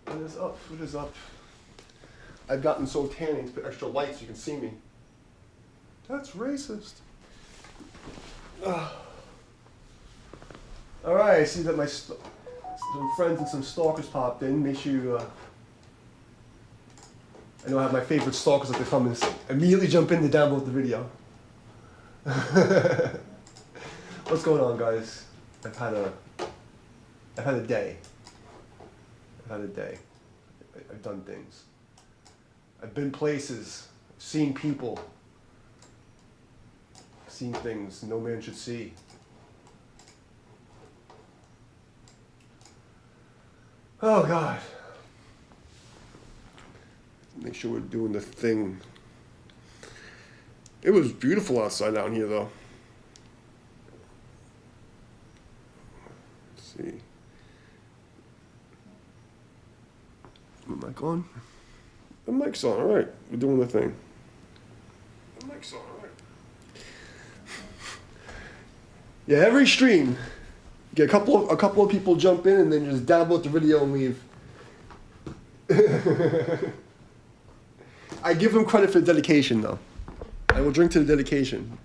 What is up? What is up? I've gotten so tanning to put extra light so you can see me. That's racist. All right, I see that some friends and some stalkers popped in. Make sure you, I know I have my favorite stalkers that they come and immediately jump in to download the video. What's going on, guys? I've had a day. I've done things. I've been places, seen people, seen things no man should see. Oh God. Make sure we're doing the thing. It was beautiful outside down here though. Let's see. The mic on? The mic's on, alright. We're doing the thing. The mic's on, alright. Yeah, every stream, get a couple of people jump in and then just download the video and leave. I give them credit for the dedication though. I will drink to the dedication.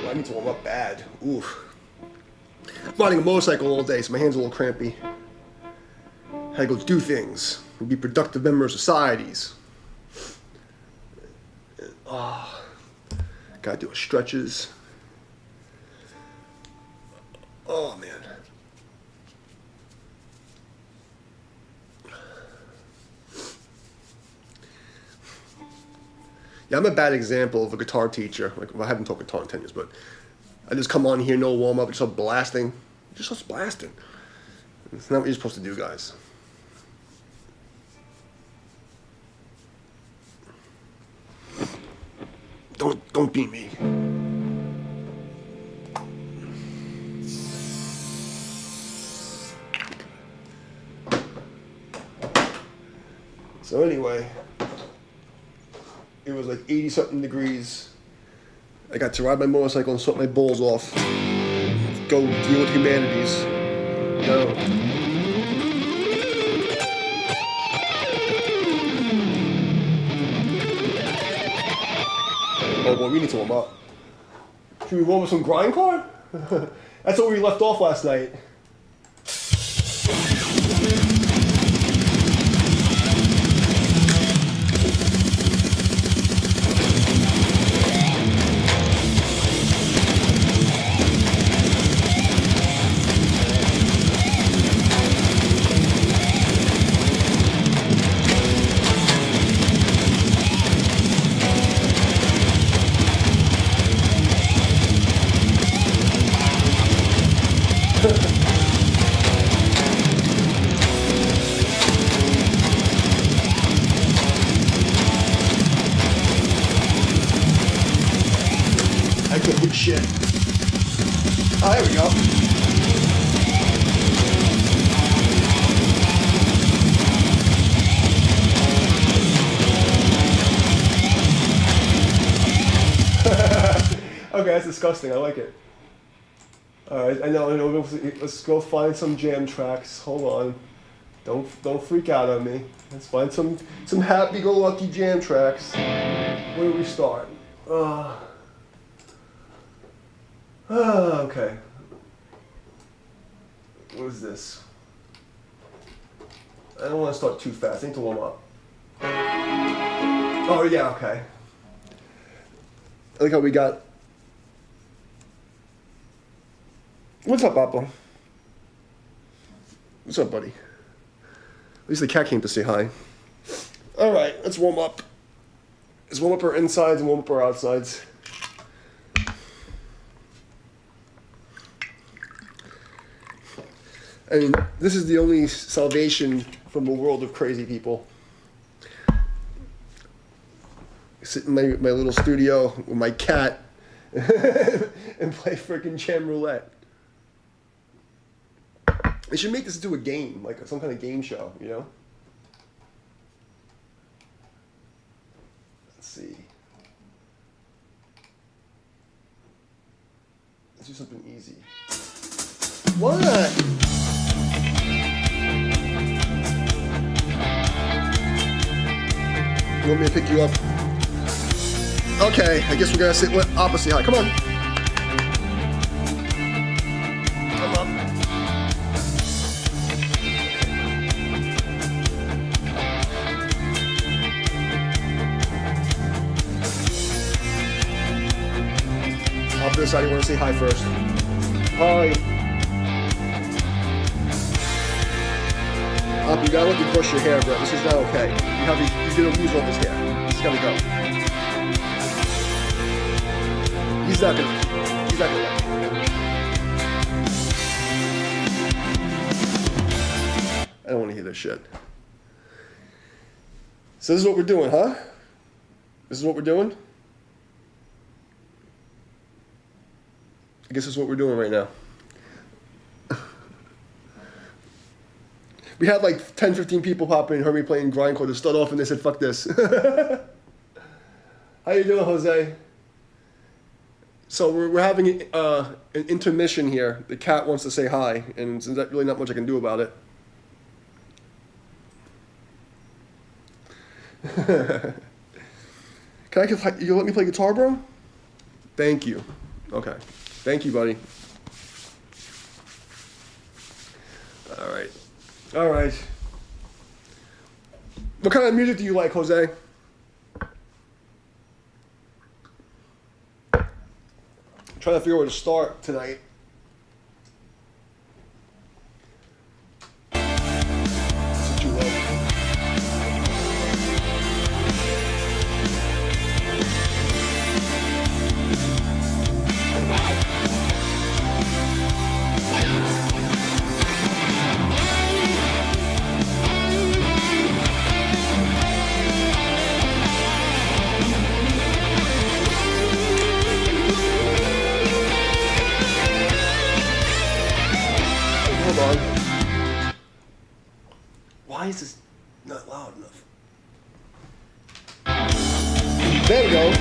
I need to warm up bad. Oof. I'm riding a motorcycle all day, so my hands are a little crampy. Had to go do things and be productive members of societies. Gotta do stretches. Oh man. Yeah, I'm a bad example of a guitar teacher. Like, well, I haven't taught guitar in 10 years, but I just come on here, no warm up, just start blasting. Just starts blasting. It's not what you're supposed to do, guys. Don't beat me. So anyway, it was like 80-something degrees. I got to ride my motorcycle and sweat my balls off. Go deal with humanities. No. Oh boy, we need to warm up. Should we warm up some grindcore? That's where we left off last night. I can't do shit. Oh, there we go. Okay, that's disgusting. I like it. Alright, I know. Let's go find some jam tracks. Hold on. Don't freak out on me. Let's find some happy-go-lucky jam tracks. Where do we start? Okay. What is this? I don't want to start too fast. I need to warm up. Oh yeah, okay. I like how we got. What's up, Papa? What's up, buddy? At least the cat came to say hi. All right, let's warm up. Let's warm up our insides and warm up our outsides. And this is the only salvation from a world of crazy people. Sit in my little studio with my cat and play freaking jam roulette. They should make this into a game, like some kind of game show, you know? Let's see. Let's do something easy. What? You want me to pick you up? Okay, I guess we're gonna sit opposite high. Come on. Come up. Up this side, you want to say hi first. Hi. Up, you gotta let me brush your hair, bro. This is not okay. You're gonna lose all this hair. It's gotta go. He's not gonna let you. I don't want to hear this shit. So this is what we're doing, huh? This is what we're doing? I guess this is what we're doing right now. We had like 10, 15 people pop in and heard me playing grindcore to start off, and they said, fuck this. How you doing, Jose? So we're having an intermission here. The cat wants to say hi, and there's really not much I can do about it. You let me play guitar, bro? Thank you. Okay. Thank you, buddy. All right. All right. What kind of music do you like, Jose? I'm trying to figure out where to start tonight. That's what you love. Why is this not loud enough? There we go.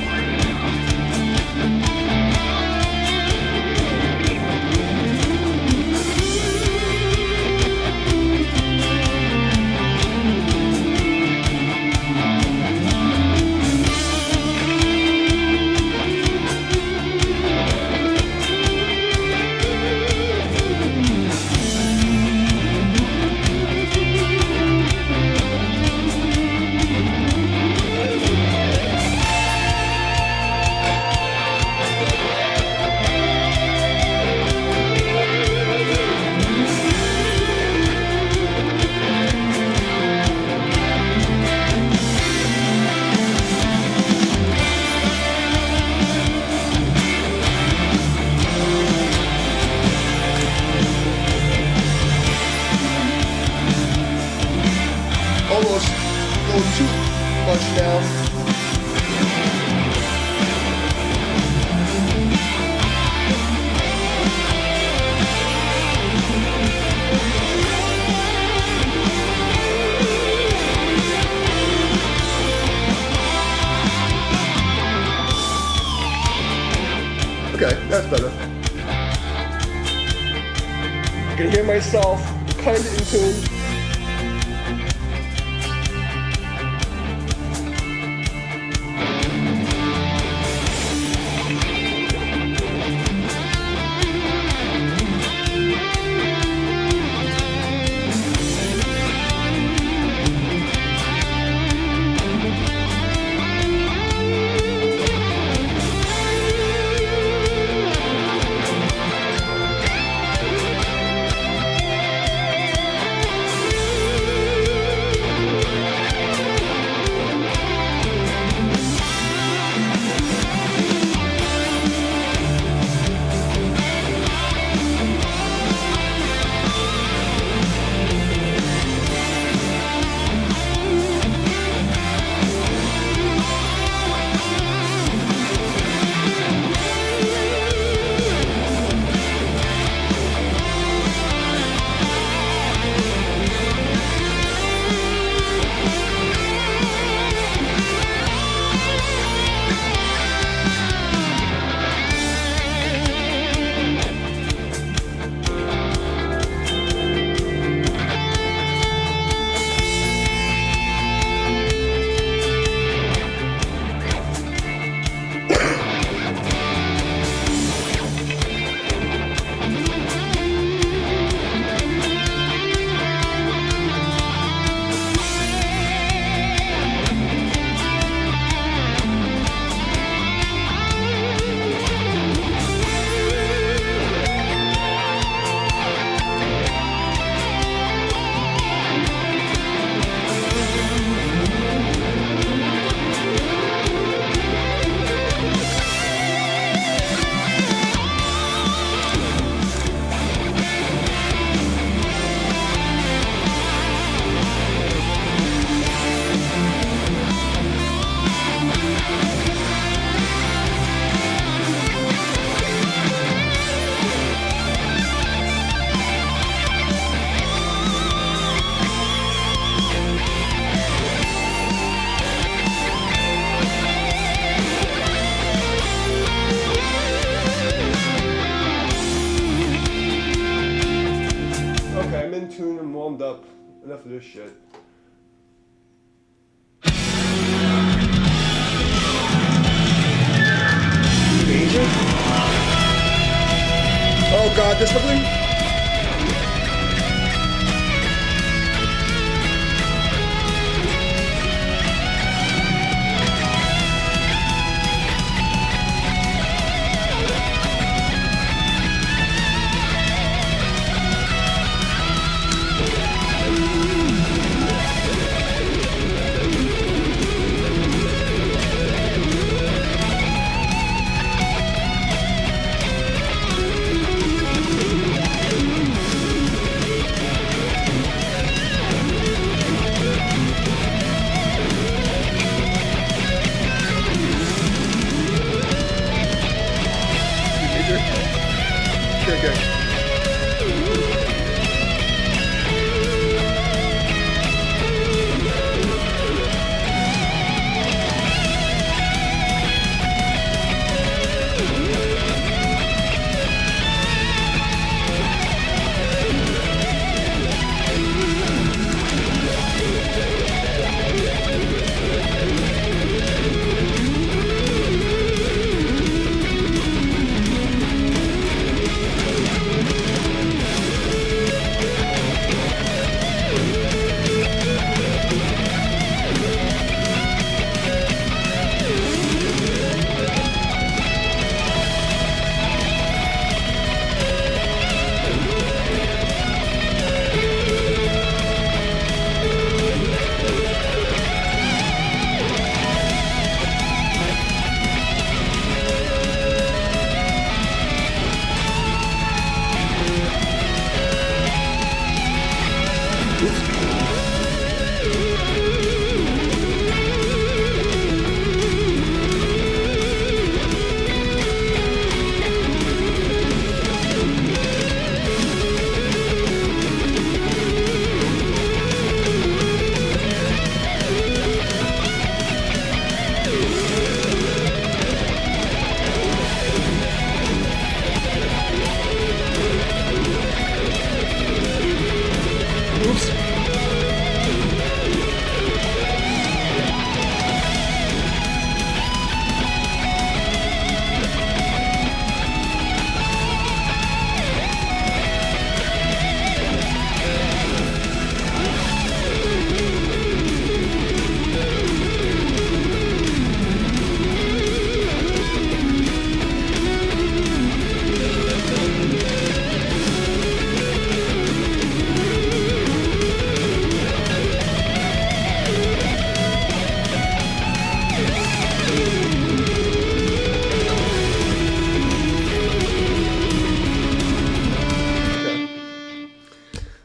Almost a little too much now. Okay, that's better. I can hear myself kind of in tune. warmed up. Enough of this shit. Major? Oh god, this fucking...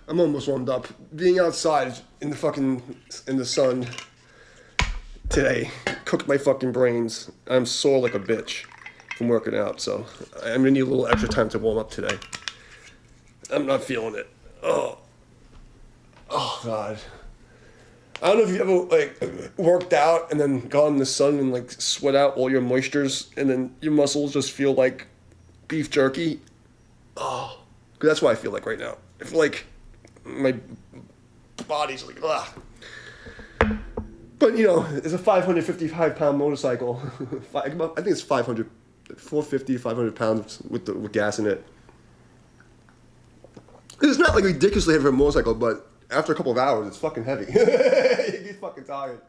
I'm almost warmed up. Being outside in the sun today cooked my fucking brains. I'm sore like a bitch from working out, so I'm gonna need a little extra time to warm up today. I'm not feeling it. Oh god. I don't know if you ever like worked out and then got in the sun and like sweat out all your moistures and then your muscles just feel like beef jerky. Oh, 'cause that's what I feel like right now. I feel like my body's like, ugh. But, you know, it's a 555-pound motorcycle. I think it's 450, 500 pounds with gas in it. It's not like ridiculously heavy for a motorcycle, but after a couple of hours, it's fucking heavy. You get fucking tired.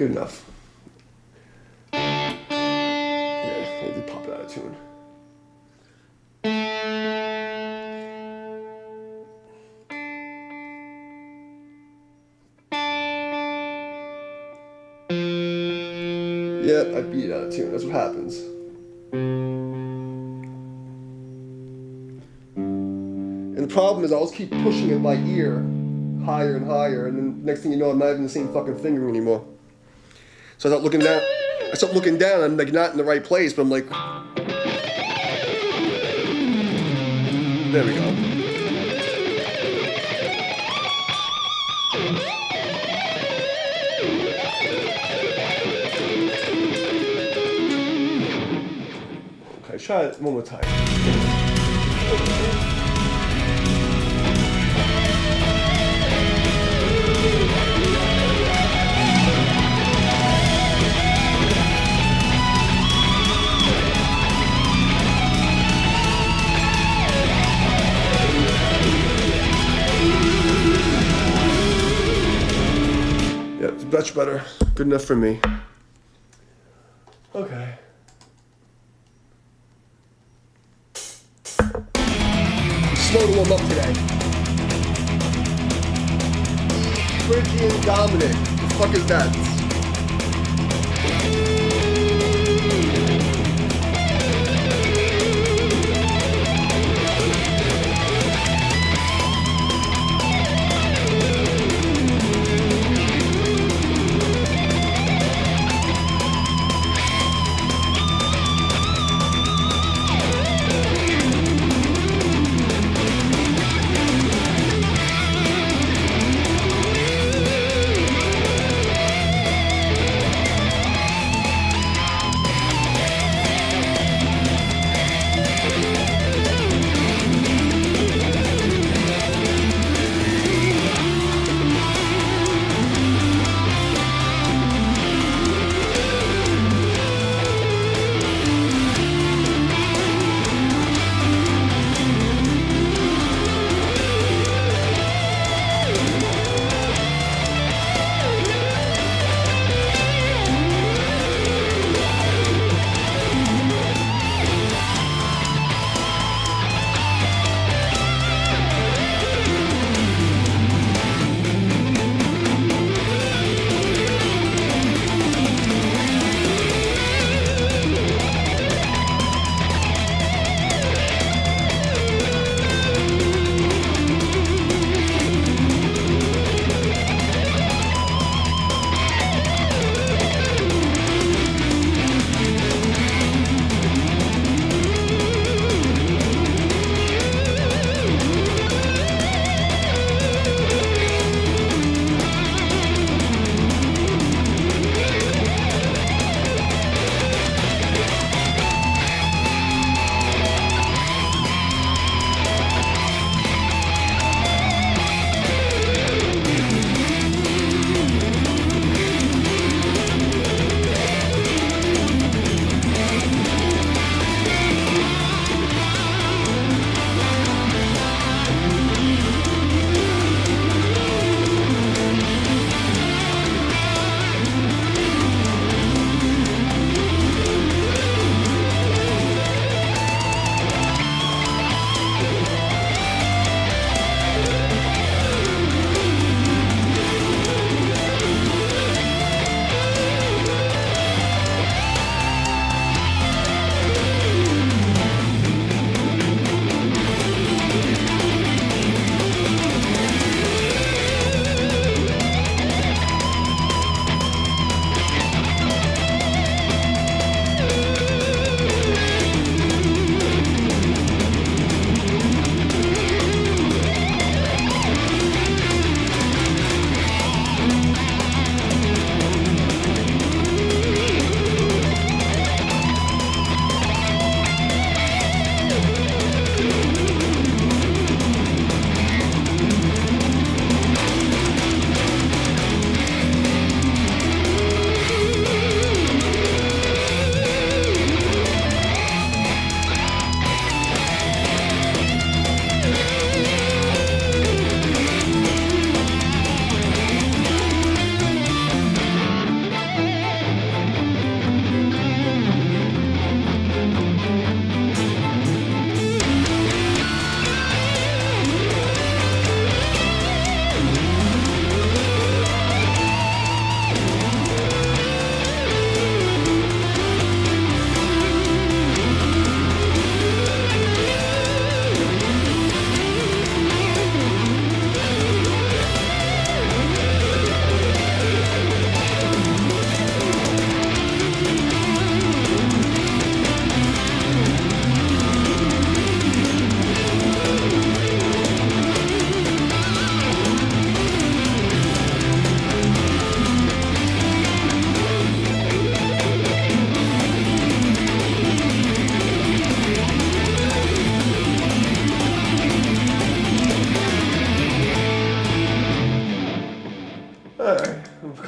good enough. Yeah, I need to pop it out of tune. Yeah, I beat it out of tune. That's what happens. And the problem is I always keep pushing in my ear higher and higher, and then next thing you know, I'm not even the same fucking finger anymore. So I start looking down. I'm like not in the right place, but I'm like, there we go. Okay, try it one more time. Yeah, it's much better. Good enough for me. Okay. Slow to warm up today. Phrygian Dominic. The fuck is that?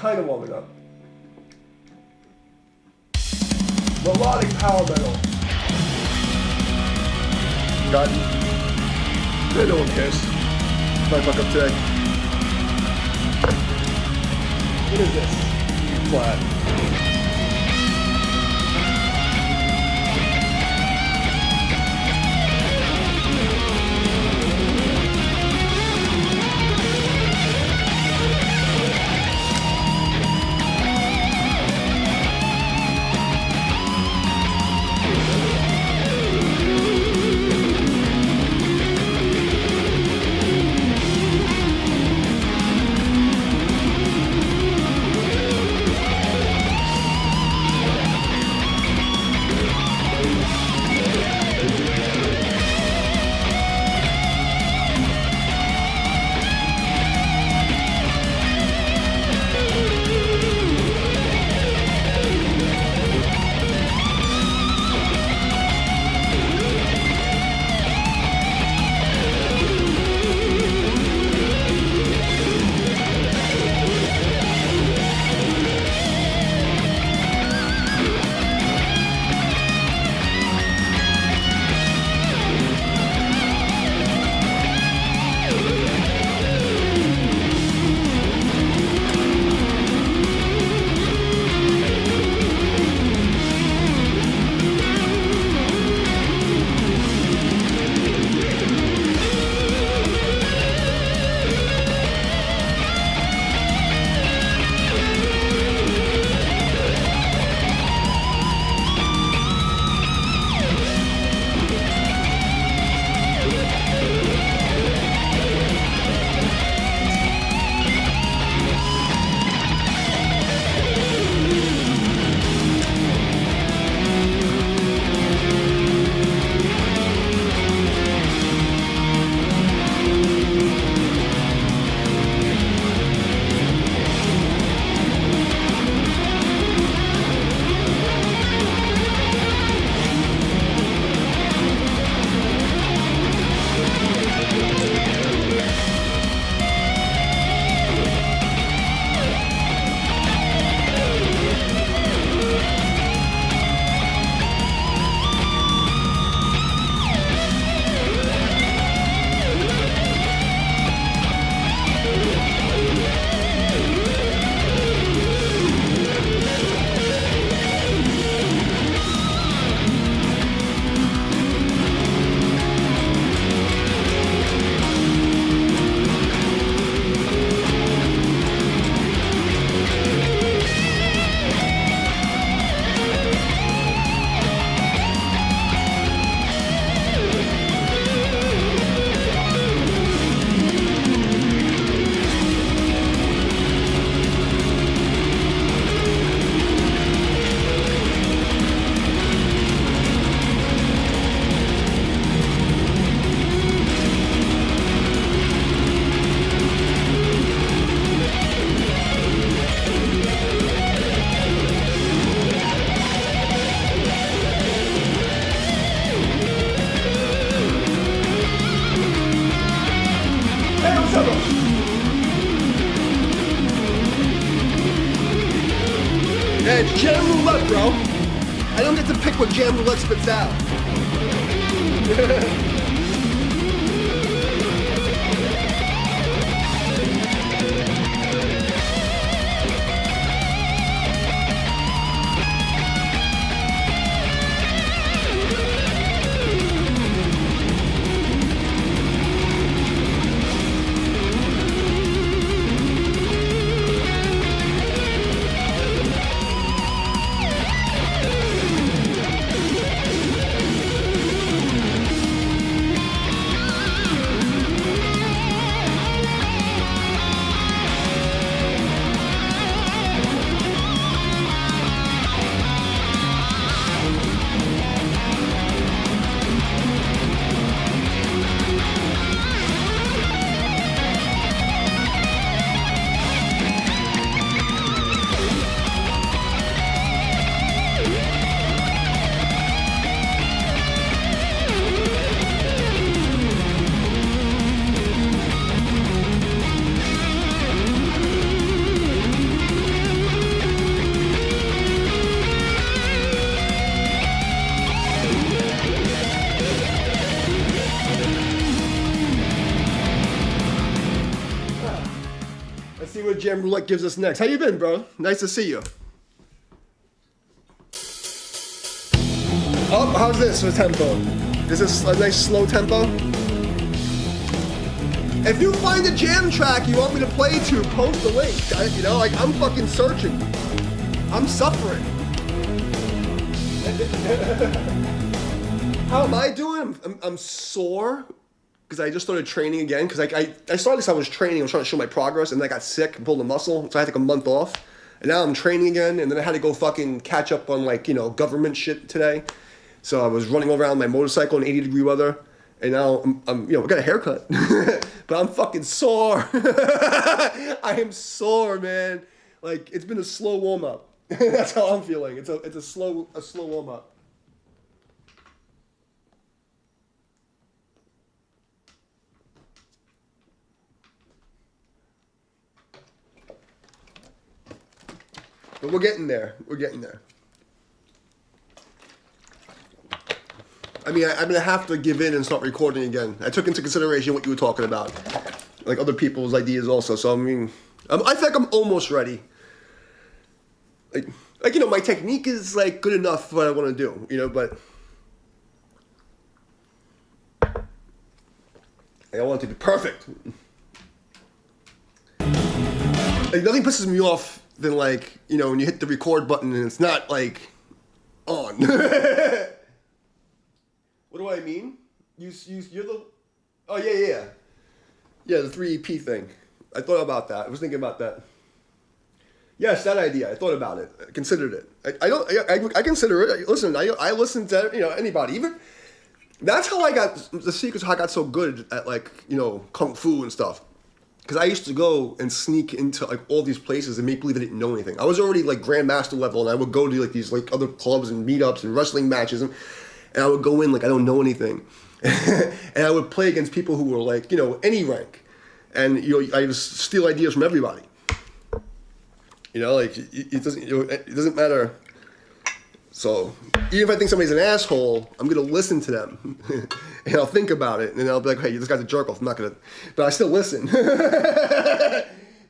kind of warming up. Melodic power metal. Got no one cares. If I fuck up today. What is this? E flat. Yeah, it's jam roulette, bro. I don't get to pick what jam roulette spits out. see what Jam Roulette gives us next. How you been, bro? Nice to see you. Oh, how's this for tempo? Is this a nice slow tempo? If you find a jam track you want me to play to, post the link. I'm fucking searching. I'm suffering. How am I doing? I'm sore because I just started training again. Because I started this, I was training, I was trying to show my progress, and then I got sick and pulled a muscle, so I had to take a month off. And now I'm training again, and then I had to go fucking catch up on government shit today. So I was running around my motorcycle in 80-degree weather, and now I'm I got a haircut, but I'm fucking sore. I am sore, man. Like, it's been a slow warm up. That's how I'm feeling. It's a slow warm up. But we're getting there. We're getting there. I mean, I'm gonna have to give in and start recording again. I took into consideration what you were talking about, like other people's ideas also. So I mean, I think I'm almost ready. Like my technique is like good enough for what I want to do, but I want it to be perfect. Like, nothing pisses me off than when you hit the record button and it's not on. What do I mean? You're the... Oh, yeah. Yeah, the 3 EP thing. I thought about that. I was thinking about that. Yes, that idea. I thought about it. I considered it. I consider it. Listen, I listen to, anybody. Even... That's how I got... The secret's how I got so good at, Kung Fu and stuff. Because I used to go and sneak into, all these places and make believe I didn't know anything. I was already, Grandmaster level, and I would go to, these, other clubs and meetups and wrestling matches, and I would go in I don't know anything. And I would play against people who were any rank. And I just steal ideas from everybody. It doesn't matter. So even if I think somebody's an asshole, I'm gonna listen to them. And I'll think about it, and then I'll be like, hey, this guy's a jerk off. I'm not gonna, but I still listen. But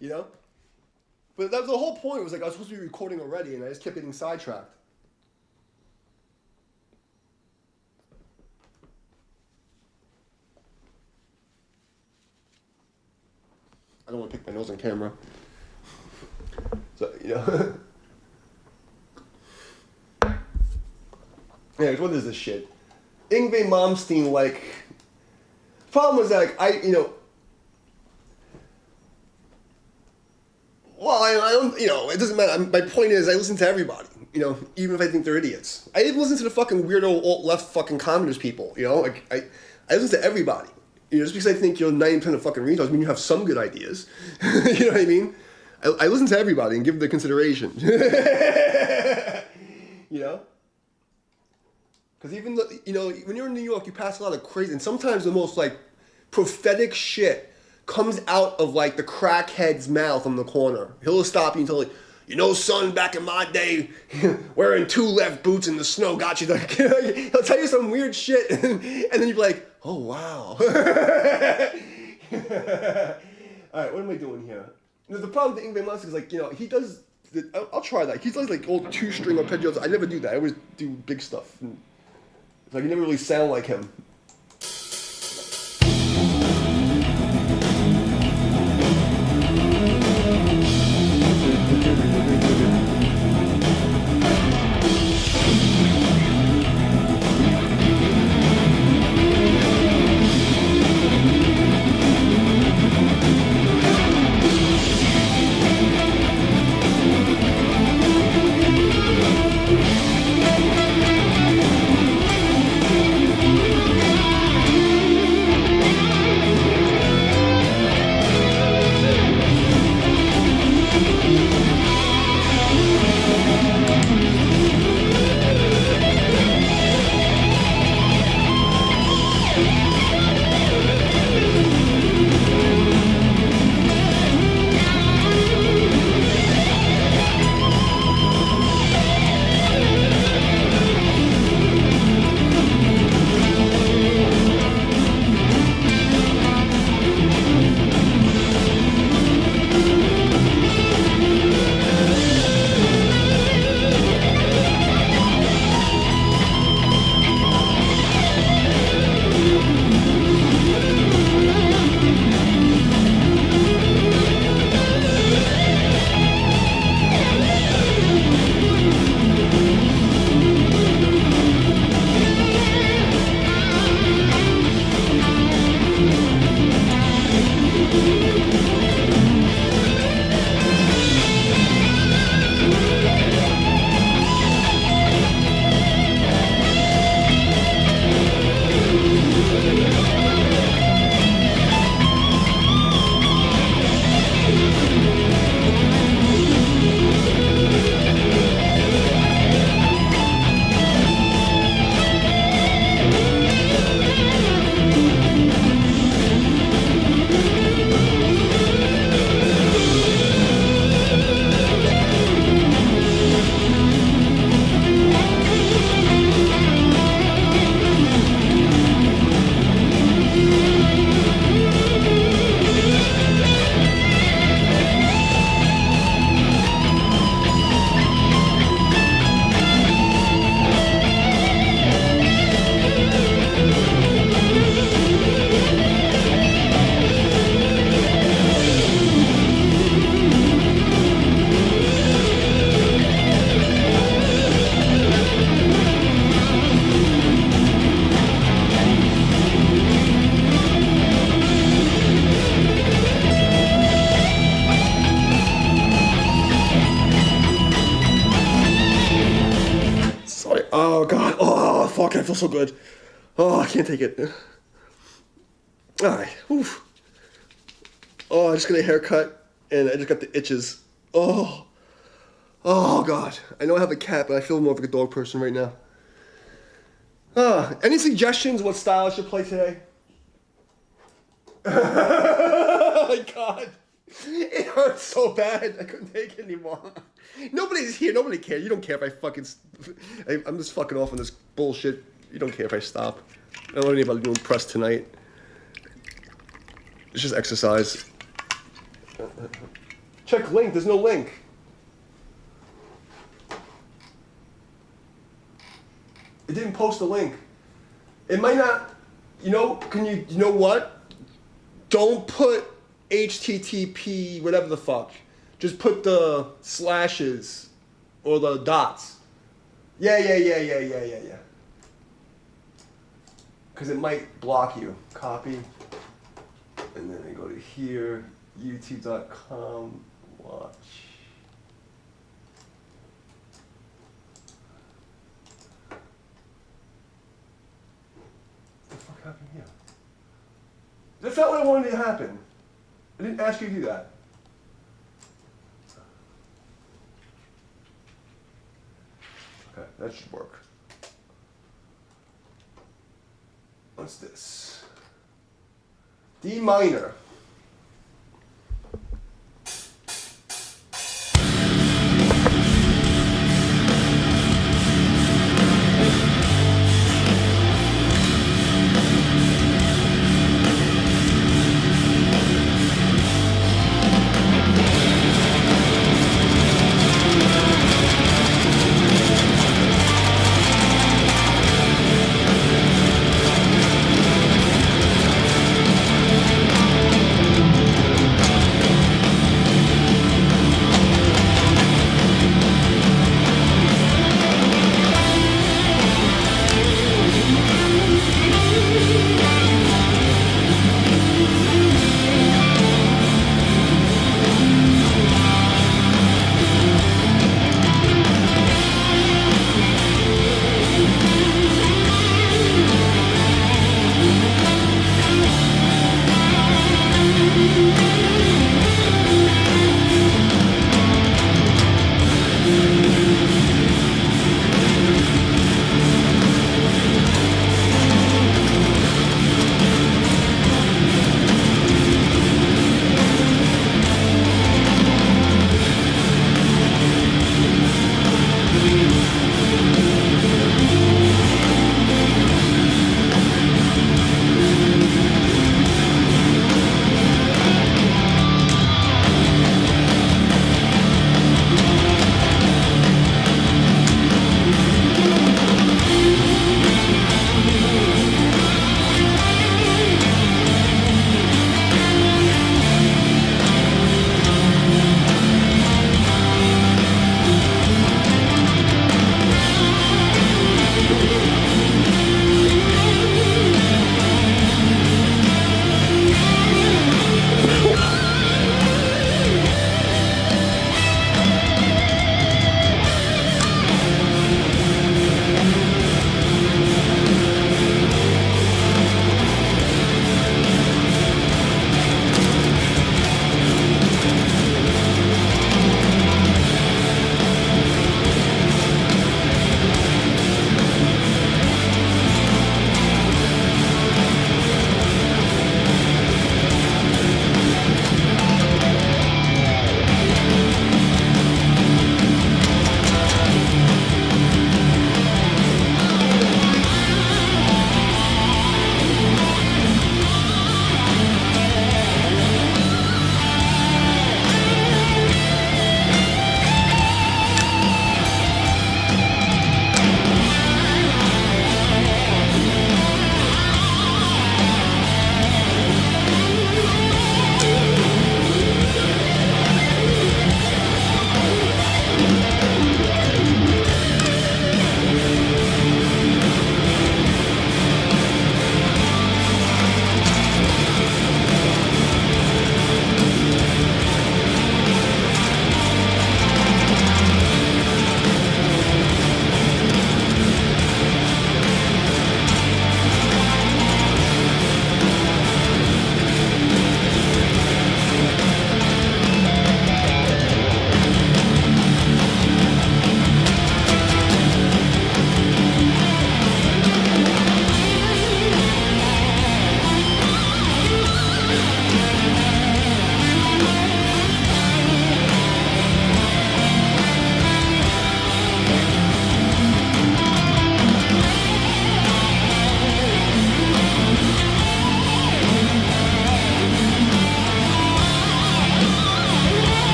that was the whole point. It was I was supposed to be recording already, and I just kept getting sidetracked. I don't want to pick my nose on camera. So, Anyways, what is this shit? Yngwie Malmsteen, problem was that, well, I don't, it doesn't matter. My point is, I listen to everybody, even if I think they're idiots. I didn't listen to the fucking weirdo alt-left fucking communist people, I listen to everybody. Just because I think you're 90% of fucking retards, you have some good ideas. You know what I mean? I listen to everybody and give them the consideration. Because even when you're in New York, you pass a lot of crazy, and sometimes the most prophetic shit comes out of the crackhead's mouth on the corner. He'll stop you and tell you, son, back in my day, wearing 2 left boots in the snow got you. He'll tell you some weird shit, and then you'll be like, oh, wow. All right, what am I doing here? The problem with Yngwie Malmsteen is, he does, I'll try that. He does, old 2-string arpeggios. I never do that. I always do big stuff. And, you never really sound like him. I feel so good. Oh, I can't take it. All right. Oof. Oh, I just got a haircut and I just got the itches. Oh. Oh, God. I know I have a cat, but I feel more like a dog person right now. Any suggestions what style I should play today? Oh, my God. It hurts so bad. I couldn't take it anymore. Nobody's here. Nobody cares. You don't care if I fucking... I'm just fucking off on this bullshit. You don't care if I stop. I don't know anybody doing press tonight. It's just exercise. Check link. There's no link. It didn't post a link. It might not... You know, you know what? Don't put HTTP, whatever the fuck. Just put the slashes or the dots. Yeah. Because it might block you. Copy. And then I go to here, youtube.com, watch. What the fuck happened here? That's not what I wanted to happen. I didn't ask you to do that. Okay, that should work. What's this? D minor.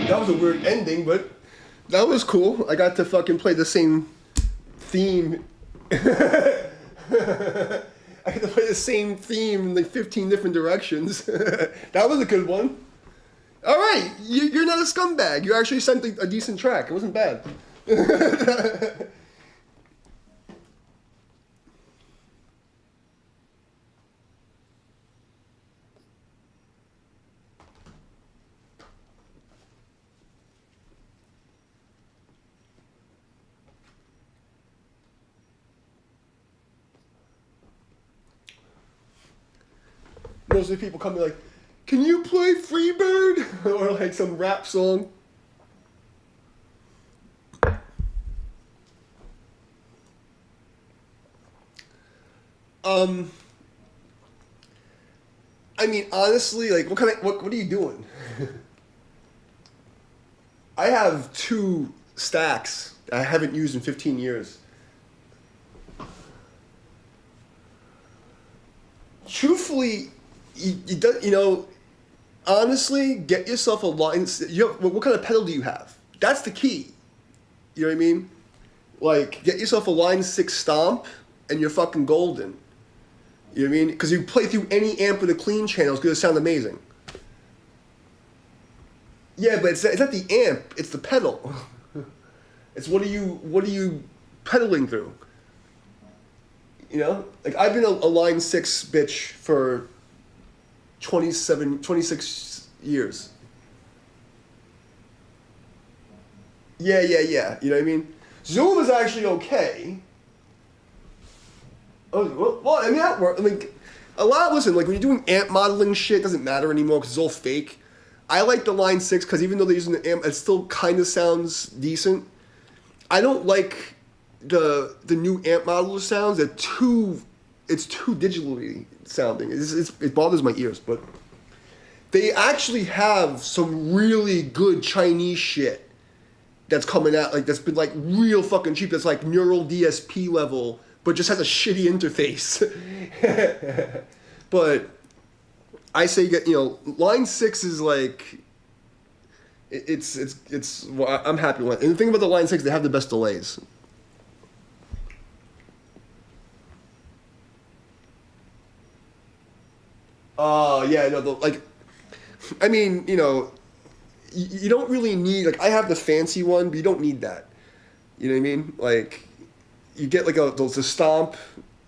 That was a weird ending, but that was cool. I got to fucking play the same theme. I got to play the same theme in like 15 different directions. That was a good one. All right, you're not a scumbag. You actually sent a decent track. It wasn't bad. Most of the people come to like, can you play Freebird? Or like some rap song. I mean, honestly, like, what are you doing? I have 2 stacks I haven't used in 15 years. Truthfully, you know, honestly, get yourself a line. What kind of pedal do you have? That's the key. You know what I mean? Like, get yourself a line 6 stomp, and you're fucking golden. You know what I mean? Because you play through any amp with a clean channel, it's gonna sound amazing. Yeah, but it's not the amp; it's the pedal. It's what are you pedaling through? You know, like I've been a line 6 bitch for 26 years. Yeah. You know what I mean? Zoom is actually okay. Oh, well, I mean, that works. I mean, listen, like when you're doing amp modeling shit, it doesn't matter anymore because it's all fake. I like the line 6 because even though they're using the amp, it still kind of sounds decent. I don't like the new amp modeler sounds. It's too digitally sounding. It bothers my ears, but they actually have some really good Chinese shit that's coming out, like that's been like real fucking cheap. That's like neural DSP level, but just has a shitty interface. But I say line 6 is like it's well, I'm happy with it. And the thing about the line 6, they have the best delays. Yeah, no, I mean, you don't really need, like, I have the fancy one, but you don't need that. You know what I mean? Like, you get like the stomp,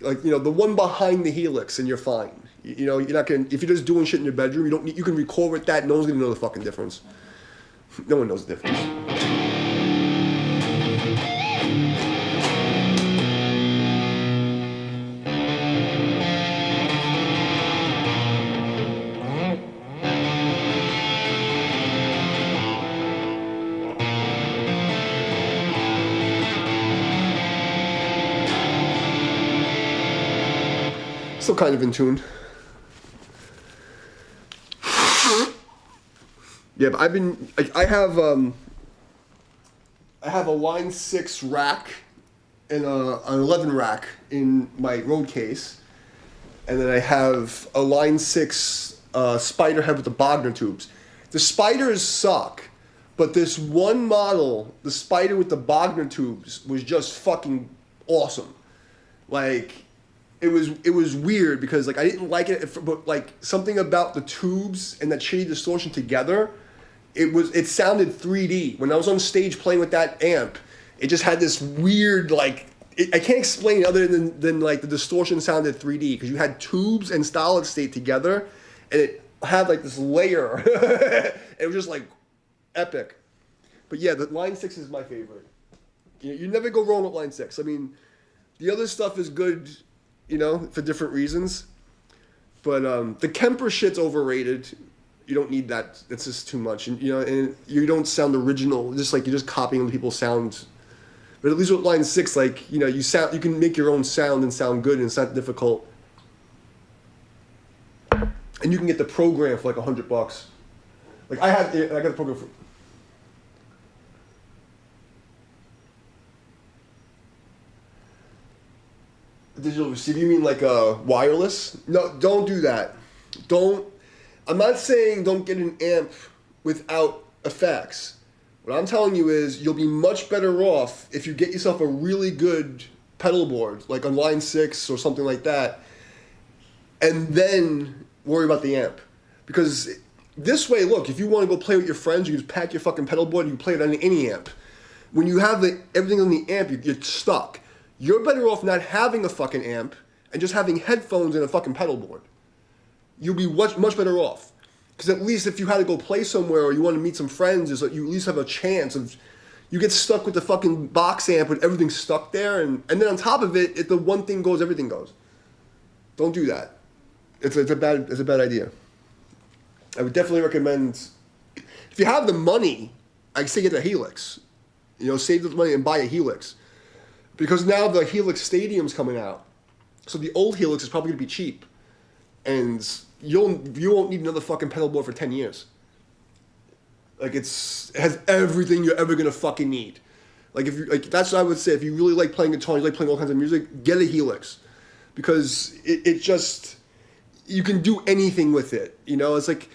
like, the one behind the helix, and you're fine. You're not gonna, if you're just doing shit in your bedroom, you can record with that, no one's gonna know the fucking difference. No one knows the difference. Still kind of in tune. Yeah, but I have a line 6 rack and an 11 rack in my road case, and then I have a line 6 spider head with the Bogner tubes. The spiders suck, but this one model, the spider with the Bogner tubes, was just fucking awesome. Like, it was weird because, like, I didn't like it, but like something about the tubes and that shitty distortion together, it sounded 3D. When I was on stage playing with that amp, it just had this weird, like, I can't explain it other than like the distortion sounded 3D because you had tubes and solid state together, and it had like this layer. It was just like epic. But yeah, the line 6 is my favorite. You never go wrong with line 6. I mean, the other stuff is good, for different reasons. But the Kemper shit's overrated. You don't need that. It's just too much. And and you don't sound original. Just like you're just copying other people's sounds. But at least with line 6, like, you can make your own sound and sound good, and it's not difficult. And you can get the program for like $100. Like I got the program for digital receiver. You mean like wireless? No, don't do that. I'm not saying don't get an amp without effects. What I'm telling you is you'll be much better off if you get yourself a really good pedal board, like on Line 6 or something like that, and then worry about the amp. Because this way, look, if you want to go play with your friends, you just pack your fucking pedal board and you play it on any amp. When you have everything on the amp, you're stuck. You're better off not having a fucking amp and just having headphones and a fucking pedal board. You'll be much better off. Because at least if you had to go play somewhere or you want to meet some friends, is that you at least have a chance of... You get stuck with the fucking box amp with everything stuck there, and then on top of it, if the one thing goes, everything goes. Don't do that. It's a bad idea. I would definitely recommend... If you have the money, I'd say get a Helix. You know, save the money and buy a Helix. Because now the Helix Stadium's coming out. So the old Helix is probably going to be cheap. And... You won't need another fucking pedal board for 10 years. Like it has everything you're ever gonna fucking need. Like that's what I would say. If you really like playing guitar, you like playing all kinds of music, get a Helix, because it just you can do anything with it. You know, it's like,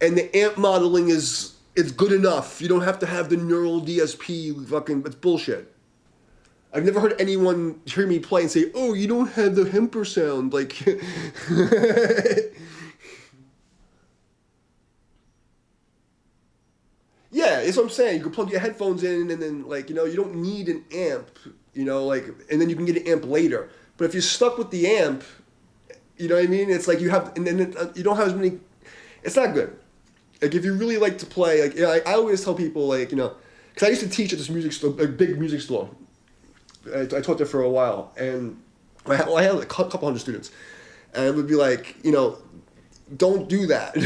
and the amp modeling it's good enough. You don't have to have the neural DSP fucking. It's bullshit. I've never heard anyone hear me play and say, "Oh, you don't have the Hemper sound." Like. Yeah, that's what I'm saying. You can plug your headphones in and then, like, you know, you don't need an amp, you know, like, and then you can get an amp later. But if you're stuck with the amp, you know what I mean? It's like you have, and then you don't have as many, it's not good. Like, if you really like to play, like, you know, I always tell people, like, you know, because I used to teach at this music store, a big music store. I taught there for a while, and I had a couple hundred students. And it would be like, you know, don't do that.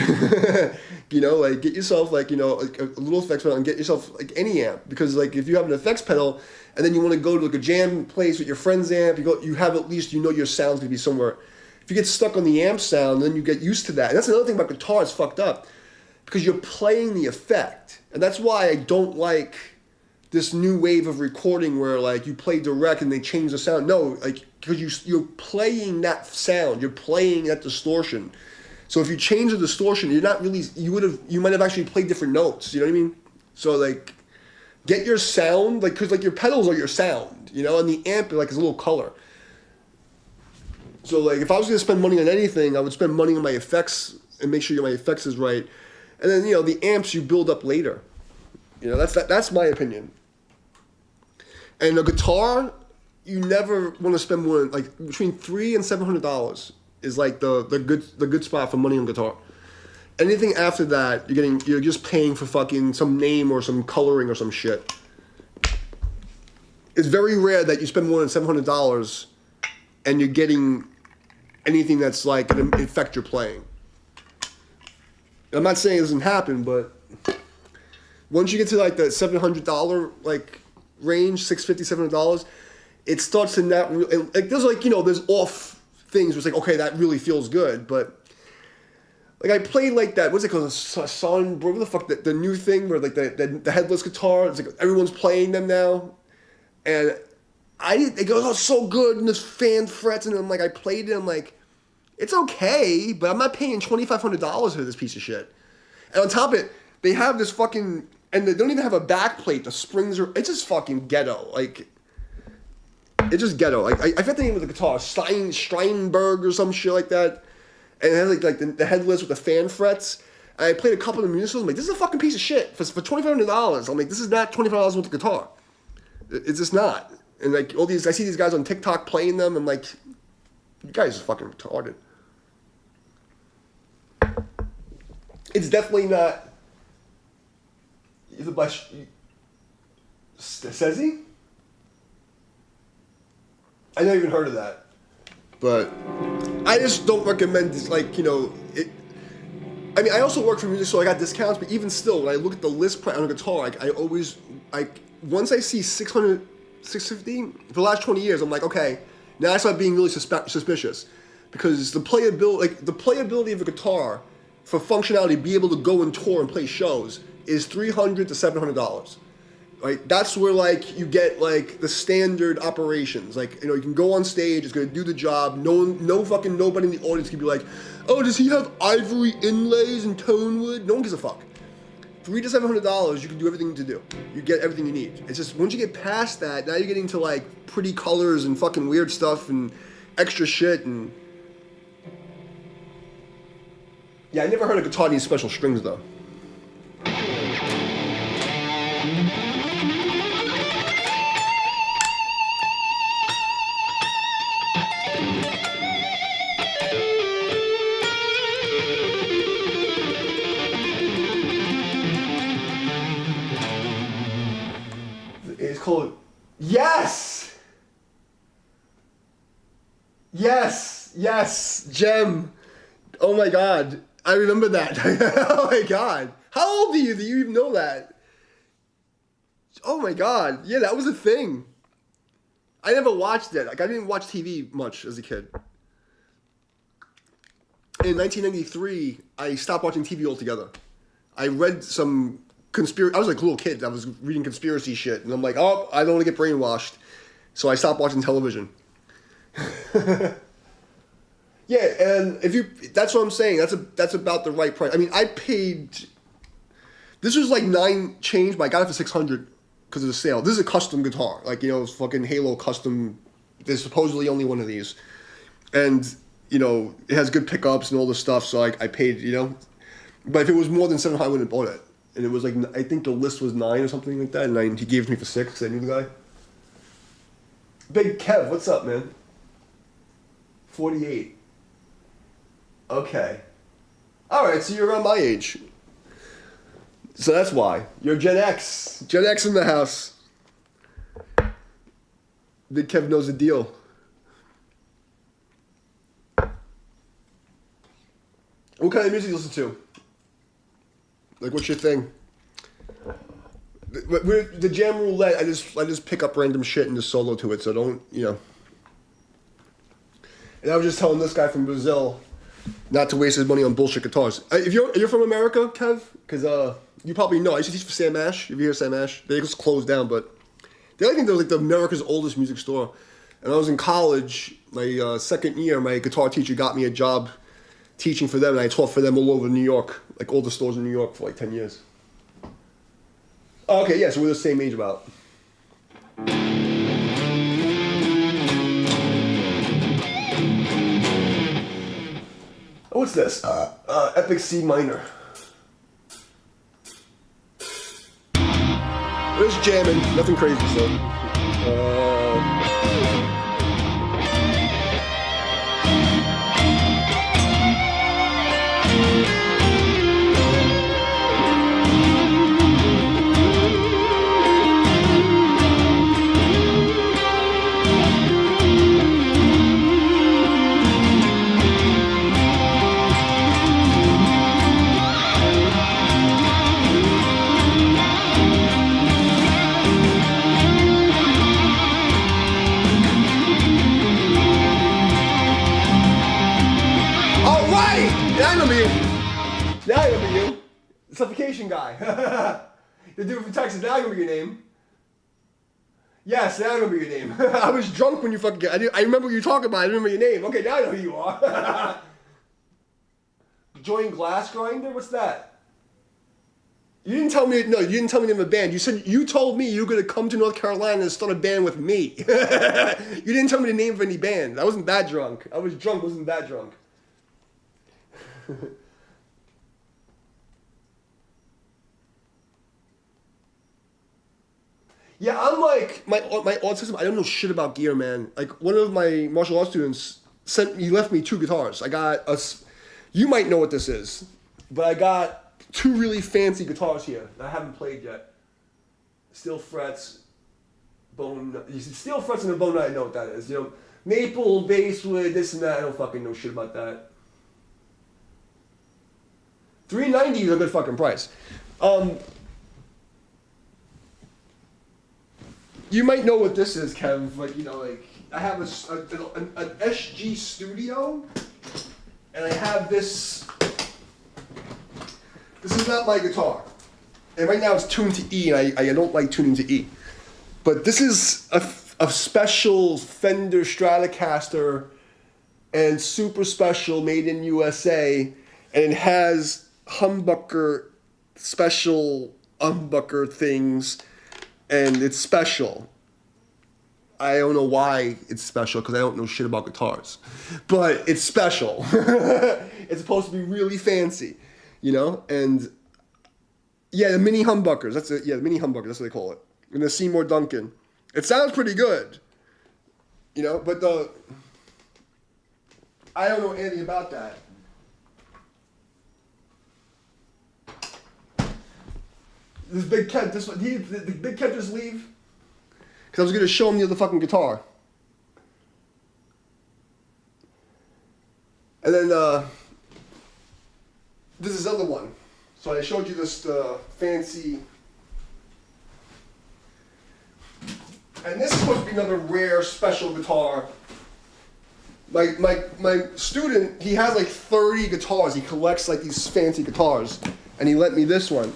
You know, like get yourself like, you know, like a little effects pedal and get yourself like any amp, because like if you have an effects pedal and then you want to go to like a jam place with your friend's amp, you have at least, you know, your sound's gonna be somewhere. If you get stuck on the amp sound, then you get used to that. And that's another thing about guitar, it's fucked up because you're playing the effect. And that's why I don't like this new wave of recording where like you play direct and they change the sound. No, like because you're playing that sound, you're playing that distortion. So if you change the distortion, you're not really, you might have actually played different notes, you know what I mean? So like, get your sound, like, cause like your pedals are your sound, you know, and the amp like is a little color. So like, if I was gonna spend money on anything, I would spend money on my effects and make sure my effects is right. And then, you know, the amps you build up later. You know, that's my opinion. And a guitar, you never want to spend more than like between $300 and $700. Is like the good spot for money on guitar. Anything after that, you're just paying for fucking some name or some coloring or some shit. It's very rare that you spend more than $700 and you're getting anything that's like gonna affect your playing. I'm not saying it doesn't happen, but once you get to like the $700 like range, $650, $700, it starts to not really, like there's like, you know, there's off things where it's like, okay, that really feels good, but like I played like that, what's it called, Son, whatever the fuck, the new thing where like the headless guitar, it's like everyone's playing them now, and it goes, oh, so good, and this fan frets, and I'm like, I played it, I'm like, it's okay, but I'm not paying $2,500 for this piece of shit. And on top of it, they have this fucking, and they don't even have a back plate, the springs are, it's just fucking ghetto, like, it's just ghetto. Like I forget the name of the guitar, Steinberg or some shit like that. And it had like the headless with the fan frets. And I played a couple of musicals. I'm like, this is a fucking piece of shit for $2,500. I'm like, this is not $2,500 worth of guitar. It's just not. And like all these, I see these guys on TikTok playing them. I'm like, you guys are fucking retarded. It's definitely not. Says he? I never even heard of that, but I just don't recommend this, like, you know, it. I mean, I also work for music, so I got discounts, but even still, when I look at the list price on a guitar, like, I always, like, once I see $600, $650, for the last 20 years, I'm like, okay, now I start being really suspicious, because the playability of a guitar, for functionality, be able to go and tour and play shows, is $300 to $700. Right, that's where like you get like the standard operations. Like, you know, you can go on stage, it's gonna do the job. No fucking nobody in the audience can be like, oh, does he have ivory inlays and tone wood? No one gives a fuck. $300 to $700, you can do everything you need to do. You get everything you need. It's just once you get past that, now you're getting to like pretty colors and fucking weird stuff and extra shit and. Yeah, I never heard a guitar needs special strings though. It's called Yes! Yes! Gem. Oh my god. I remember that. Oh my god. How old are you? Do you even know that? Oh my god. Yeah, that was a thing. I never watched it. Like, I didn't watch TV much as a kid. In 1993, I stopped watching TV altogether. I read some conspiracy. I was like a little kid. I was reading conspiracy shit, and I'm like, oh, I don't want to get brainwashed, so I stopped watching television. Yeah, and that's what I'm saying. That's about the right price. I mean, I paid. This was like $9 change, but I got it for $600 because of the sale. This is a custom guitar, like, you know, it's fucking Halo custom. There's supposedly only one of these, and you know, it has good pickups and all this stuff. So I paid, you know, but if it was more than $700, I wouldn't have bought it. And it was like, I think the list was $9 or something like that, and he gave it to me for $6 because I knew the guy. Big Kev, what's up, man? 48. Okay. Alright, so you're around my age. So that's why. You're Gen X. Gen X in the house. Big Kev knows the deal. What kind of music do you listen to? Like, what's your thing? The Jam Roulette, I just pick up random shit and just solo to it, so don't, you know. And I was just telling this guy from Brazil not to waste his money on bullshit guitars. If you're from America, Kev, because you probably know. I used to teach for Sam Ash. If you hear Sam Ash, they just closed down, but I think they're like the America's oldest music store. And I was in college, my second year, my guitar teacher got me a job teaching for them, and I taught for them all over New York, like all the stores in New York for like 10 years. Okay, yeah, so we're the same age about. What's this? Epic C minor. Just jamming, nothing crazy, so. Now I remember you. The Suffocation guy. The dude from Texas. Now I remember your name. Yes, now I remember your name. I was drunk when you fucking get. I remember what you were talking about. I remember your name. Okay, now I know who you are. Join Glass Grinder? What's that? You didn't tell me. No, you didn't tell me the name of a band. You told me you were gonna come to North Carolina and start a band with me. You didn't tell me the name of any band. I wasn't that drunk. I was drunk. Wasn't that drunk. Yeah, I'm like, my autism, I don't know shit about gear, man. Like, one of my martial arts students left me 2 guitars. I got you might know what this is, but I got 2 really fancy guitars here that I haven't played yet. Steel frets, steel frets and a bone nut, I know what that is. You know, maple, basswood, this and that, I don't fucking know shit about that. $390 is a good fucking price. You might know what this is, Kev. Like, you know, like, I have an SG Studio, and I have this. This is not my guitar, and right now it's tuned to E, and I don't like tuning to E. But this is a special Fender Stratocaster, and super special, made in USA, and it has humbucker special humbucker things, and it's special. I don't know why it's special because I don't know shit about guitars, but it's special. It's supposed to be really fancy, you know? And yeah, the mini humbuckers. That's it. Yeah, the mini humbuckers. That's what they call it. And the Seymour Duncan. It sounds pretty good, you know. But I don't know anything about that. This big Kev, the big Kev just leave? Because I was going to show him the other fucking guitar. And then, this is the other one. So I showed you this fancy... And this is supposed to be another rare, special guitar. My student, he has like 30 guitars. He collects like these fancy guitars. And he lent me this one.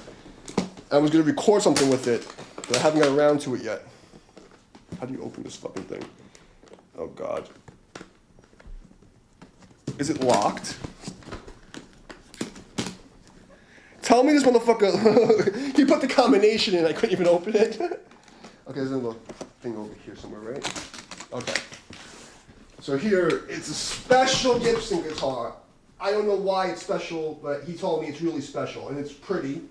I was going to record something with it, but I haven't got around to it yet. How do you open this fucking thing? Oh, God. Is it locked? Tell me this motherfucker... He put the combination in, I couldn't even open it. Okay, there's another thing over here somewhere, right? Okay. So here, it's a special Gibson guitar. I don't know why it's special, but he told me it's really special, and it's pretty.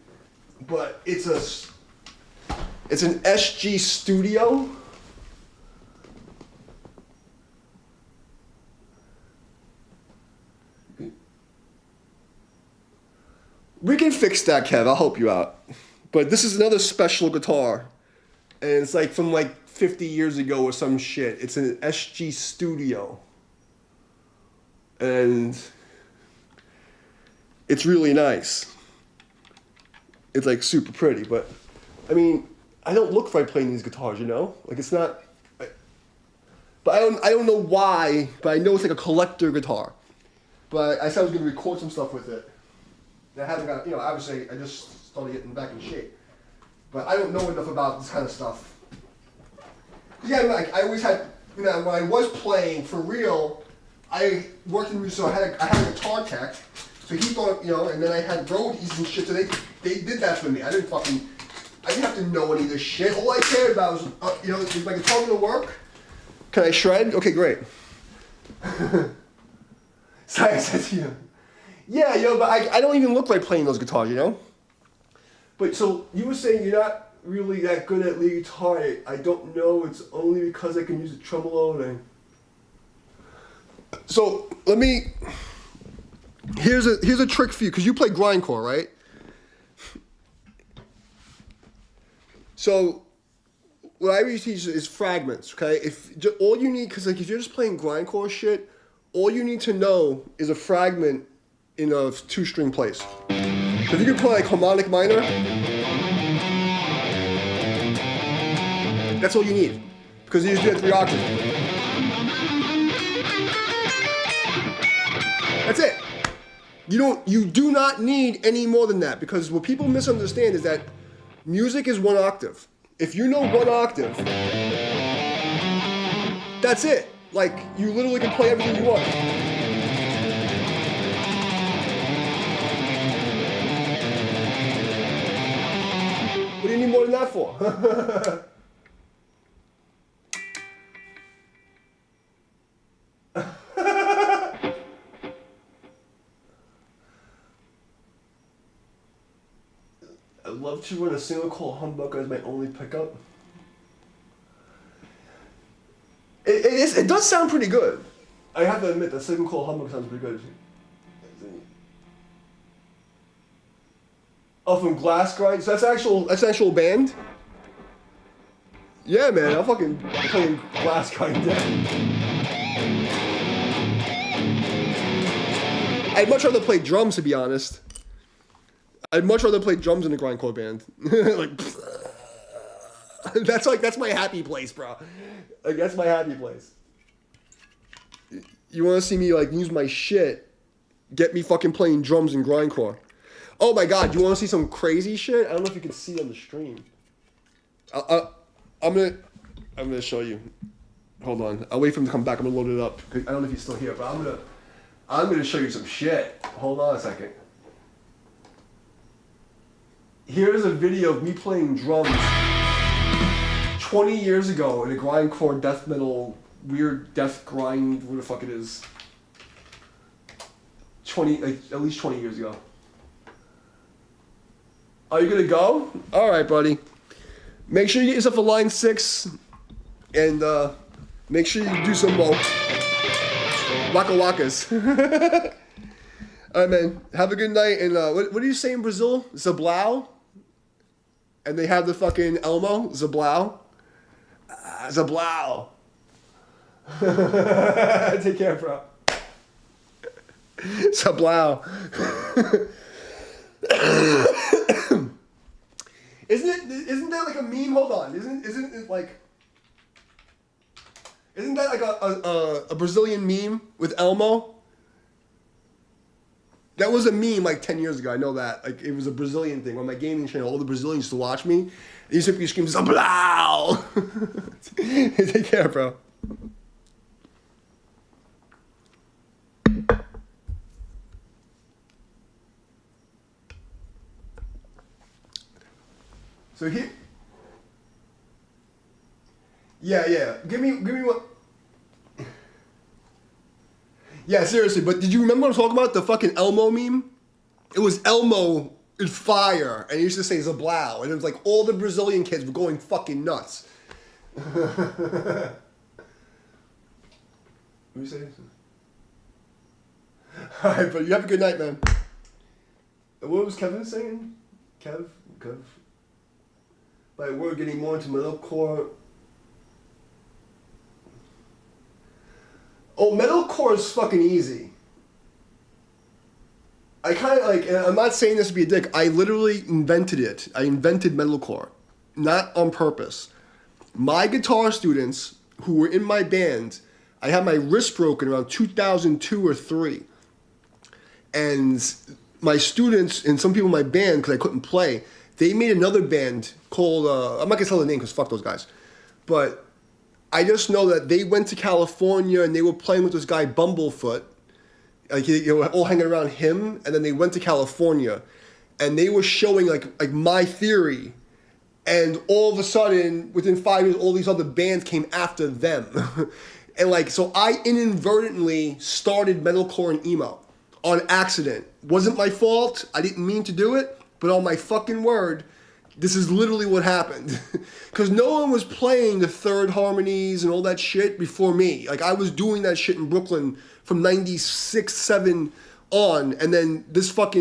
But it's an SG Studio. We can fix that, Kev. I'll help you out. But this is another special guitar. And it's like from like 50 years ago or some shit. It's an SG Studio. And it's really nice. It's like super pretty, but I mean, I don't look right playing these guitars, you know? Like it's not, but I don't know why, but I know it's like a collector guitar. But I said I was gonna record some stuff with it. And I haven't got, you know, obviously I just started getting back in shape. But I don't know enough about this kind of stuff. Yeah, like I always had, you know, when I was playing for real, I worked in music, so I had a guitar tech. So he thought, you know, and then I had roadies and shit, so they did that for me. I didn't have to know any of this shit. All I cared about was, you know, is my guitar gonna work? Can I shred? Okay, great. So I said to you, yeah, you know, but I don't even look like playing those guitars, you know? But so you were saying you're not really that good at lead guitar. I don't know, it's only because I can use a tremolo and So let me... Here's a trick for you, because you play grindcore, right? So what I usually teach is fragments, okay? All you need, because like if you're just playing grindcore shit, all you need to know is a fragment in a 2-string place. So if you can play like harmonic minor, that's all you need, because you just do it 3 octaves. That's it. You do not need any more than that, because what people misunderstand is that music is 1 octave. If you know 1 octave, that's it. Like, you literally can play everything you want. What do you need more than that for? I'd love to run a single coil humbucker as my only pickup. It does sound pretty good. I have to admit that single coil humbucker sounds pretty good. Oh, from Glass Grind? So that's actual band? Yeah, man, I'm fucking playing Glass Grind down. I'd much rather play drums, to be honest. I'd much rather play drums in a grindcore band. Like, that's my happy place, bro. Like, that's my happy place. You want to see me like use my shit? Get me fucking playing drums in grindcore. Oh my god, you want to see some crazy shit? I don't know if you can see on the stream. I'm gonna show you. Hold on. I'll wait for him to come back. I'm gonna load it up. I don't know if he's still here, but I'm gonna show you some shit. Hold on a second. Here's a video of me playing drums 20 years ago in a grindcore death metal, weird death grind, what the fuck it is. 20, like, at least 20 years ago. Are you gonna go? Alright, buddy. Make sure you get yourself a line 6 and make sure you do some waka wakas. Alright, man. Have a good night. And what do you say in Brazil? Zablau? And they have the fucking Elmo? Zablau? Zablau. Take care, bro. Zablau. Isn't that like a meme? Hold on. Isn't it like... Isn't that like a Brazilian meme with Elmo? That was a meme like 10 years ago. I know that. Like it was a Brazilian thing on my gaming channel. All the Brazilians used to watch me. They used to be screaming, "Zablau!" Take care, bro. So here. Yeah. Give me what. Yeah, seriously, but did you remember what I'm talking about? The fucking Elmo meme? It was Elmo in fire, and he used to say Zablau, and it was like all the Brazilian kids were going fucking nuts. What do you say? Alright, but you have a good night, man. What was Kevin saying? Kev? Like, we're getting more into metalcore. Oh, metalcore is fucking easy. I kind of like, and I'm not saying this to be a dick, I literally invented it. I invented metalcore. Not on purpose. My guitar students who were in my band, I had my wrist broken around 2002 or 3. And my students and some people in my band, because I couldn't play, they made another band called, I'm not going to tell the name because fuck those guys. But I just know that they went to California and they were playing with this guy Bumblefoot. Like they were all hanging around him, and then they went to California, and they were showing like my theory, and all of a sudden, within 5 years, all these other bands came after them, and like so, I inadvertently started metalcore and emo on accident. Wasn't my fault. I didn't mean to do it, but on my fucking word, this is literally what happened. Because no one was playing the third harmonies and all that shit before me. Like, I was doing that shit in Brooklyn from 96, 7 on. And then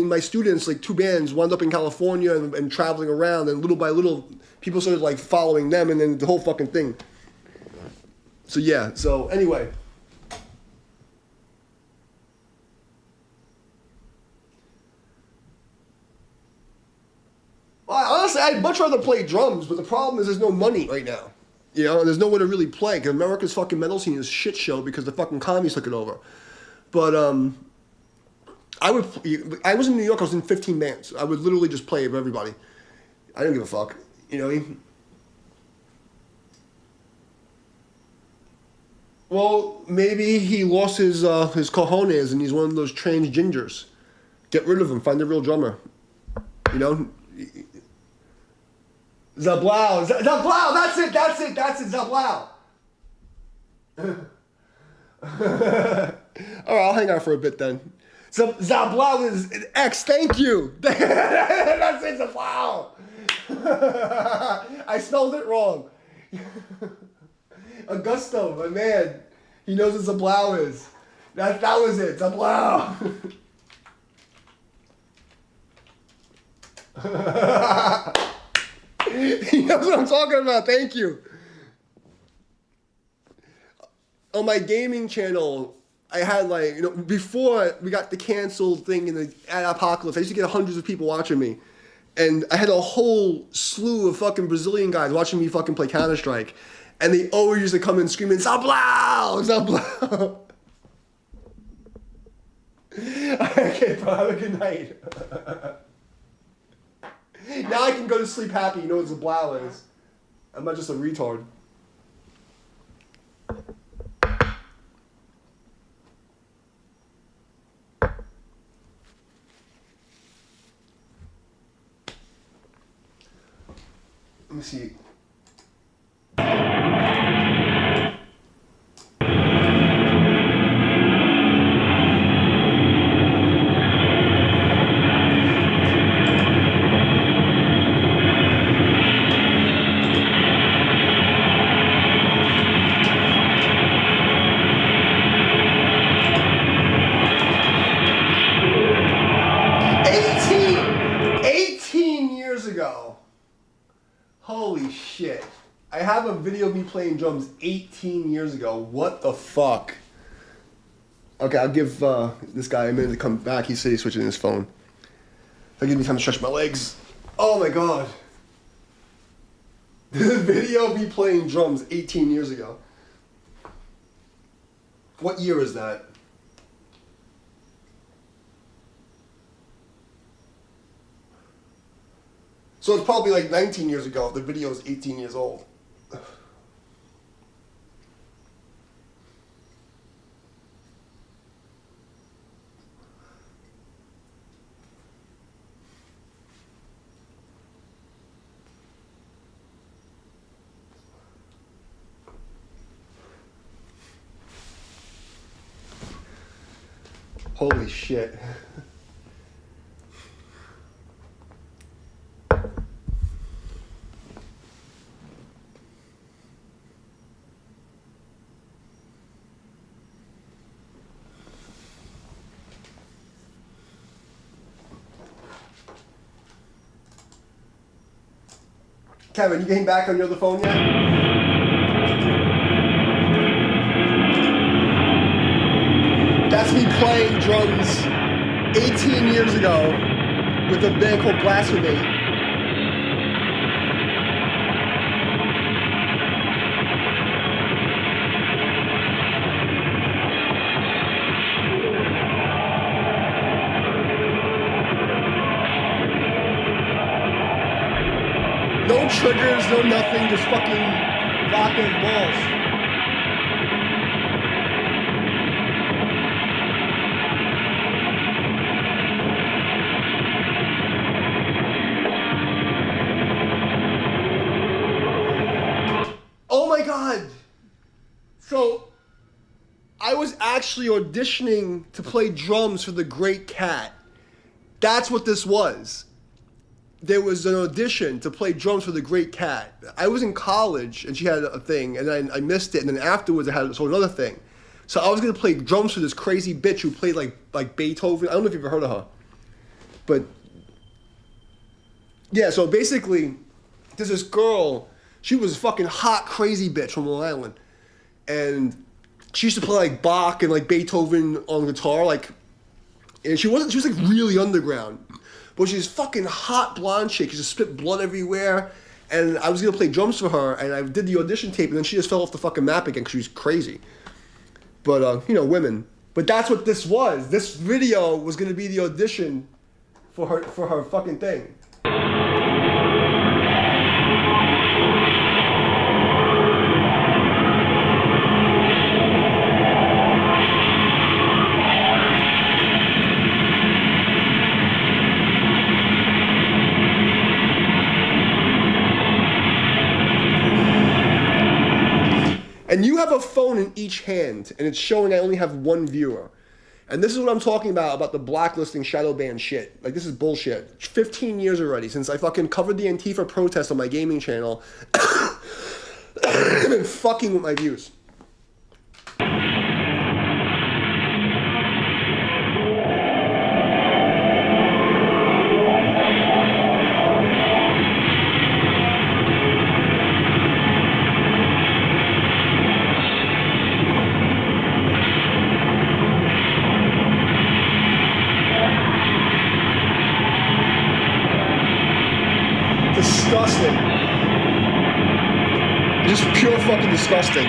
my students, like 2 bands, wound up in California and traveling around. And little by little, people started, like, following them. And then the whole fucking thing. So, yeah. So, anyway. Honestly, I'd much rather play drums, but the problem is there's no money right now. You know, and there's nowhere to really play, because America's fucking metal scene is a shit show because the fucking commies took it over. But, I was in New York, I was in 15 bands. I would literally just play with everybody. I didn't give a fuck. You know what I mean? Well, maybe he lost his cojones and he's one of those trained gingers. Get rid of him, find a real drummer. You know? Zablau, that's it, Zablau. Alright, I'll hang out for a bit then. Zablau is X, thank you. That's it, Zablau. I spelled it wrong. Augusto, my man, he knows what Zablau is. That was it, Zablau. He knows what I'm talking about. Thank you. On my gaming channel, I had before we got the canceled thing in the apocalypse, I used to get hundreds of people watching me. And I had a whole slew of fucking Brazilian guys watching me fucking play Counter-Strike. And they always used to come in screaming, Zablau! Zablau! Okay, bro, have a good night. Now I can go to sleep happy. You know what Zablau is. I'm not just a retard. Let me see. Ago. Holy shit. I have a video of me playing drums 18 years ago. What the fuck? Okay, I'll give this guy a minute to come back. He said he's switching his phone. That'll give me time to stretch my legs. Oh my god. This is a video of me playing drums 18 years ago. What year is that? So it's probably like 19 years ago if the video is 18 years old. Holy shit. Kevin, you getting back on your other phone yet? That's me playing drums 18 years ago with a band called Blasphemy. No triggers, no nothing, just fucking rocking balls. Oh my god! So, I was actually auditioning to play drums for The Great Cat. That's what this was. There was an audition to play drums for The Great Cat. I was in college, and she had a thing, and then I missed it, and then afterwards I had another thing. So I was going to play drums for this crazy bitch who played like Beethoven. I don't know if you've ever heard of her. But, yeah, so basically, there's this girl, she was a fucking hot, crazy bitch from Long Island. And she used to play like Bach and like Beethoven on guitar, and she was like really underground. But she's fucking hot blonde chick. She just spit blood everywhere. And I was going to play drums for her, and I did the audition tape, and then she just fell off the fucking map again because she was crazy. But, women. But that's what this was. This video was going to be the audition for her fucking thing. And you have a phone in each hand, and it's showing I only have one viewer. And this is what I'm talking about the blacklisting shadow ban shit. Like, this is bullshit. 15 years already since I fucking covered the Antifa protest on my gaming channel. I've been fucking with my views. Disgusting. Just pure fucking disgusting.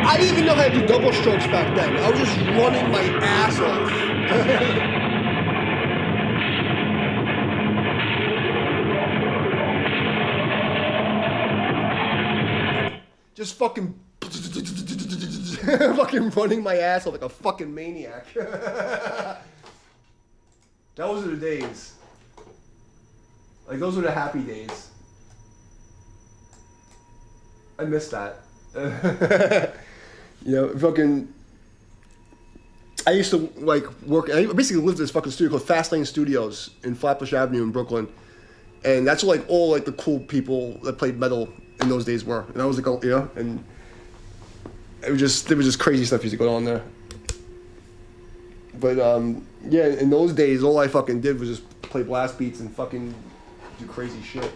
I didn't even know how to do double strokes back then. I was just running my ass off. just fucking fucking running my ass off like a fucking maniac. Those are the days. Like, those were the happy days. I miss that. You know, fucking. I used to like work. I basically lived in this fucking studio called Fast Lane Studios in Flatbush Avenue in Brooklyn, and that's where, like, all like the cool people that played metal in those days were. And I was like, you know, and it was just there was just crazy stuff used to go on there. But yeah, in those days, all I fucking did was just play blast beats and fucking do crazy shit.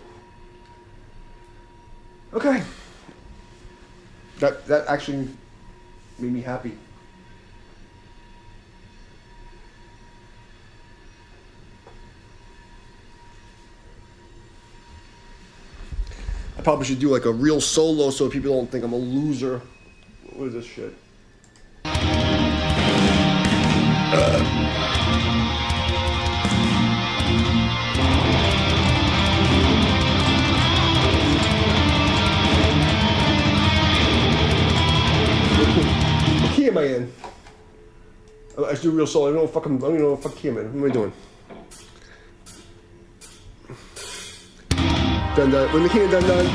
Okay. That actually made me happy. I probably should do like a real solo so people don't think I'm a loser. What is this shit? What key am I in? I should do real solo. I don't even know what fuck key I'm in. What am I doing? Dun dun. When the king of dun dun.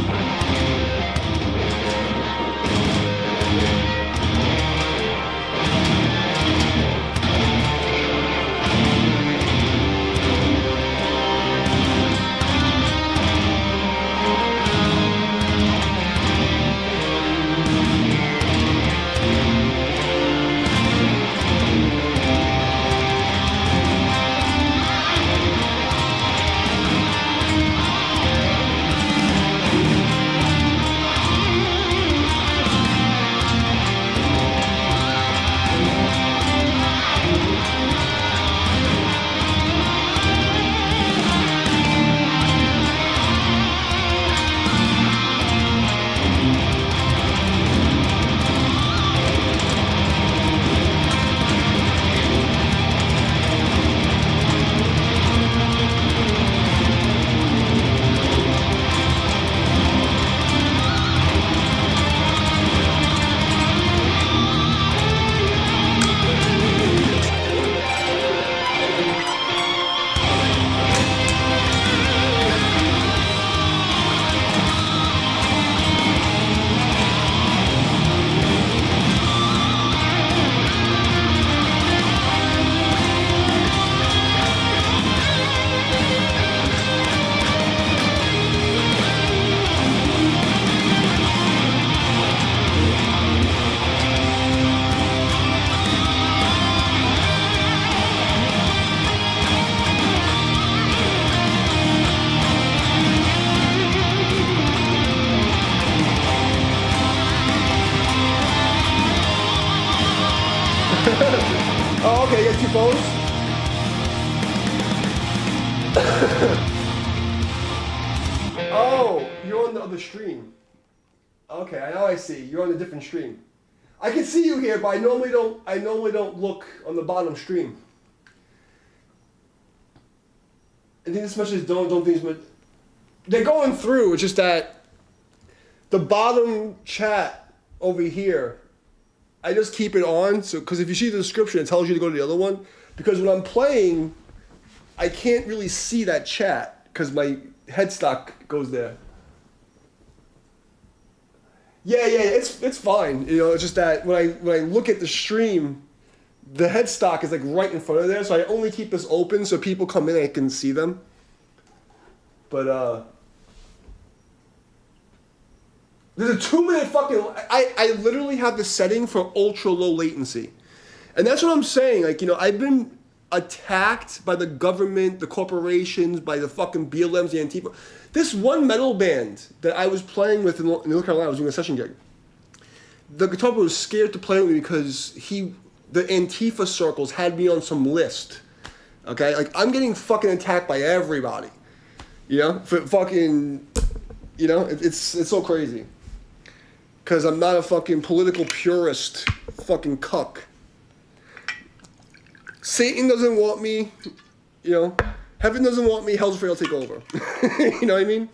Oh, okay, you got two phones? Oh, you're on the other stream. Okay, now I see. You're on a different stream. I can see you here, but I normally don't look on the bottom stream. I think this message don't think much. They're going through. It's just that the bottom chat over here, I just keep it on, so because if you see the description, it tells you to go to the other one. Because when I'm playing, I can't really see that chat because my headstock goes there. Yeah, it's fine. You know, it's just that when I look at the stream, the headstock is like right in front of there, so I only keep this open so people come in and I can see them. But there's a 2-minute fucking. I literally have the setting for ultra low latency, and that's what I'm saying. Like, you know, I've been attacked by the government, the corporations, by the fucking BLMs, the Antifa. This one metal band that I was playing with in North Carolina, I was doing a session gig. The guitar player was scared to play with me because the Antifa circles had me on some list. Okay, like I'm getting fucking attacked by everybody. You know, for fucking, you know, it's so crazy. Because I'm not a fucking political purist, fucking cuck. Satan doesn't want me, you know. Heaven doesn't want me, hell's afraid I'll take over. You know what I mean?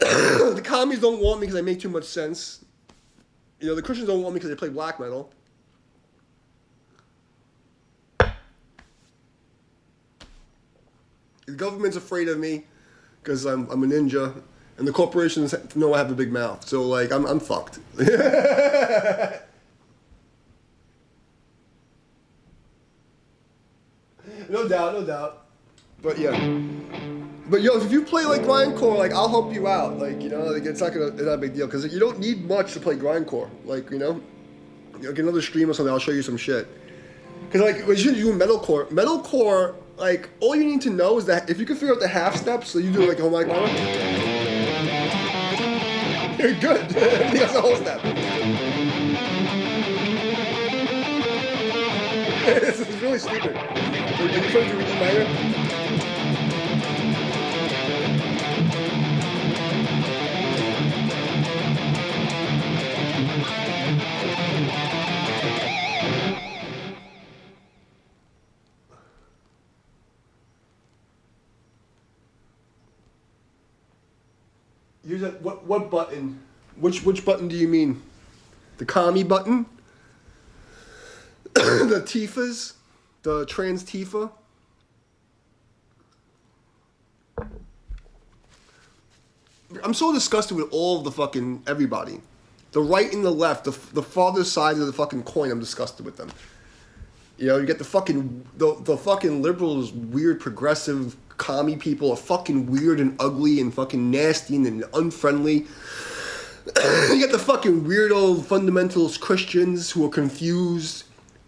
The commies don't want me because I make too much sense. You know, the Christians don't want me because they play black metal. The government's afraid of me because I'm a ninja, and the corporations know I have a big mouth. So like I'm fucked. No doubt, no doubt. But yeah. But yo, if you play like grindcore, like I'll help you out. Like, you know, like it's not a big deal because you don't need much to play grindcore. Like, you know, like another stream or something, I'll show you some shit. Because like when you're doing metalcore, like all you need to know is that if you can figure out the half steps, so you do like oh my god, you're good. That's the whole step. This is really stupid. Are you trying to do E minor? Use it. What button? Which button do you mean? The commie button? The Tifas? The trans Tifa? I'm so disgusted with all of the fucking everybody. The right and the left, the farther sides of the fucking coin, I'm disgusted with them. You know, you get the fucking liberals, weird progressive commie people are fucking weird and ugly and fucking nasty and unfriendly. You get the fucking weirdo fundamentalist Christians who are confused.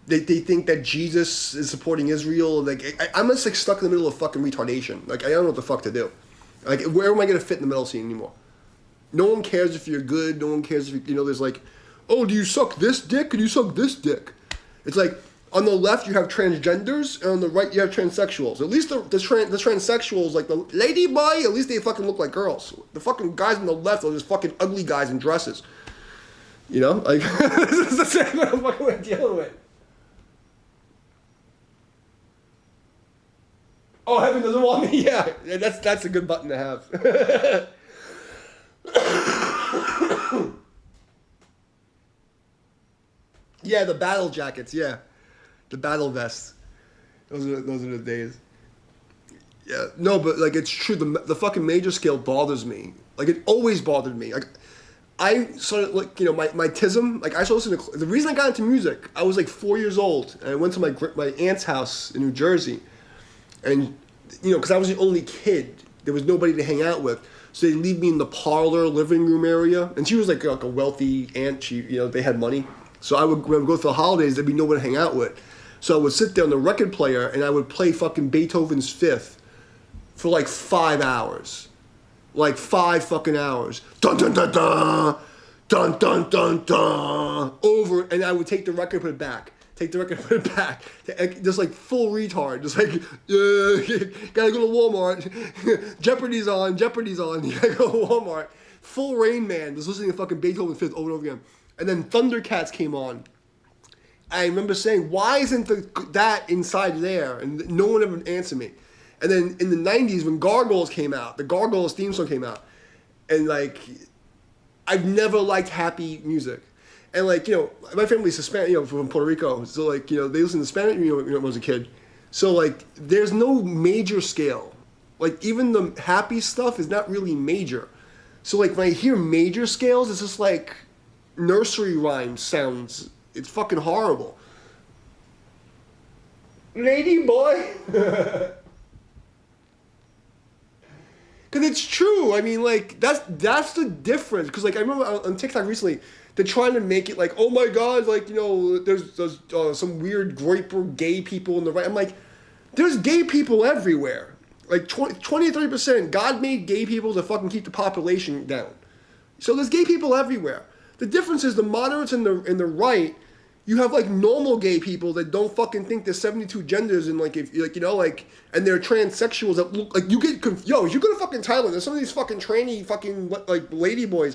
They think that Jesus is supporting Israel. Like I'm just like stuck in the middle of fucking retardation. Like I don't know what the fuck to do. Like where am I gonna fit in the middle scene anymore? No one cares if you're good. No one cares if you know. There's like, oh, do you suck this dick? Can you suck this dick? It's like on the left you have transgenders, and on the right you have transsexuals. At least the transsexuals, like the lady boy, at least they fucking look like girls. The fucking guys on the left are just fucking ugly guys in dresses. You know, like this is the same fucking we're dealing with. Oh, heaven doesn't want me. Yeah, that's a good button to have. Yeah, the battle jackets. Yeah, the battle vests. Those are the days. Yeah, no, but like it's true. The fucking major scale bothers me. Like it always bothered me. Like I started like my tism. Like I started listening to the reason I got into music. I was like 4 years old, and I went to my aunt's house in New Jersey. And, because I was the only kid, there was nobody to hang out with. So they'd leave me in the parlor, living room area. And she was like a wealthy aunt. She, they had money. So when I would go for the holidays, there'd be no one to hang out with. So I would sit there on the record player and I would play fucking Beethoven's Fifth for like 5 hours. Like 5 fucking hours. Dun dun dun dun! Dun dun dun dun! Over, and I would take the record, put it back. Take the record, put it back. Just like full retard. Just like, gotta go to Walmart. Jeopardy's on. You gotta go to Walmart. Full Rain Man. Just listening to fucking Beethoven Fifth over and over again. And then Thundercats came on. I remember saying, why isn't that inside there? And no one ever answered me. And then in the 90s, when Gargoyles came out, the Gargoyles theme song came out. And like, I've never liked happy music. And like, my family's Hispanic, from Puerto Rico. So like, they listen to Spanish, when I was a kid. So like, there's no major scale. Like even the happy stuff is not really major. So like when I hear major scales, it's just like nursery rhyme sounds. It's fucking horrible. Lady boy. Cause it's true. I mean, like that's the difference. Cause like I remember on TikTok recently, they're trying to make it like, oh my god, like there's some weird groyper gay people in the right. I'm like, there's gay people everywhere. Like 20-30%. God made gay people to fucking keep the population down. So there's gay people everywhere. The difference is the moderates in the right. You have like normal gay people that don't fucking think there's 72 genders and like if and they're transsexuals that look like you get if you go to fucking Thailand, there's some of these fucking tranny fucking like lady boy,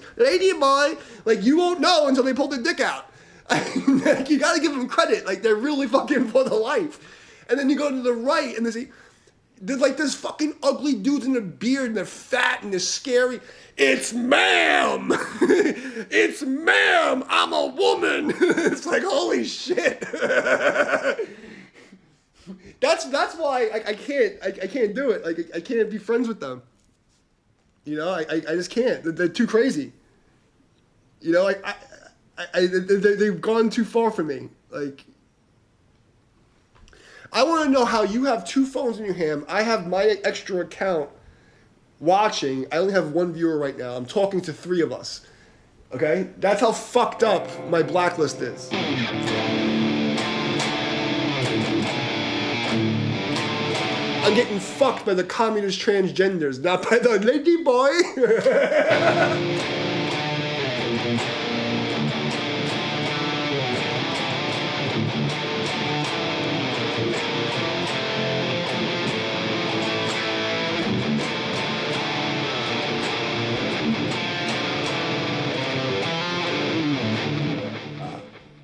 like you won't know until they pull their dick out. Like, you gotta give them credit, like they're really fucking for the life. And then you go to the right and they say, There's like this fucking ugly dudes in a beard and they're fat and they're scary. It's ma'am! It's ma'am! I'm a woman! It's like, holy shit. That's why I can't do it. Like I can't be friends with them. You know, I just can't. They're too crazy. You know, they've gone too far for me. Like, I want to know how you have 2 phones in your hand. I have my extra account watching. I only have 1 viewer right now. I'm talking to 3 of us. Okay? That's how fucked up my blacklist is. I'm getting fucked by the communist transgenders, not by the lady boy.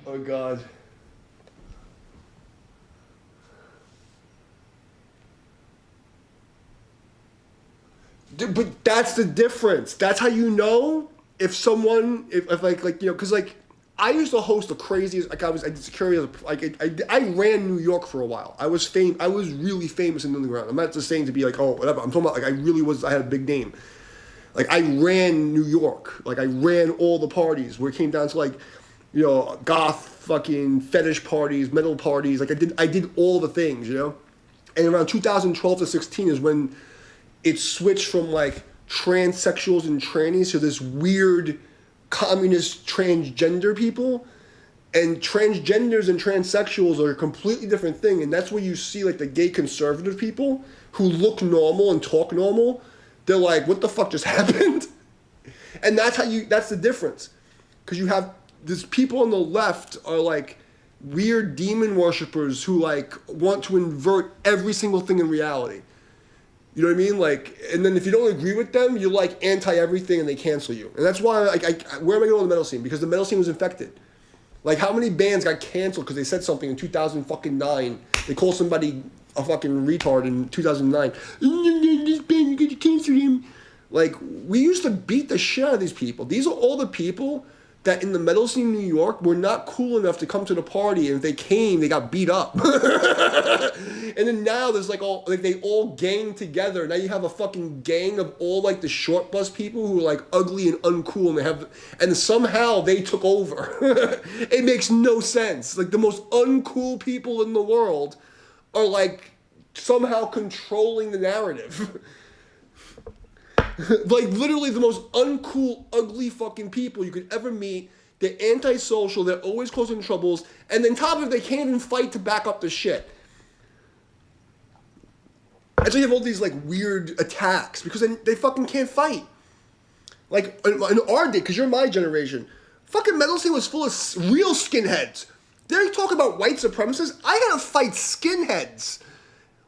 Oh God. Dude, but that's the difference. That's how you know if someone, if like you know, because like I used to host the craziest. Like I did security. I ran New York for a while. I was really famous in the underground. I'm not just saying to be like, oh, whatever. I'm talking about like I really was. I had a big name. Like I ran New York. Like I ran all the parties where it came down to like, you know, goth fucking fetish parties, metal parties. Like I did all the things, you know. And around 2012 to 16 is when it switched from like transsexuals and trannies to this weird communist transgender people. And transgenders and transsexuals are a completely different thing. And that's where you see like the gay conservative people who look normal and talk normal. They're like, what the fuck just happened? And that's the difference. Because you have these people on the left are like weird demon worshippers who like want to invert every single thing in reality. You know what I mean? Like, and then if you don't agree with them, you're like anti-everything and they cancel you. And that's why, where am I going on the metal scene? Because the metal scene was infected. Like, how many bands got canceled because they said something in 2009? They called somebody a fucking retard in 2009. This band, you got to cancel him. Like, we used to beat the shit out of these people. These are all the people that in the metal scene in New York were not cool enough to come to the party, and if they came, they got beat up. And then now there's they all gang together. Now you have a fucking gang of all like the short bus people who are like ugly and uncool, and somehow they took over. It makes no sense. Like the most uncool people in the world are like somehow controlling the narrative. Like literally the most uncool, ugly fucking people you could ever meet. They're antisocial. They're always causing troubles. And then top of it, they can't even fight to back up the shit. And so you have all these like weird attacks because they fucking can't fight. Like in our day, because you're my generation, fucking metal scene was full of real skinheads. They talk about white supremacists. I gotta fight skinheads.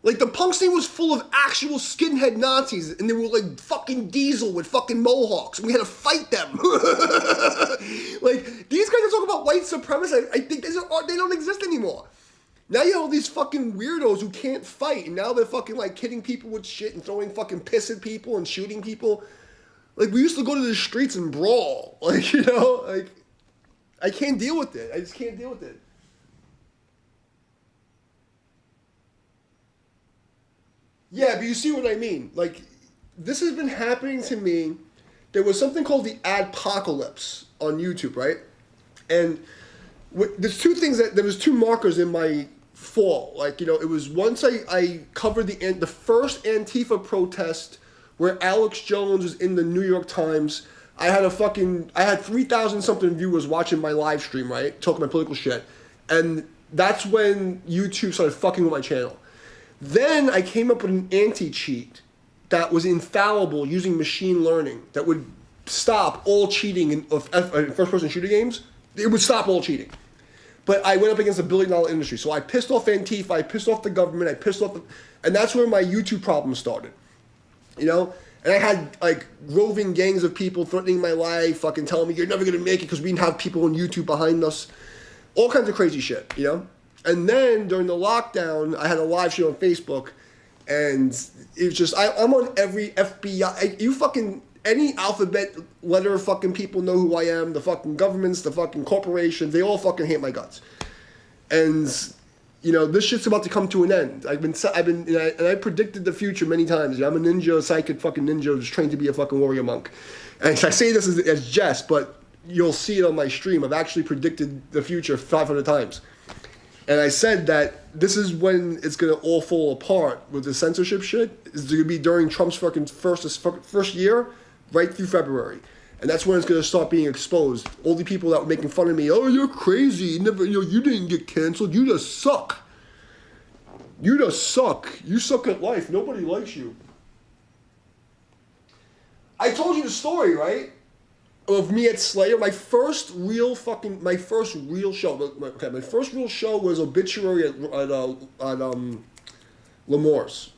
Like, the punk scene was full of actual skinhead Nazis, and they were like fucking Diesel with fucking mohawks, and we had to fight them. Like, these guys are talking about white supremacists. I think they don't exist anymore. Now you have all these fucking weirdos who can't fight, and now they're fucking like hitting people with shit and throwing fucking piss at people and shooting people. Like, we used to go to the streets and brawl. Like, you know, like, I can't deal with it. I just can't deal with it. Yeah, but you see what I mean. Like, this has been happening to me. There was something called the Adpocalypse on YouTube, right? And there's two things there was 2 markers in my fall. Like, you know, it was once I covered the first Antifa protest where Alex Jones was in the New York Times. I had 3,000 something viewers watching my live stream, right? Talking my political shit. And that's when YouTube started fucking with my channel. Then I came up with an anti-cheat that was infallible using machine learning that would stop all cheating in first-person shooter games. It would stop all cheating. But I went up against $1 billion industry. So I pissed off Antifa, I pissed off the government, and that's where my YouTube problem started. You know? And I had like roving gangs of people threatening my life, fucking telling me you're never gonna make it because we didn't have people on YouTube behind us. All kinds of crazy shit, you know? And then during the lockdown, I had a live show on Facebook, And it's just I'm on every FBI. You fucking any alphabet letter fucking people know who I am. The fucking governments, the fucking corporations, they all fucking hate my guts. And this shit's about to come to an end. And I predicted the future many times. I'm a ninja, a psychic fucking ninja, just trained to be a fucking warrior monk. And I say this as jest, but you'll see it on my stream. I've actually predicted the future 500 times. And I said that this is when it's going to all fall apart with the censorship shit. It's going to be during Trump's fucking first year, right through February. And that's when it's going to start being exposed. All the people that were making fun of me, oh, you're crazy. You didn't get canceled. You just suck. You just suck. You suck at life. Nobody likes you. I told you the story, right? Of me at Slayer. My first real show. My first real show was Obituary at L'Amour's.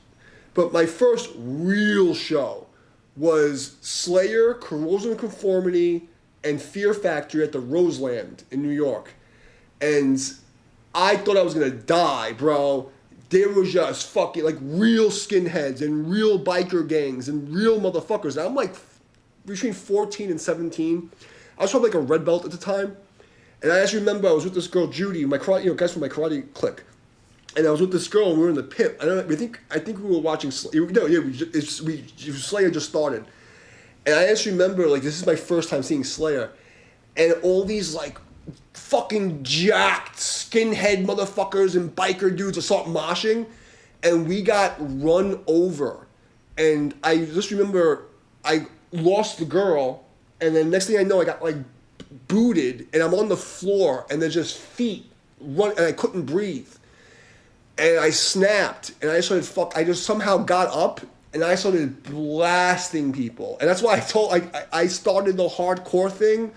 But my first real show was Slayer, Corrosion of Conformity, and Fear Factory at the Roseland in New York. And I thought I was gonna die, bro. There was just fucking like real skinheads and real biker gangs and real motherfuckers. And I'm like between 14 and 17. I was probably like a red belt at the time. And I just remember I was with this girl, Judy, my karate, guys from my karate clique. And I was with this girl and we were in the pit. I think we were watching, Slayer just started. And I just remember like this is my first time seeing Slayer. And all these like fucking jacked skinhead motherfuckers and biker dudes start moshing. And we got run over. And I just remember I lost the girl. And then next thing I know I got like booted. And I'm on the floor. And there's just feet run. And I couldn't breathe. And I snapped, and I just somehow got up, and I started blasting people. And that's why I started the hardcore thing.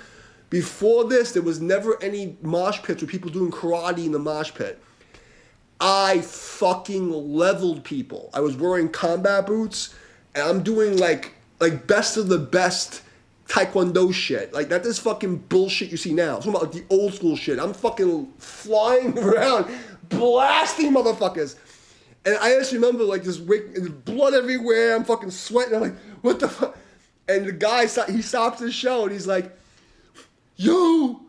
Before this, there was never any mosh pits with people doing karate in the mosh pit. I fucking leveled people. I was wearing combat boots, and I'm doing like best of the best Taekwondo shit. Like, not this fucking bullshit you see now. I'm talking about like the old school shit. I'm fucking flying around, blasting motherfuckers. And I just remember like this blood everywhere. I'm fucking sweating. I'm like, what the fuck? And the guy, he stops the show and he's like, yo,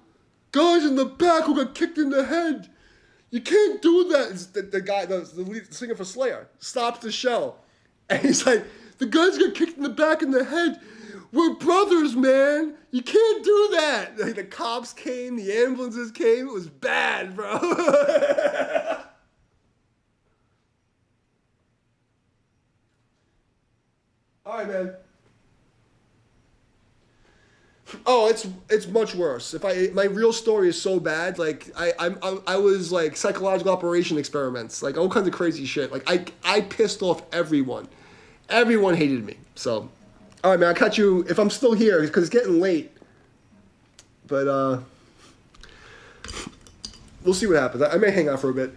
guys in the back who got kicked in the head. You can't do that. It's the guy, the lead singer for Slayer, stops the show. And he's like, the guys got kicked in the back in the head. We're brothers, man. You can't do that. Like, the cops came, the ambulances came. It was bad, bro. All right, man. Oh, it's much worse. My real story is so bad. Like I was like psychological operation experiments, like all kinds of crazy shit. Like I pissed off everyone. Everyone hated me. So, all right, man. I'll catch you if I'm still here because it's getting late. But we'll see what happens. I may hang out for a bit.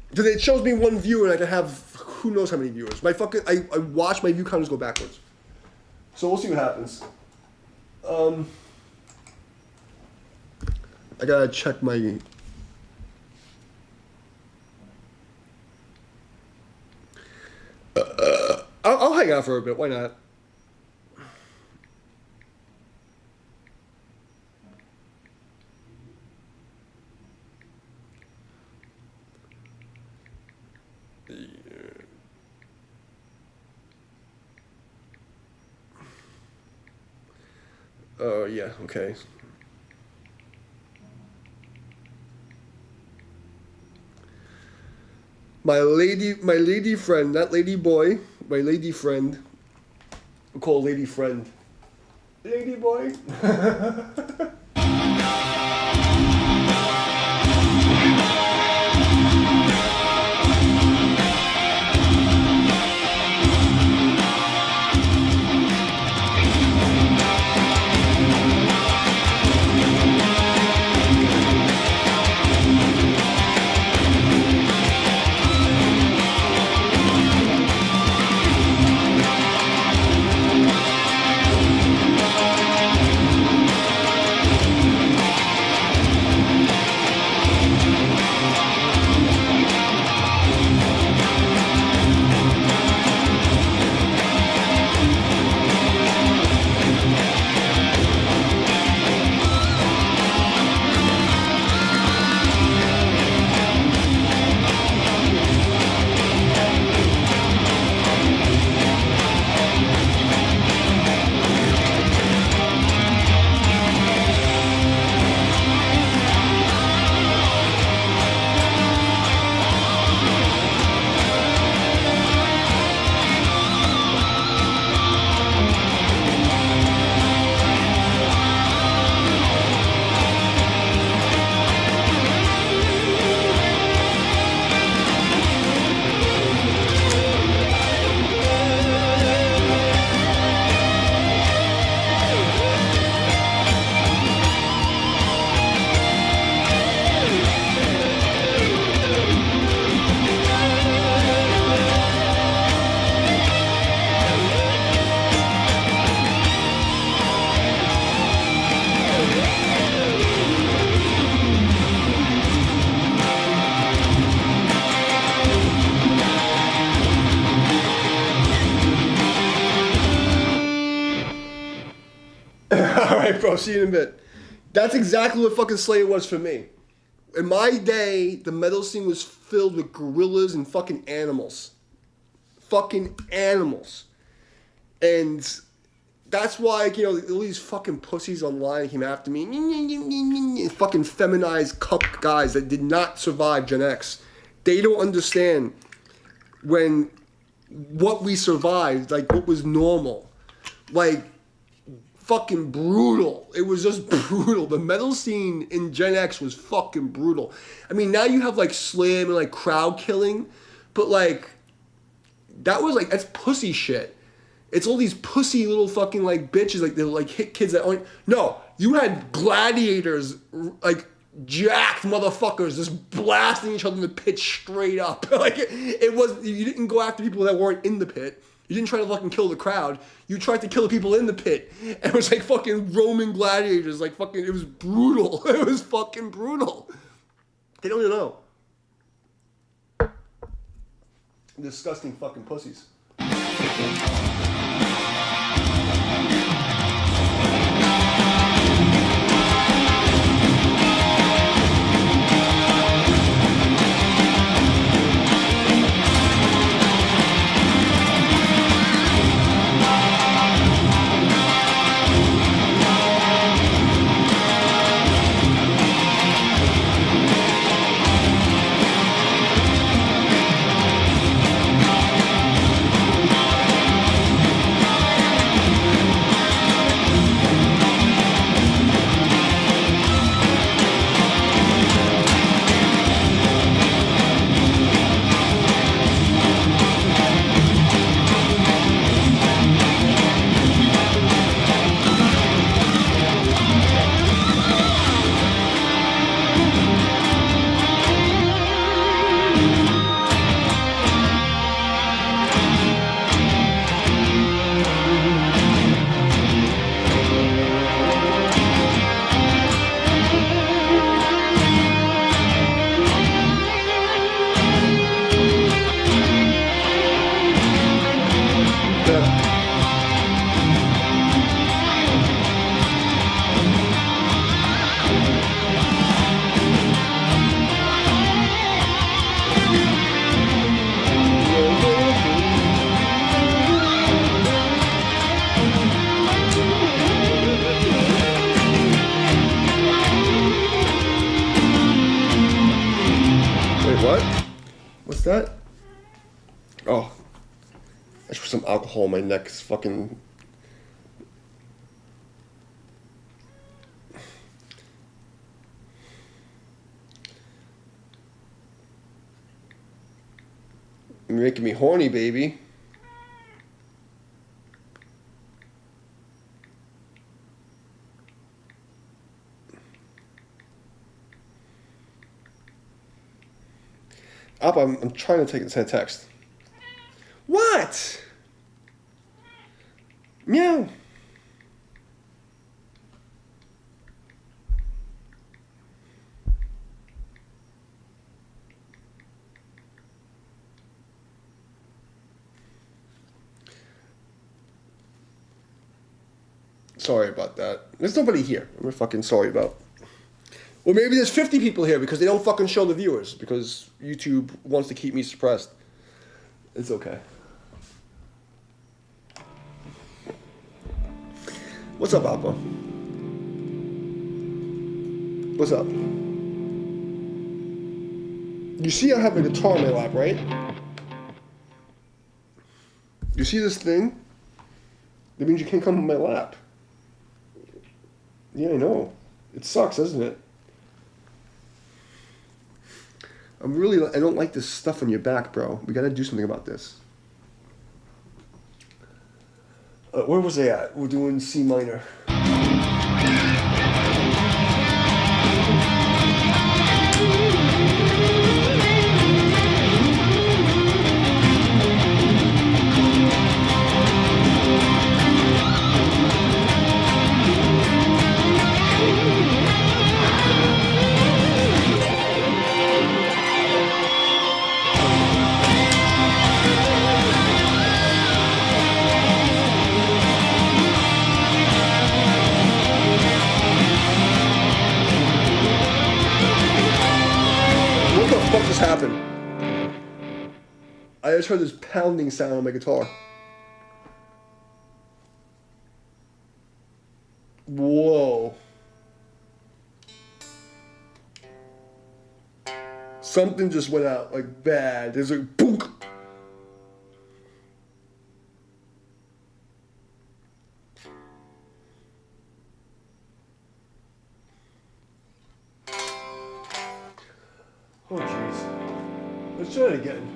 Because it shows me one view and I can have who knows how many viewers. I watch my view counters go backwards. So we'll see what happens. I gotta check my. I'll hang out for a bit. Why not? Oh, yeah, okay. My lady friend, not lady boy, my lady friend. We'll call lady friend. Lady boy. right, bro. See you in a bit. That's exactly what fucking Slayer was for me. In my day, the metal scene was filled with gorillas and fucking animals. Fucking animals. And that's why, you know, all these fucking pussies online came after me. Fucking feminized cuck guys that did not survive Gen X. They don't understand when what we survived, like what was normal. Like, fucking brutal. It was just brutal. The metal scene in Gen X was fucking brutal. I mean, now you have like slam and like crowd killing, but like, that was like, that's pussy shit. It's all these pussy little fucking like bitches, like they like hit kids that aren't. No, you had gladiators, like jacked motherfuckers, just blasting each other in the pit straight up. Like it was. You didn't go after people that weren't in the pit. You didn't try to fucking kill the crowd. You tried to kill the people in the pit. And it was like fucking Roman gladiators, like fucking. It was brutal. It was fucking brutal. They don't even know. Disgusting fucking pussies. What? What's that? Oh. I just put some alcohol in my neck. It's fucking... You're making me horny, baby. Up, I'm trying to send a text. What? Meow. Sorry about that. There's nobody here. I'm fucking sorry about. Or maybe there's 50 people here because they don't fucking show the viewers because YouTube wants to keep me suppressed. It's okay. What's up, Appa? What's up? You see I have a guitar in my lap, right? You see this thing? That means you can't come in my lap. Yeah, I know. It sucks, doesn't it? I don't like this stuff on your back, bro. We gotta do something about this. Where was I at? We're doing C minor. I just heard this pounding sound on my guitar. Whoa. Something just went out, like, bad. There's a boom. Oh, jeez. Let's try it again.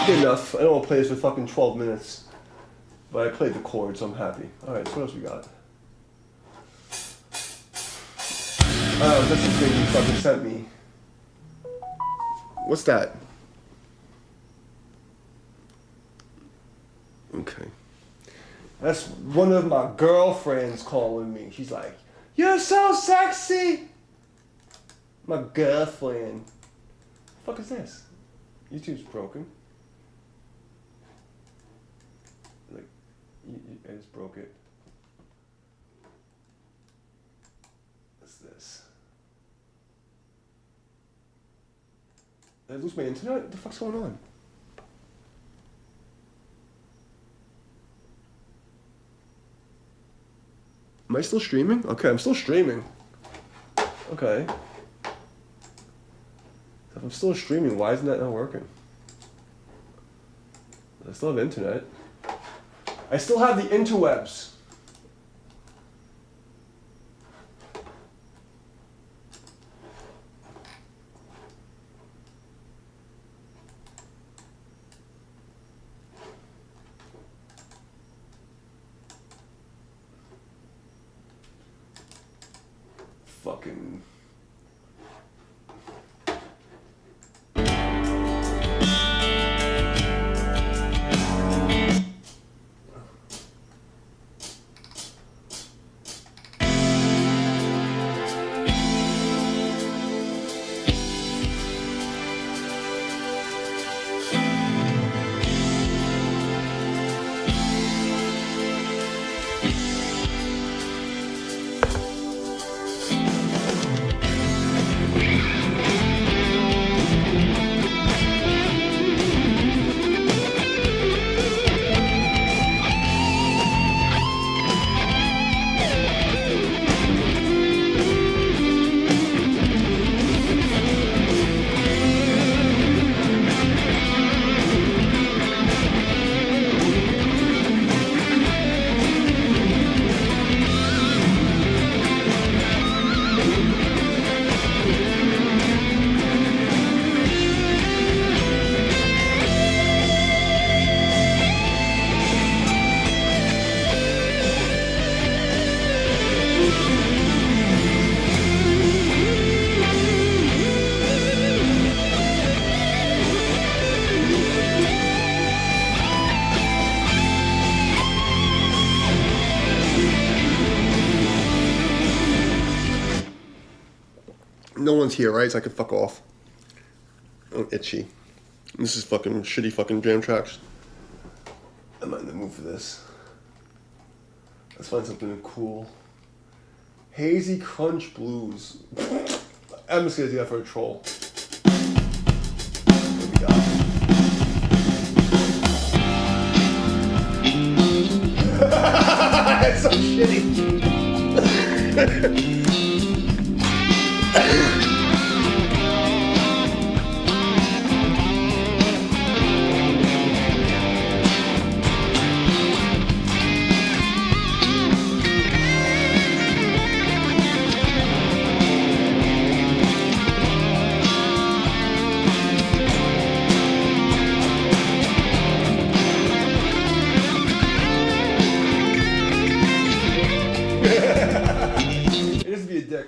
Enough. I don't want to play this for fucking 12 minutes. But I played the chord, so I'm happy. Alright, so what else we got? Oh, that's the thing you fucking sent me. What's that? Okay. That's one of my girlfriends calling me. She's like, "You're so sexy!" My girlfriend. The fuck is this? YouTube's broken. Like, I just broke it. What's this? Did I lose my internet? What the fuck's going on? Am I still streaming? Okay, I'm still streaming. Okay. If I'm still streaming, why isn't that not working? I still have internet. I still have the interwebs. Fucking... no one's here, right? So I can fuck off. I'm itchy. This is fucking shitty fucking jam tracks. I'm not in the mood for this. Let's find something cool. Hazy Crunch Blues. I'm just gonna do that for a troll. What we got? That's so shitty.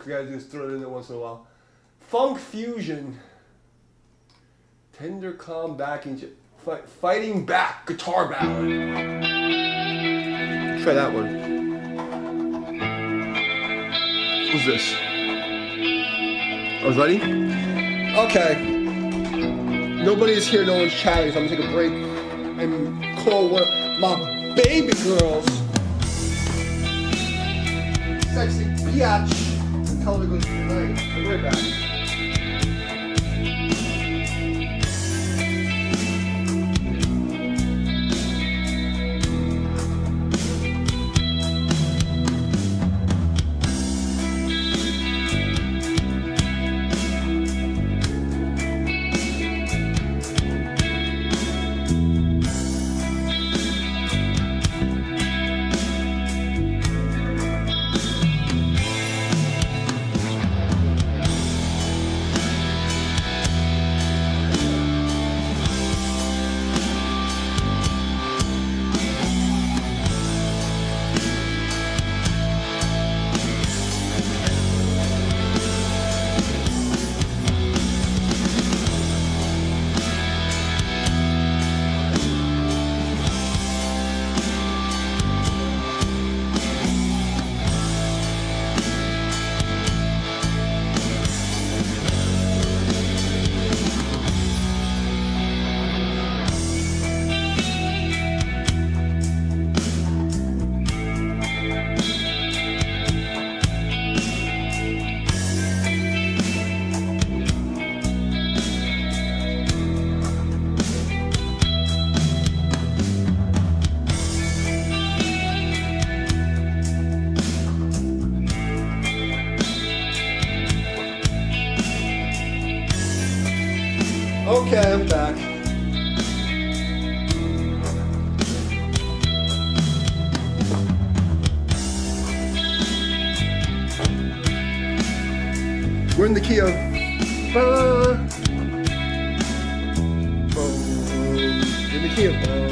We gotta just throw it in there once in a while. Funk Fusion. Tender Calm Backing. Fighting Back Guitar Ballad. Try that one. Who's this? I was ready? Okay. Nobody's here, no one's chatting, so I'm gonna take a break and call one of my baby girls. Sexy biatch. Tell me to go to tonight. I'll be right back. Okay, I'm back. We're in the key of in the key of no.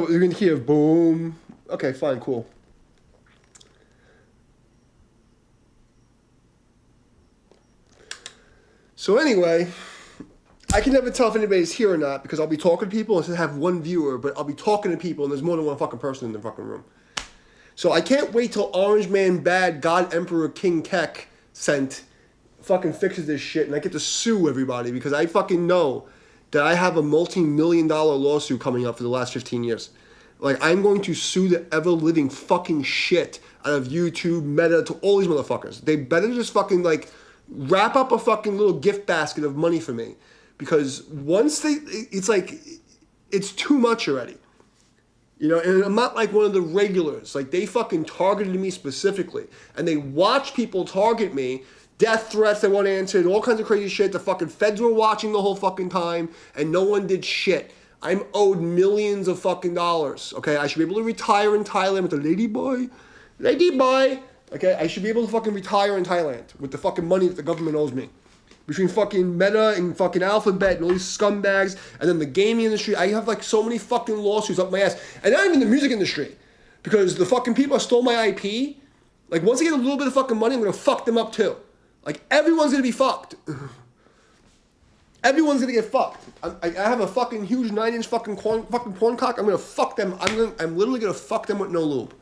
of you're gonna hear boom. Okay, fine, cool. So anyway, I can never tell if anybody's here or not because I'll be talking to people and have one viewer, but I'll be talking to people and there's more than one fucking person in the fucking room. So I can't wait till Orange Man Bad God Emperor King Kek sent fucking fixes this shit and I get to sue everybody because I fucking know that I have a multi-million-dollar lawsuit coming up for the last 15 years. Like, I'm going to sue the ever-living fucking shit out of YouTube, Meta, to all these motherfuckers. They better just fucking, like, wrap up a fucking little gift basket of money for me. Because once it's like, it's too much already. You know, and I'm not like one of the regulars. Like, they fucking targeted me specifically. And they watch people target me. Death threats they weren't answered, all kinds of crazy shit. The fucking feds were watching the whole fucking time, and no one did shit. I'm owed millions of fucking dollars, okay? I should be able to retire in Thailand with a lady boy. Lady boy! Okay, I should be able to fucking retire in Thailand with the fucking money that the government owes me. Between fucking Meta and fucking Alphabet and all these scumbags, and then the gaming industry, I have like so many fucking lawsuits up my ass. And not even the music industry. Because the fucking people that stole my IP, like once I get a little bit of fucking money, I'm gonna fuck them up too. Like, everyone's gonna be fucked. Everyone's gonna get fucked. I have a fucking huge 9-inch fucking porn cock. I'm gonna fuck them. I'm literally gonna fuck them with no lube.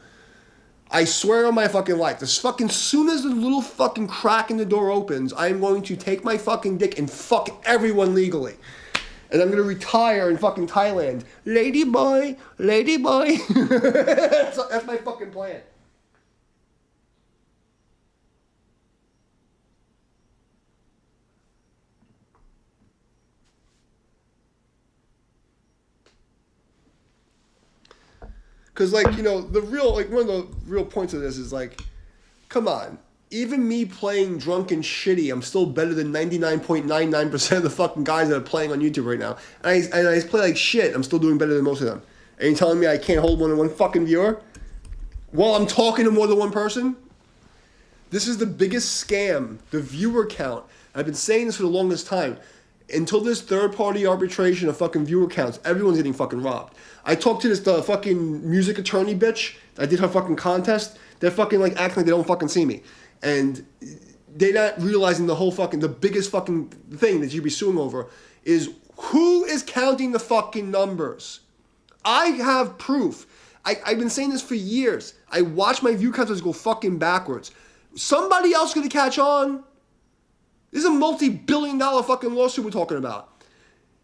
I swear on my fucking life. As soon as the little fucking crack in the door opens, I'm going to take my fucking dick and fuck everyone legally. And I'm gonna retire in fucking Thailand. Lady boy, lady boy. That's my fucking plan. Because, like, you know, one of the real points of this is, like, come on. Even me playing drunk and shitty, I'm still better than 99.99% of the fucking guys that are playing on YouTube right now. And I play like shit. I'm still doing better than most of them. And you're telling me I can't hold more than one fucking viewer? While I'm talking to more than one person? This is the biggest scam, the viewer count. I've been saying this for the longest time. Until this third-party arbitration of fucking viewer counts, everyone's getting fucking robbed. I talked to this fucking music attorney bitch. I did her fucking contest. They're fucking like acting like they don't fucking see me. And they're not realizing the biggest fucking thing that you'd be suing over is who is counting the fucking numbers? I have proof. I've been saying this for years. I watch my view counters go fucking backwards. Somebody else gonna catch on. This is a multi-billion-dollar fucking lawsuit we're talking about.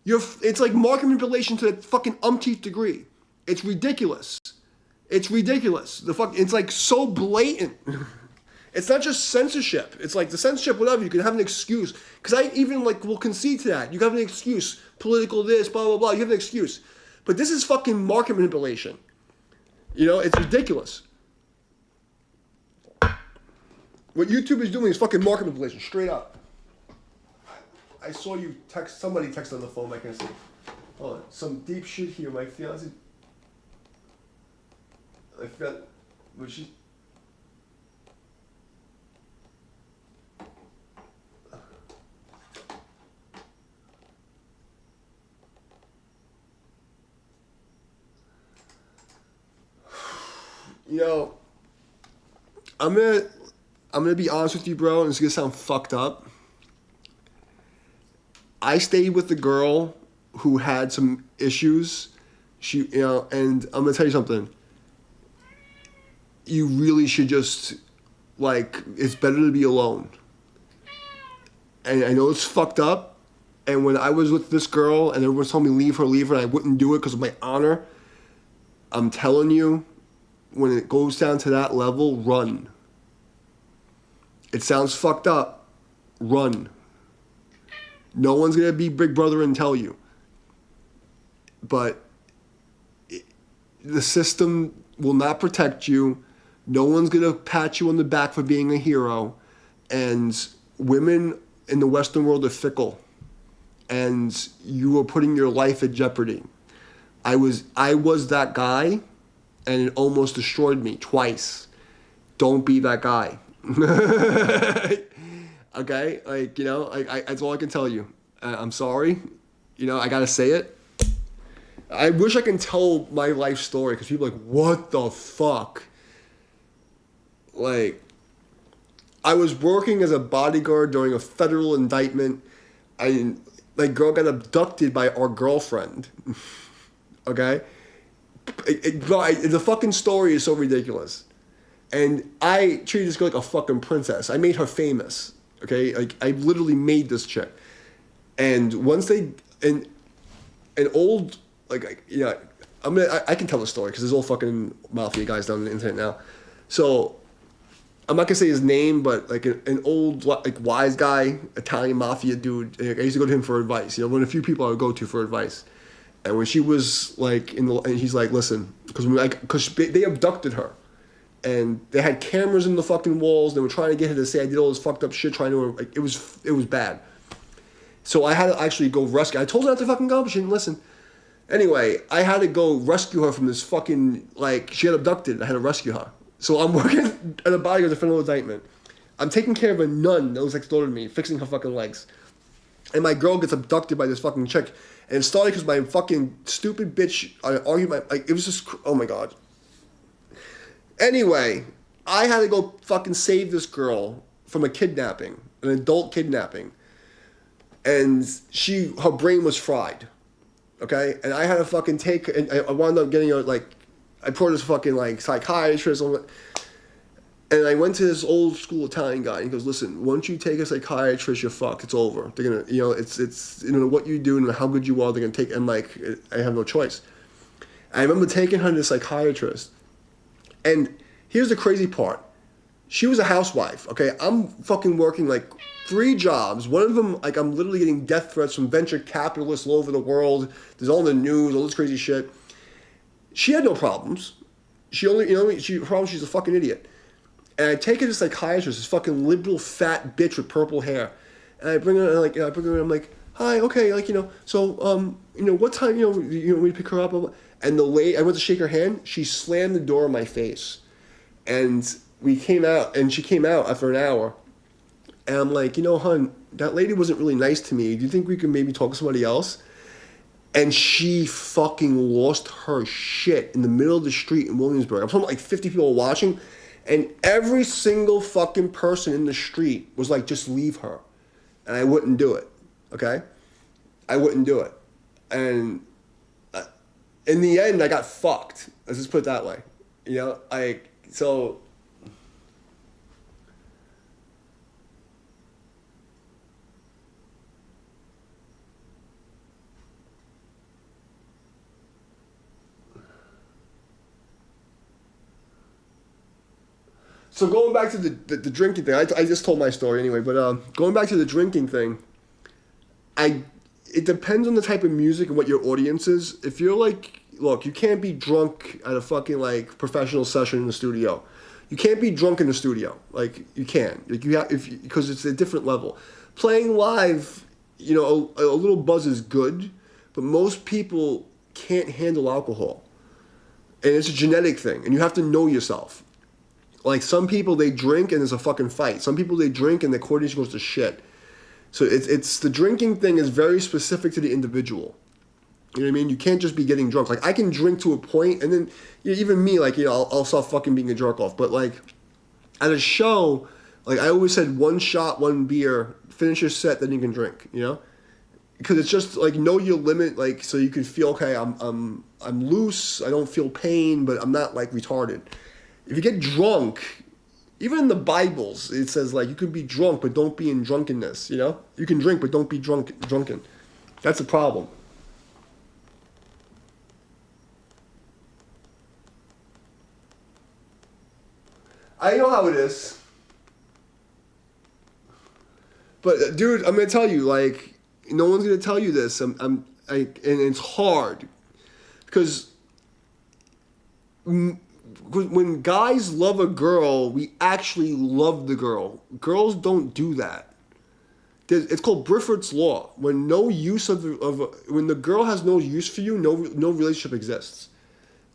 It's like market manipulation to the fucking umpteenth degree. It's ridiculous. It's ridiculous. It's like so blatant. It's not just censorship. It's like the censorship, whatever. You can have an excuse. Because I even like will concede to that. You can have an excuse. Political this, blah, blah, blah. You have an excuse. But this is fucking market manipulation. You know, it's ridiculous. What YouTube is doing is fucking market manipulation, straight up. I saw you somebody text on the phone, I can see. Hold on, some deep shit here. My fiance, I forgot, was she? You know, I'm gonna be honest with you, bro, and it's gonna sound fucked up. I stayed with the girl who had some issues. And I'm gonna tell you something. You really should just, like, it's better to be alone. And I know it's fucked up. And when I was with this girl and everyone told me leave her, and I wouldn't do it because of my honor, I'm telling you, when it goes down to that level, run. It sounds fucked up. Run. No one's going to be big brother and tell you. But the system will not protect you. No one's going to pat you on the back for being a hero. And women in the Western world are fickle. And you are putting your life at jeopardy. I was that guy, and it almost destroyed me twice. Don't be that guy. Okay, like, you know, I that's all I can tell you. I'm sorry, you know, I gotta say it. I wish I can tell my life story because people are like, what the fuck? Like, I was working as a bodyguard during a federal indictment. My girl got abducted by our girlfriend. Okay? The fucking story is so ridiculous. And I treated this girl like a fucking princess. I made her famous. Okay? Like, I literally made this chick. And once they... an old... Like, yeah, I can tell the story because there's all fucking mafia guys down on the internet now. So... I'm not gonna say his name, but like an old like wise guy, Italian mafia dude. I used to go to him for advice. You know, one of the few people I would go to for advice. And when she was like and he's like, listen, because they abducted her, and they had cameras in the fucking walls. They were trying to get her to say I did all this fucked up shit, trying to like it was bad. So I had to actually go rescue. I told her not to fucking go, but she didn't listen. Anyway, I had to go rescue her from this fucking like she got abducted. I had to rescue her. So I'm working at a bodyguard federal indictment. I'm taking care of a nun that was next door to me, fixing her fucking legs. And my girl gets abducted by this fucking chick. And it started because my fucking stupid bitch, I argued it was just, oh my God. Anyway, I had to go fucking save this girl from a kidnapping, an adult kidnapping. And her brain was fried. Okay? And I had to fucking and I wound up getting her like, I poured this fucking like psychiatrist, and I went to this old school Italian guy. And he goes, "Listen, once you take a psychiatrist, you're fucked. It's over. They're gonna, it's what you do and how good you are. They're gonna take." And like, I have no choice. I remember taking her to the psychiatrist, and here's the crazy part: she was a housewife. Okay, I'm fucking working like 3 jobs. One of them, like, I'm literally getting death threats from venture capitalists all over the world. There's all in the news, all this crazy shit. She had no problems. She only, she's a fucking idiot. And I take her to a psychiatrist, this fucking liberal fat bitch with purple hair. And I bring her, like, I'm like, hi, okay, like, so, what time, we pick her up? And the lady, I went to shake her hand, she slammed the door in my face. And she came out after an hour. And I'm like, hon, that lady wasn't really nice to me. Do you think we can maybe talk to somebody else? And she fucking lost her shit in the middle of the street in Williamsburg. I'm talking like 50 people watching, and every single fucking person in the street was like, just leave her. And I wouldn't do it, okay? I wouldn't do it. And in the end, I got fucked. Let's just put it that way. So... So going back to the drinking thing, I just told my story anyway, but going back to the drinking thing, it depends on the type of music and what your audience is. If you're like, look, you can't be drunk at a fucking like professional session in the studio. You can't be drunk in the studio. Like, you can't. Like, you have, because it's a different level. Playing live, a little buzz is good, but most people can't handle alcohol. And it's a genetic thing, and you have to know yourself. Like, some people, they drink and there's a fucking fight. Some people, they drink and their coordination goes to shit. So it's the drinking thing is very specific to the individual. You know what I mean? You can't just be getting drunk. Like, I can drink to a point, and then even me, like, I'll stop fucking being a jerk off. But like, at a show, like, I always said 1 shot, 1 beer, finish your set, then you can drink. Because it's just like, know your limit, like, so you can feel, okay, I'm loose, I don't feel pain, but I'm not like retarded. If you get drunk, even in the Bibles, it says, like, you can be drunk, but don't be in drunkenness, You can drink, but don't be drunken. That's a problem. I know how it is. But, dude, I'm going to tell you, like, no one's going to tell you this. And it's hard. Because... when guys love a girl, we actually love the girl. Girls don't do that. It's called Brifort's Law. When when the girl has no use for you, no relationship exists.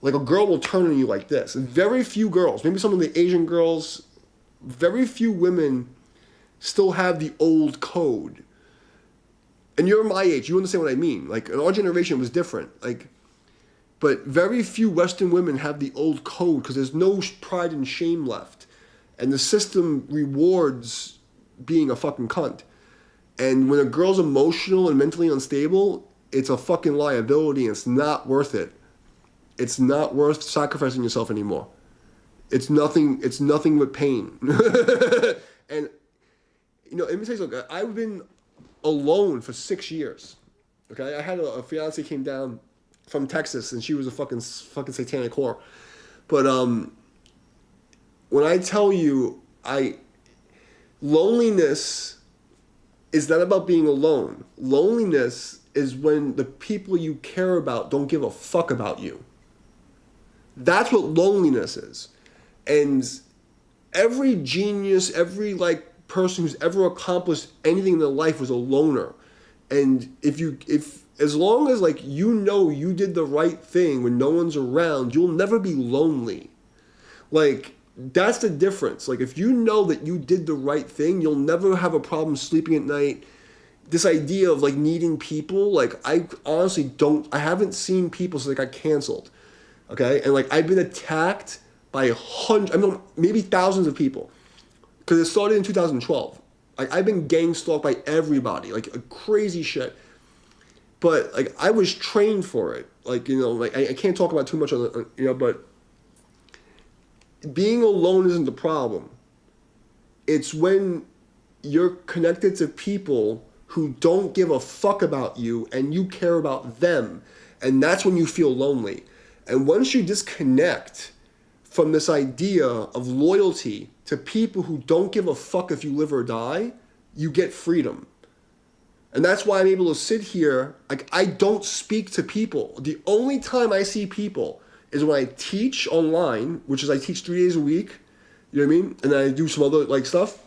Like, a girl will turn on you like this. And very few girls, maybe some of the Asian girls, very few women still have the old code. And you're my age, you understand what I mean. Like, in our generation, it was different. Like, But very few Western women have the old code because there's no pride and shame left. And the system rewards being a fucking cunt. And when a girl's emotional and mentally unstable, it's a fucking liability and it's not worth it. It's not worth sacrificing yourself anymore. It's nothing but pain. And, you know, let me tell you something. I've been alone for 6 years. Okay? I had a fiance came down from Texas, and she was a fucking satanic whore. But when I tell you, loneliness is not about being alone. Loneliness is when the people you care about don't give a fuck about you. That's what loneliness is. And every genius, every like person who's ever accomplished anything in their life was a loner. And if as long as like you know you did the right thing when no one's around, you'll never be lonely. Like that's the difference. Like if you know that you did the right thing, you'll never have a problem sleeping at night. This idea of like needing people, like I honestly I haven't seen people since they got canceled. Okay? And like I've been attacked by maybe thousands of people. Because it started in 2012. Like I've been gang stalked by everybody, like crazy shit. But like I was trained for it. Like, you know, like I can't talk about too much on the, you know, but being alone isn't the problem. It's when you're connected to people who don't give a fuck about you and you care about them. And that's when you feel lonely. And once you disconnect from this idea of loyalty to people who don't give a fuck if you live or die, you get freedom. And that's why I'm able to sit here. Like I don't speak to people. The only time I see people is when I teach online, which is I teach 3 days a week. You know what I mean? And then I do some other like stuff,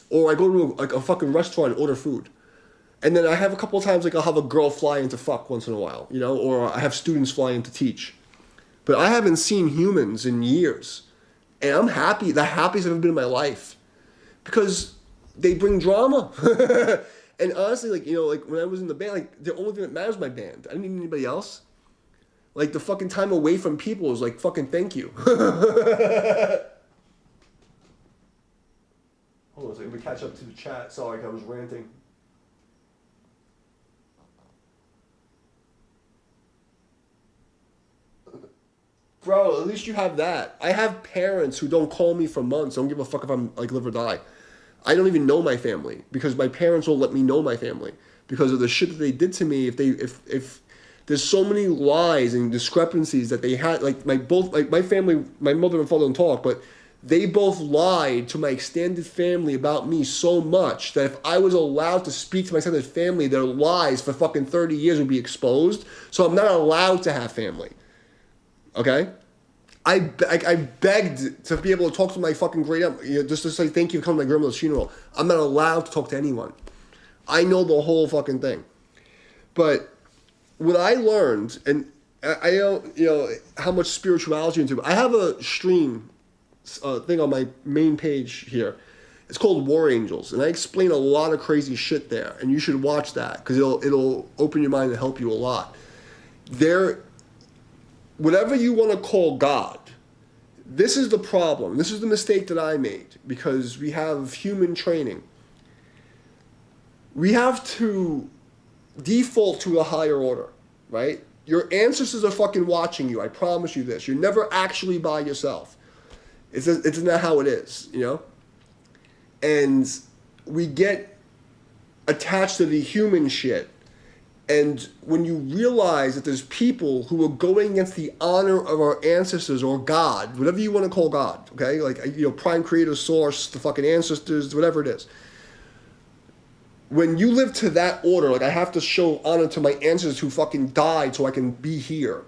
or I go to like a fucking restaurant and order food. And then I have a couple of times like I'll have a girl fly in to fuck once in a while, you know, or I have students fly in to teach. But I haven't seen humans in years. And I'm happy, the happiest I've ever been in my life. Because they bring drama. And honestly, like, you know, like when I was in the band, like the only thing that matters is my band. I didn't need anybody else. Like the fucking time away from people is like fucking thank you. Hold on a second, we catch up to the chat. Sorry, I was ranting. Bro, at least you have that. I have parents who don't call me for months. Don't give a fuck if I'm like live or die. I don't even know my family because my parents won't let me know my family because of the shit that they did to me. If there's so many lies and discrepancies that they had, like my family, my mother and father don't talk, but they both lied to my extended family about me so much that if I was allowed to speak to my extended family, their lies for fucking 30 years would be exposed. So I'm not allowed to have family. Okay? I begged to be able to talk to my fucking great aunt, you know, just to say thank you for coming to my grandmother's funeral. I'm not allowed to talk to anyone. I know the whole fucking thing. But what I learned, and I don't, you know, how much spirituality into it. I have a stream thing on my main page here. It's called War Angels, and I explain a lot of crazy shit there, and you should watch that because it'll open your mind and help you a lot. Whatever you want to call God, this is the problem. This is the mistake that I made because we have human training. We have to default to a higher order, right? Your ancestors are fucking watching you. I promise you this. You're never actually by yourself. It's not how it is, you know? And we get attached to the human shit. And when you realize that there's people who are going against the honor of our ancestors or God, whatever you want to call God, okay? Like, you know, prime creator, source, the fucking ancestors, whatever it is. When you live to that order, like I have to show honor to my ancestors who fucking died so I can be here.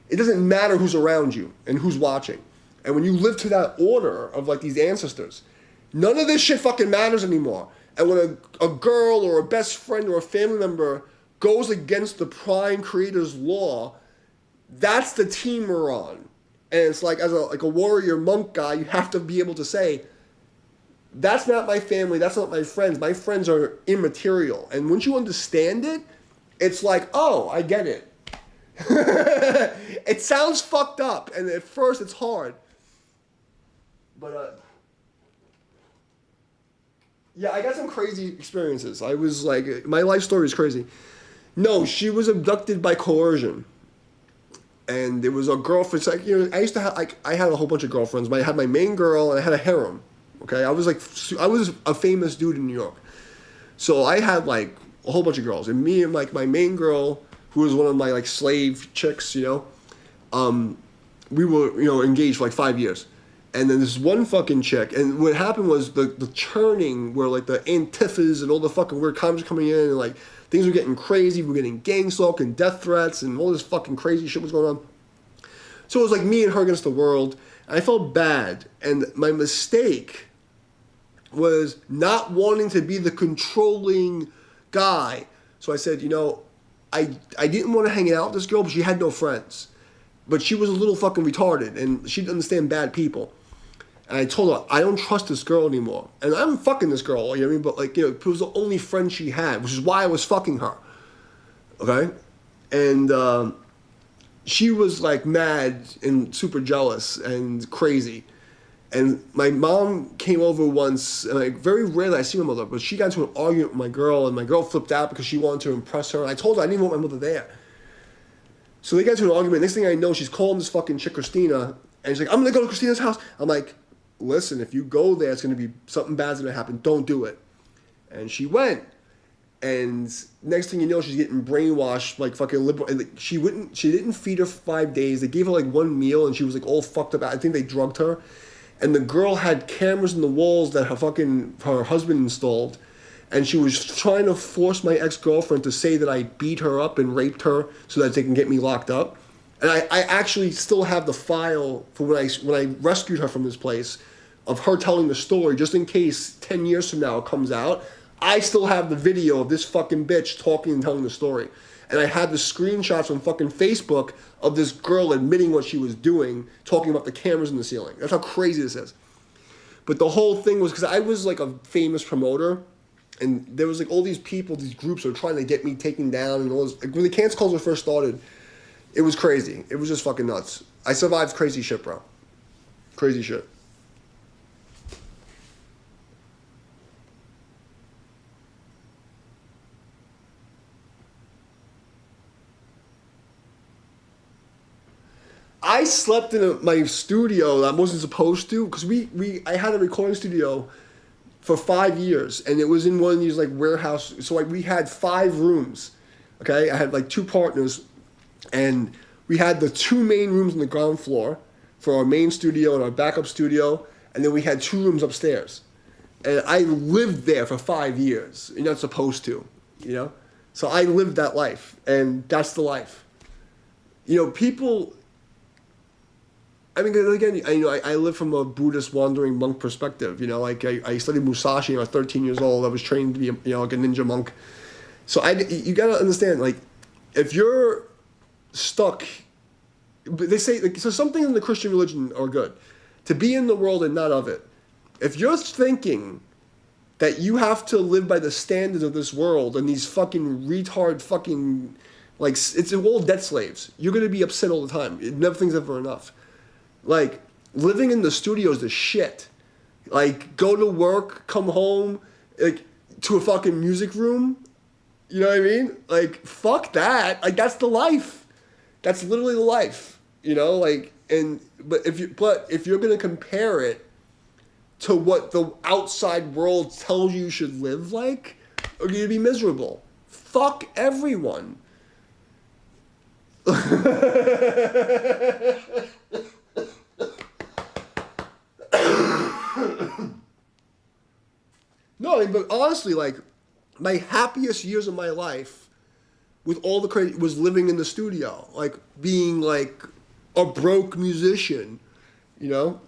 It doesn't matter who's around you and who's watching. And when you live to that order of like these ancestors, none of this shit fucking matters anymore. And when a girl or a best friend or a family member goes against the prime creator's law, that's the team we're on. And it's like, as a warrior monk guy, you have to be able to say, that's not my family, that's not my friends. My friends are immaterial. And once you understand it, it's like, oh, I get it. It sounds fucked up, and at first it's hard. But yeah, I got some crazy experiences. I was like, my life story is crazy. No, she was abducted by coercion. And it was a girlfriend. It's like, you know, I used to have, like, I had a whole bunch of girlfriends. I had my main girl, and I had a harem. Okay, I was a famous dude in New York. So I had like a whole bunch of girls, and me and like my main girl, who was one of my like slave chicks, you know, we were, you know, engaged for like 5 years. And then this one fucking chick, and what happened was the churning where like the antifas and all the fucking weird comments coming in, and like things were getting crazy. We were getting gang stalk and death threats and all this fucking crazy shit was going on. So it was like me and her against the world. And I felt bad, and my mistake was not wanting to be the controlling guy. So I said, you know, I didn't want to hang out with this girl, but she had no friends. But she was a little fucking retarded, and she didn't understand bad people. And I told her, I don't trust this girl anymore. And I'm fucking this girl, you know what I mean? But like, you know, it was the only friend she had, which is why I was fucking her. Okay? And she was like mad and super jealous and crazy. And my mom came over once, and like very rarely I see my mother, but she got into an argument with my girl, and my girl flipped out because she wanted to impress her. And I told her I didn't want my mother there. So they got into an argument. Next thing I know, she's calling this fucking chick Christina, and she's like, I'm gonna go to Christina's house. I'm like, listen, if you go there, it's gonna be something bad's gonna happen. Don't do it. And she went. And next thing you know, she's getting brainwashed like fucking liberal. And like, she didn't feed her for 5 days. They gave her like one meal, and she was like all fucked up. I think they drugged her. And the girl had cameras in the walls that her husband installed, and she was trying to force my ex-girlfriend to say that I beat her up and raped her so that they can get me locked up. And I actually still have the file for when I rescued her from this place of her telling the story, just in case 10 years from now it comes out. I still have the video of this fucking bitch talking and telling the story. And I had the screenshots on fucking Facebook of this girl admitting what she was doing, talking about the cameras in the ceiling. That's how crazy this is. But the whole thing was because I was like a famous promoter, and there was like all these people, these groups that were trying to get me taken down, and all this. Like, when the cancel culture first started, it was crazy. It was just fucking nuts. I survived crazy shit, bro. Crazy shit. I slept in my studio that I wasn't supposed to, because I had a recording studio for 5 years, and it was in one of these like warehouse. So like we had 5 rooms, okay. I had like 2 partners, and we had the 2 main rooms on the ground floor for our main studio and our backup studio, and then we had 2 rooms upstairs. And I lived there for 5 years. You're not supposed to, you know. So I lived that life, and that's the life. You know, people. I mean, again, I live from a Buddhist wandering monk perspective. You know, like I studied Musashi when I was 13 years old. I was trained to be, like a ninja monk. So you gotta understand, like, if you're stuck, they say, like, so some things in the Christian religion are good, to be in the world and not of it. If you're thinking that you have to live by the standards of this world and these fucking retard fucking, like, it's all debt slaves, you're gonna be upset all the time. Nothing's ever enough. Like, living in the studio is the shit. Like, go to work, come home, like, to a fucking music room. You know what I mean? Like, fuck that. Like, that's the life. That's literally the life. You know, like, but if you're gonna compare it to what the outside world tells you should live like, you're gonna be miserable. Fuck everyone. No, I mean, but honestly, like, my happiest years of my life, with all the crazy, was living in the studio, like being like a broke musician, you know.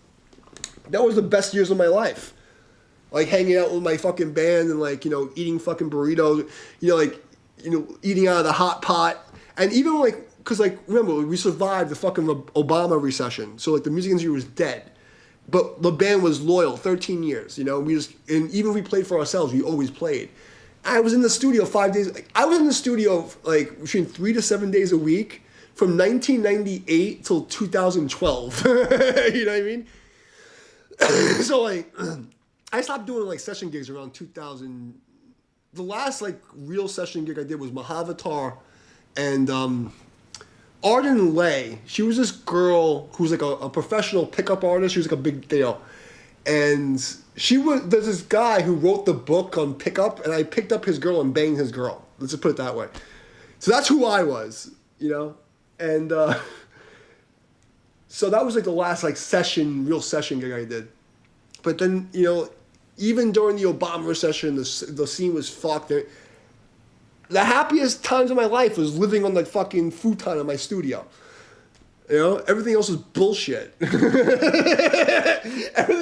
That was the best years of my life, like hanging out with my fucking band and like, eating fucking burritos, eating out of the hot pot, and even like, cause like remember we survived the fucking Obama recession, so like the music industry was dead. But the band was loyal, 13 years, and even if we played for ourselves, we always played. I was in the studio 5 days. I was in the studio like between 3 to 7 days a week from 1998 till 2012. You know what I mean? So like, I stopped doing like session gigs around 2000. The last like real session gig I did was Mahavatar, and Arden Lay. She was this girl who's like a professional pickup artist. She was like a big deal, and there's this guy who wrote the book on pickup, and I picked up his girl and banged his girl. Let's just put it that way. So that's who I was, you know, and so that was like the last like real session gig I did. But then, you know, even during the Obama recession, the scene was fucked. The happiest times of my life was living on the fucking futon in my studio. You know, everything else was bullshit. Everything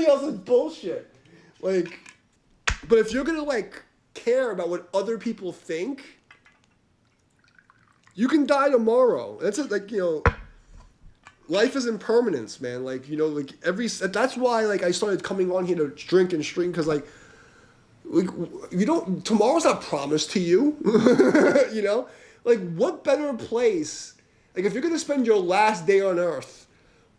else is bullshit. Like, but if you're gonna like care about what other people think, you can die tomorrow. That's it. Like, you know, life is impermanence, man. Like, you know, like that's why like I started coming on here to drink and stream, because like you don't, tomorrow's not promised to you. You know, like what better place? Like if you're gonna spend your last day on earth,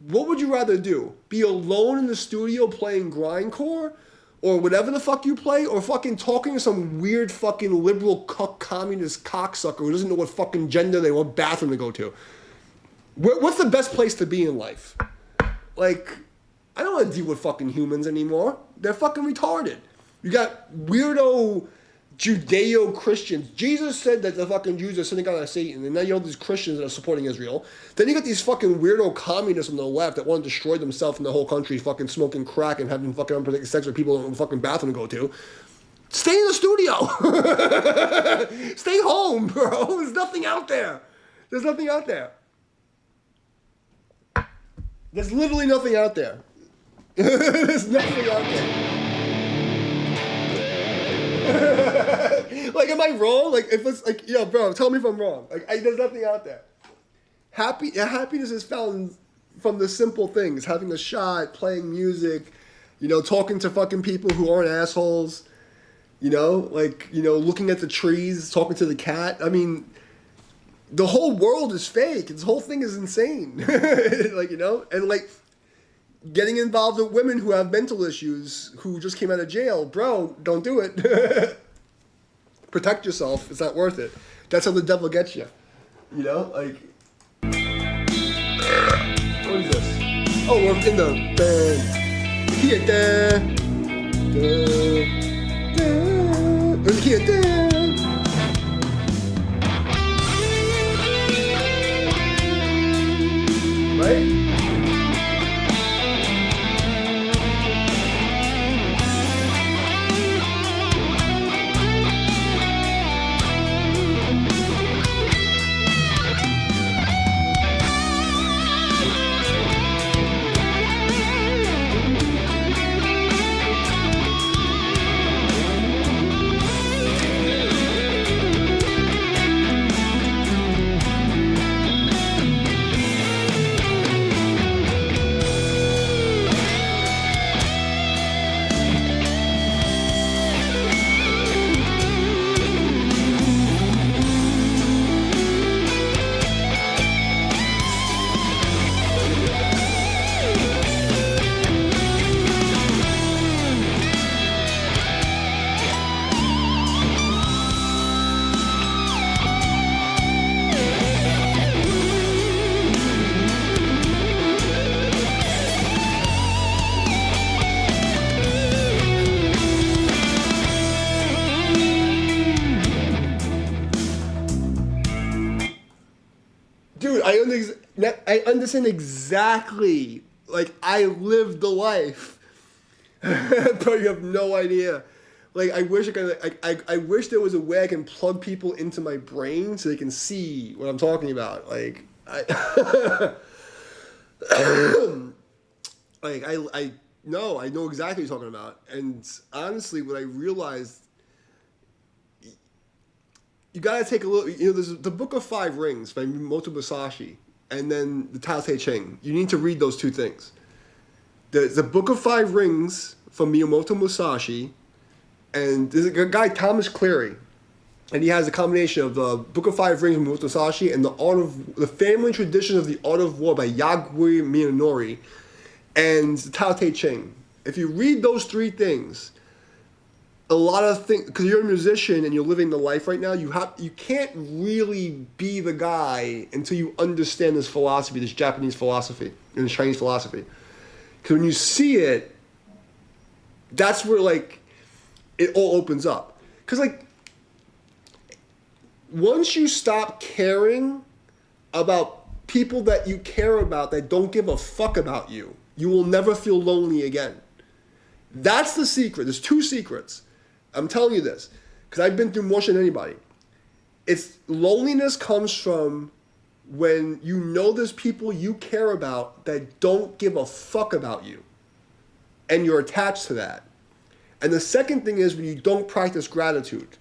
what would you rather do? Be alone in the studio playing grindcore, or whatever the fuck you play, or fucking talking to some weird fucking liberal cuck communist cocksucker who doesn't know what fucking gender they want bathroom to go to? What's the best place to be in life? Like, I don't want to deal with fucking humans anymore. They're fucking retarded. You got weirdo Judeo-Christians. Jesus said that the fucking Jews are sending out Satan, and now you have these Christians that are supporting Israel. Then you got these fucking weirdo communists on the left that want to destroy themselves and the whole country, fucking smoking crack and having fucking unprotected sex with people in the fucking bathroom to go to. Stay in the studio. Stay home, bro. There's nothing out there. There's nothing out there. There's literally nothing out there. There's nothing out there. Like, am I wrong? Like, if it's like, yo, bro, tell me if I'm wrong. Like, there's nothing out there. Happiness is found from the simple things: having a shot, playing music, you know, talking to fucking people who aren't assholes. You know, like, you know, looking at the trees, talking to the cat. I mean, the whole world is fake. This whole thing is insane. Like, you know, and like getting involved with women who have mental issues, who just came out of jail. Bro, don't do it. Protect yourself. It's not worth it. That's how the devil gets you. You know, like, what is this? Oh, we're in the band. Here, right? Dude, I understand exactly. Like, I lived the life. Bro, you have no idea. Like, I wish I wish there was a way I can plug people into my brain so they can see what I'm talking about. Like, I know exactly what you're talking about. And honestly, what I realized, you gotta take a look. You know, there's the Book of Five Rings by Miyamoto Musashi, and then the Tao Te Ching. You need to read those two things. There's the Book of Five Rings from Miyamoto Musashi, and there's a guy, Thomas Cleary. and he has a combination of the Book of Five Rings by Musashi and the Family Tradition of the Art of War by Yagui Miyonori, and the Tao Te Ching. If you read those three things, a lot of things, because you're a musician and you're living the life right now, you can't really be the guy until you understand this philosophy, this Japanese philosophy and this Chinese philosophy. Because when you see it, that's where like it all opens up. Because like once you stop caring about people that you care about that don't give a fuck about you, you will never feel lonely again. That's the secret. There's two secrets. I'm telling you this because I've been through more than anybody. It's loneliness comes from when you know there's people you care about that don't give a fuck about you, and you're attached to that. And the second thing is when you don't practice gratitude.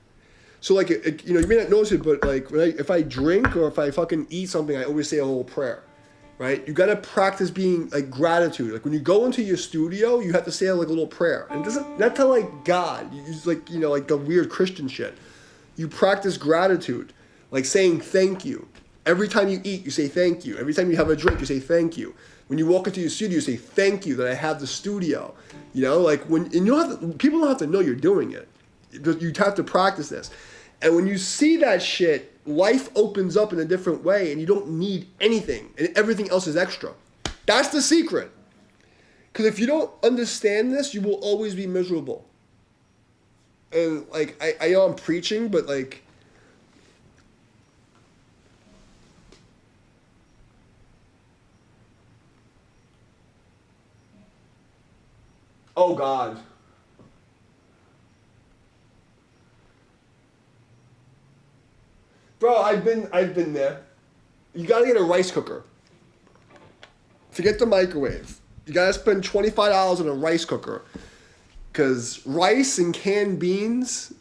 So like you may not notice it, but like if I drink or if I fucking eat something, I always say a little prayer. Right? You gotta practice being like gratitude. Like when you go into your studio, you have to say like a little prayer. And it doesn't not to like God. You use like like the weird Christian shit. You practice gratitude, like saying thank you. Every time you eat, you say thank you. Every time you have a drink, you say thank you. When you walk into your studio, you say thank you that I have the studio. Like and you don't have to, people don't have to know you're doing it. You have to practice this. And when you see that shit, life opens up in a different way and you don't need anything and everything else is extra. That's the secret. Because if you don't understand this, you will always be miserable. And like, I know I'm preaching, but like, oh God. Bro, I've been there. You gotta get a rice cooker. Forget the microwave. You gotta spend $25 on a rice cooker. Because rice and canned beans,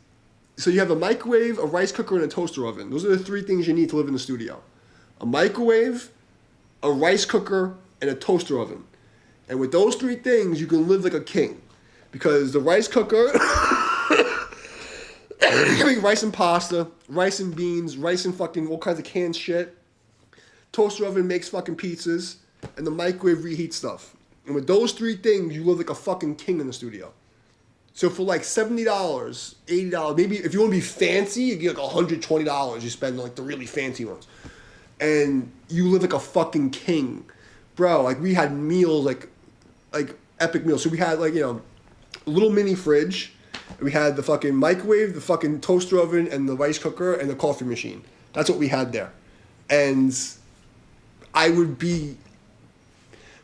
so you have a microwave, a rice cooker, and a toaster oven. Those are the three things you need to live in the studio. A microwave, a rice cooker, and a toaster oven. And with those three things, you can live like a king. Because the rice cooker... You make rice and pasta, rice and beans, rice and fucking all kinds of canned shit. Toaster oven makes fucking pizzas, and the microwave reheats stuff. And with those three things, you live like a fucking king in the studio. So for like $70, $80, maybe if you want to be fancy, you get like $120 you spend on like the really fancy ones. And you live like a fucking king. Bro, like we had meals, like epic meals. So we had like, a little mini fridge. We had the fucking microwave, the fucking toaster oven, and the rice cooker, and the coffee machine. That's what we had there. And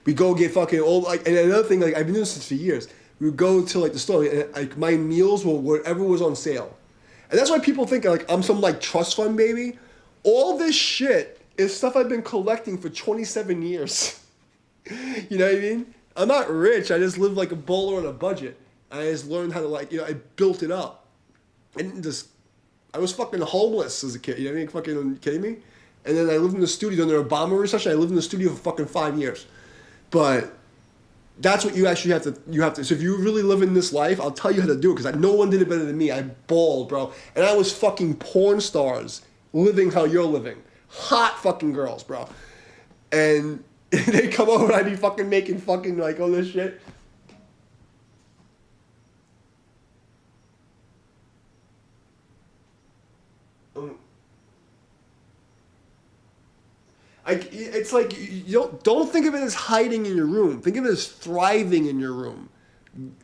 we go get fucking old, like, and another thing, like, I've been doing this for years. We would go to, like, the store, and, like, my meals were whatever was on sale. And that's why people think, like, I'm some, like, trust fund baby. All this shit is stuff I've been collecting for 27 years. You know what I mean? I'm not rich. I just live like a bowler on a budget. I just learned how to I built it up. And I was fucking homeless as a kid. You know what I mean? Fucking kidding me? And then I lived in the studio during the Obama recession. I lived in the studio for fucking 5 years. But that's what you actually have to. So if you really live in this life, I'll tell you how to do it because no one did it better than me. I balled, bro. And I was fucking porn stars living how you're living. Hot fucking girls, bro. And they come over and I'd be fucking making fucking like all this shit. It's like you don't think of it as hiding in your room. Think of it as thriving in your room.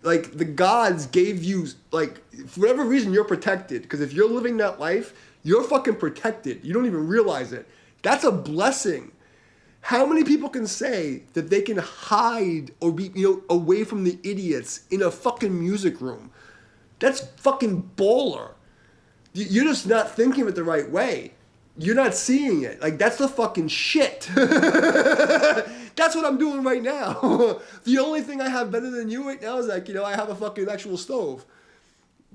Like the gods gave you, like, for whatever reason you're protected. Because if you're living that life, you're fucking protected. You don't even realize it. That's a blessing. How many people can say that they can hide or be away from the idiots in a fucking music room? That's fucking baller. You're just not thinking of it the right way. You're not seeing it. Like, that's the fucking shit. That's what I'm doing right now. The only thing I have better than you right now is, like, I have a fucking actual stove.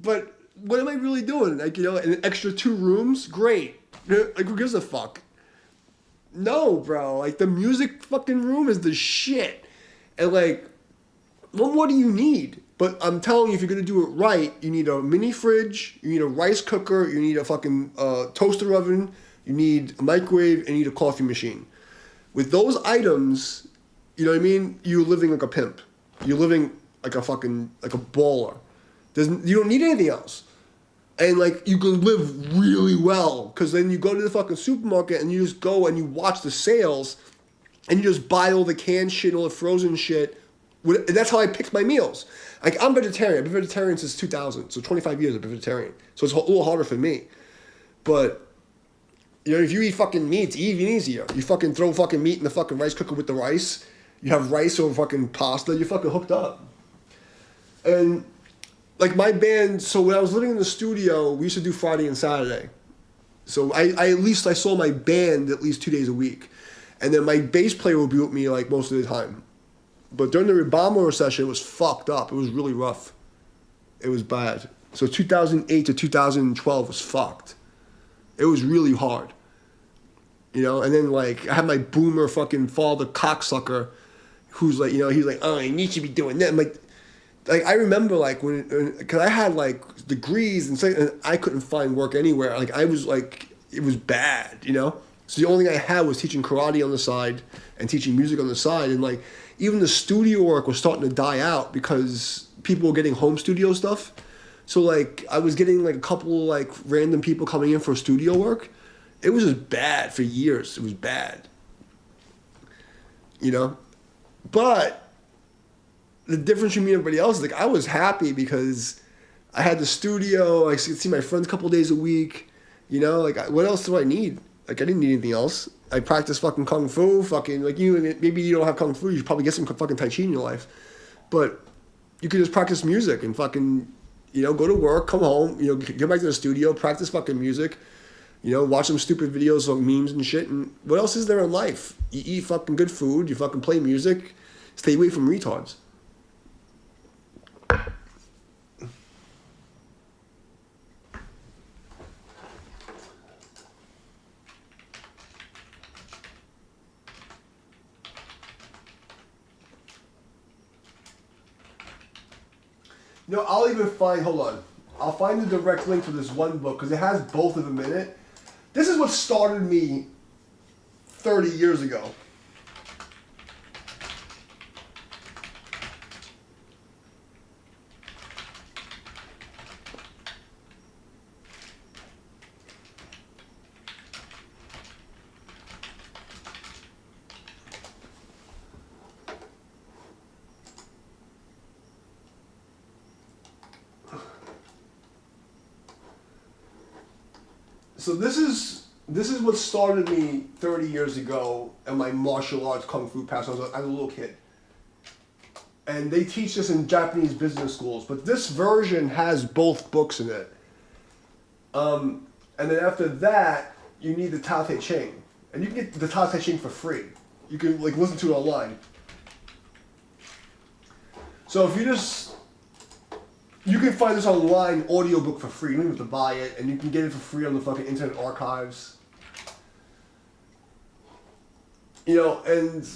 But what am I really doing? Like, an extra 2 rooms? Great. Like, who gives a fuck? No, bro. Like, the music fucking room is the shit. And, like, what more do you need? But I'm telling you, if you're gonna do it right, you need a mini fridge, you need a rice cooker, you need a fucking toaster oven, you need a microwave, and you need a coffee machine. With those items, you know what I mean? You're living like a pimp. You're living like a fucking, like a baller. You don't need anything else. And like, you can live really well, because then you go to the fucking supermarket and you just go and you watch the sales and you just buy all the canned shit, all the frozen shit. And that's how I pick my meals. Like, I'm vegetarian. I've been vegetarian since 2000. So 25 years I've been vegetarian. So it's a little harder for me. But, you know, if you eat fucking meat, it's even easier. You fucking throw fucking meat in the fucking rice cooker with the rice. You have rice over fucking pasta. You're fucking hooked up. And, like, my band, so when I was living in the studio, we used to do Friday and Saturday. So I at least I saw my band at least 2 days a week. And then my bass player would be with me, like, most of the time. But during the Obama recession, it was fucked up. It was really rough. It was bad. So 2008 to 2012 was fucked. It was really hard. You know, and then, like, I had my boomer fucking father cocksucker who's like, you know, he's like, oh, you need to be doing that. I'm like, I remember, like, because I had, like, degrees and I couldn't find work anywhere. Like, I was, like, it was bad, you know? So the only thing I had was teaching karate on the side and teaching music on the side. And, like, even the studio work was starting to die out because people were getting home studio stuff. So, like, I was getting, like, a couple, like, random people coming in for studio work. It was just bad for years. It was bad. You know? But the difference between me and everybody else is, like, I was happy because I had the studio. I could see my friends a couple days a week. You know? Like, what else do I need? Like, I didn't need anything else. I practiced fucking kung fu, fucking, like, maybe you don't have kung fu, you should probably get some fucking tai chi in your life. But you could just practice music and fucking, you know, go to work, come home, you know, get back to the studio, practice fucking music, you know, watch some stupid videos of memes and shit. And what else is there in life? You eat fucking good food, you fucking play music, stay away from retards. No, I'll even find, hold on. I'll find the direct link to this one book because it has both of them in it. This is what started me 30 years ago. So this is what started me 30 years ago in my martial arts kung fu past. I was a little kid. And they teach this in Japanese business schools, but this version has both books in it. And then after that, you need the Tao Te Ching. And you can get the Tao Te Ching for free. You can, like, listen to it online. So if you can find this online audiobook for free. You don't even have to buy it, and you can get it for free on the fucking Internet Archives. You know, and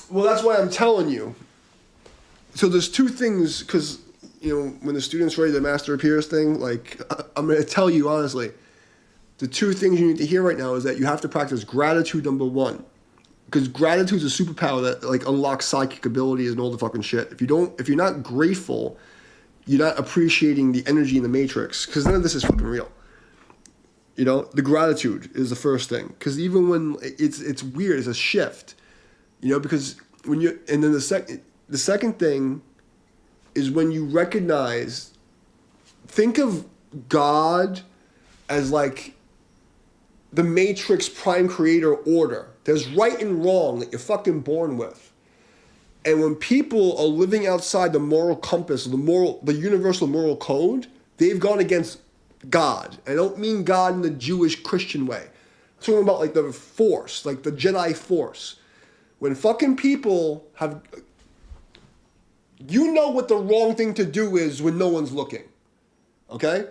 well, that's why I'm telling you. So there's two things, because, you know, when the student's ready, the master appears thing, like, I'm going to tell you honestly, the two things you need to hear right now is that you have to practice gratitude, number one. Because gratitude is a superpower that, like, unlocks psychic abilities and all the fucking shit. If you're not grateful, you're not appreciating the energy in the matrix. Because none of this is fucking real. You know, the gratitude is the first thing. Because even when it's weird, it's a shift. You know, because when you, and then the second thing is when you recognize, think of God as, like, the matrix prime creator order. There's right and wrong that you're fucking born with. And when people are living outside the moral compass, the universal moral code, they've gone against God. I don't mean God in the Jewish Christian way. I'm talking about, like, the force, like the Jedi force. When fucking people have, you know what the wrong thing to do is when no one's looking. Okay?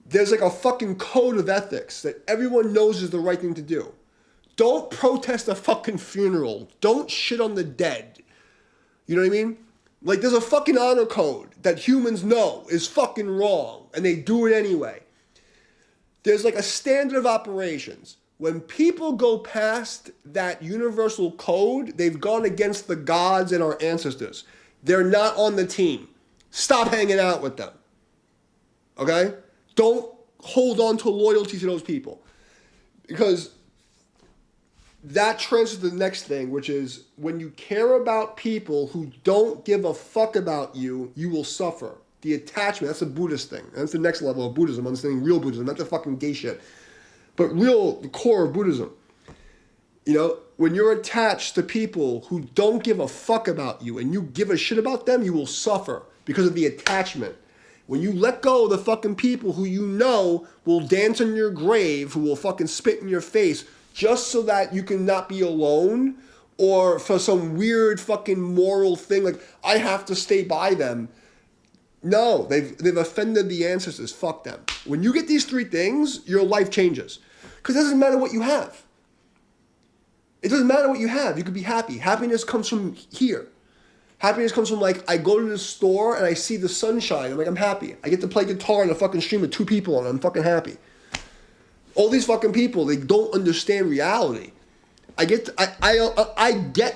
There's, like, a fucking code of ethics that everyone knows is the right thing to do. Don't protest a fucking funeral. Don't shit on the dead. You know what I mean? Like, there's a fucking honor code that humans know is fucking wrong, and they do it anyway. There's like a standard of operations. When people go past that universal code, they've gone against the gods and our ancestors. They're not on the team. Stop hanging out with them. Okay? Don't hold on to loyalty to those people. Because that transfers to the next thing, which is when you care about people who don't give a fuck about you, you will suffer. The attachment, that's a Buddhist thing. That's the next level of Buddhism, understanding real Buddhism, not the fucking gay shit. But the core of Buddhism. You know, when you're attached to people who don't give a fuck about you and you give a shit about them, you will suffer because of the attachment. When you let go of the fucking people who you know will dance on your grave, who will fucking spit in your face, just so that you can not be alone, or for some weird fucking moral thing, like, I have to stay by them. No, they've offended the ancestors. Fuck them. When you get these three things, your life changes. Because it doesn't matter what you have. It doesn't matter what you have. You could be happy. Happiness comes from here. Happiness comes from, like, I go to the store and I see the sunshine. I'm like, I'm happy. I get to play guitar in a fucking stream with 2 people on it. I'm fucking happy. All these fucking people, they don't understand reality. I get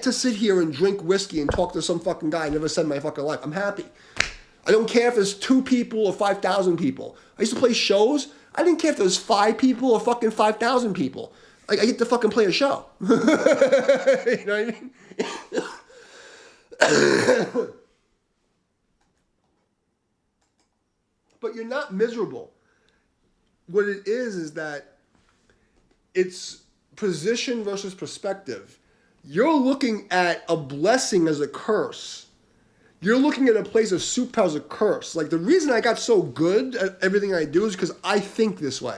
to sit here and drink whiskey and talk to some fucking guy I never said in my fucking life. I'm happy. I don't care if it's 2 people or 5,000 people. I used to play shows. I didn't care if there was 5 people or fucking 5,000 people. Like, I get to fucking play a show. You know what I mean? But you're not miserable. What it is that it's position versus perspective. You're looking at a blessing as a curse. You're looking at a place of superpower as a curse. Like, the reason I got so good at everything I do is because I think this way.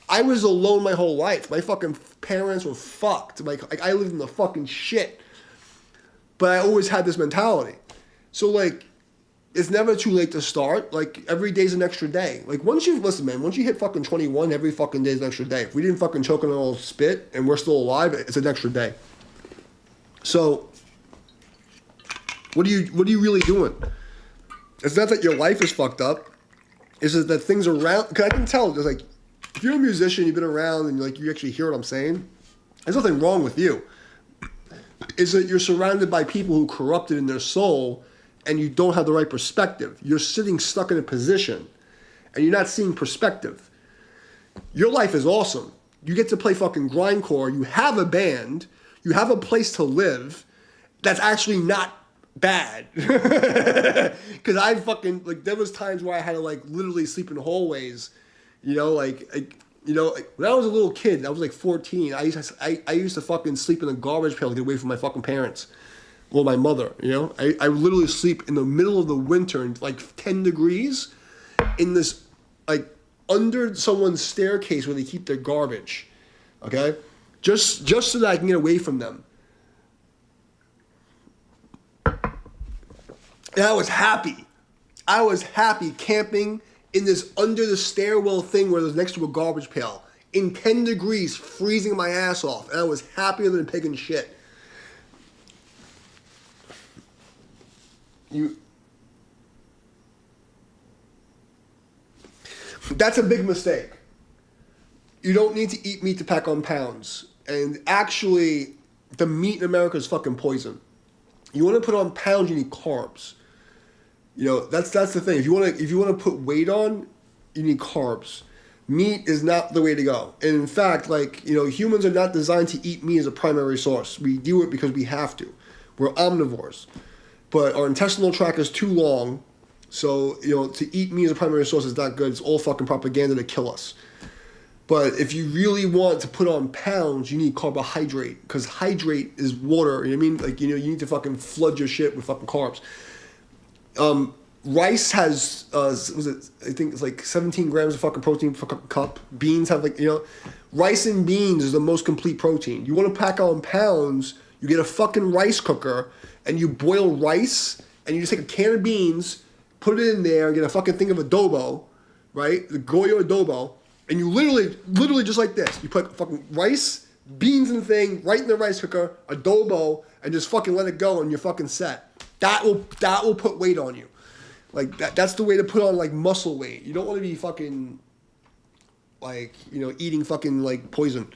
I was alone my whole life. My fucking parents were fucked. Like, I lived in the fucking shit. But I always had this mentality. So, like, it's never too late to start. Like, every day's an extra day. Like, once you hit fucking 21, every fucking day's an extra day. If we didn't fucking choke on all spit and we're still alive, it's an extra day. So, what are you really doing? It's not that your life is fucked up. It's just that things around, because I can tell, there's like, if you're a musician, you've been around and like you actually hear what I'm saying, there's nothing wrong with you. It's that you're surrounded by people who corrupted in their soul and you don't have the right perspective. You're sitting stuck in a position and you're not seeing perspective. Your life is awesome. You get to play fucking grindcore. You have a band. You have a place to live that's actually not bad. Because I fucking, like, there was times where I had to, like, literally sleep in hallways. You know, like when I was a little kid, I was like 14, I used to fucking sleep in a garbage pail to get away from my fucking parents. Well, my mother, you know? I literally sleep in the middle of the winter in like 10 degrees in this, like, under someone's staircase where they keep their garbage. Okay? Just so that I can get away from them. And I was happy. I was happy camping in this under the stairwell thing where it was next to a garbage pail. In 10 degrees, freezing my ass off. And I was happier than a pig in shit. That's a big mistake. You don't need to eat meat to pack on pounds. And actually, the meat in America is fucking poison. You want to put on pounds, you need carbs. You know, that's the thing. If you want to put weight on, you need carbs. Meat is not the way to go. And in fact, like, you know, humans are not designed to eat meat as a primary source. We do it because we have to. We're omnivores. But our intestinal tract is too long, so, you know, to eat meat as a primary source is not good. It's all fucking propaganda to kill us. But if you really want to put on pounds, you need carbohydrate, because hydrate is water. You know what I mean? Like, you know, you need to fucking flood your shit with fucking carbs. Rice has, I think it's like 17 grams of fucking protein per cup. Beans have, like, you know, rice and beans is the most complete protein. You want to pack on pounds, you get a fucking rice cooker, and you boil rice, and you just take a can of beans, put it in there, get a fucking thing of adobo, right? The Goyo adobo, and you literally just like this. You put fucking rice, beans and thing right in the rice cooker, adobo, and just fucking let it go and you're fucking set. That will put weight on you. Like that's the way to put on like muscle weight. You don't want to be fucking like, you know, eating fucking like poison.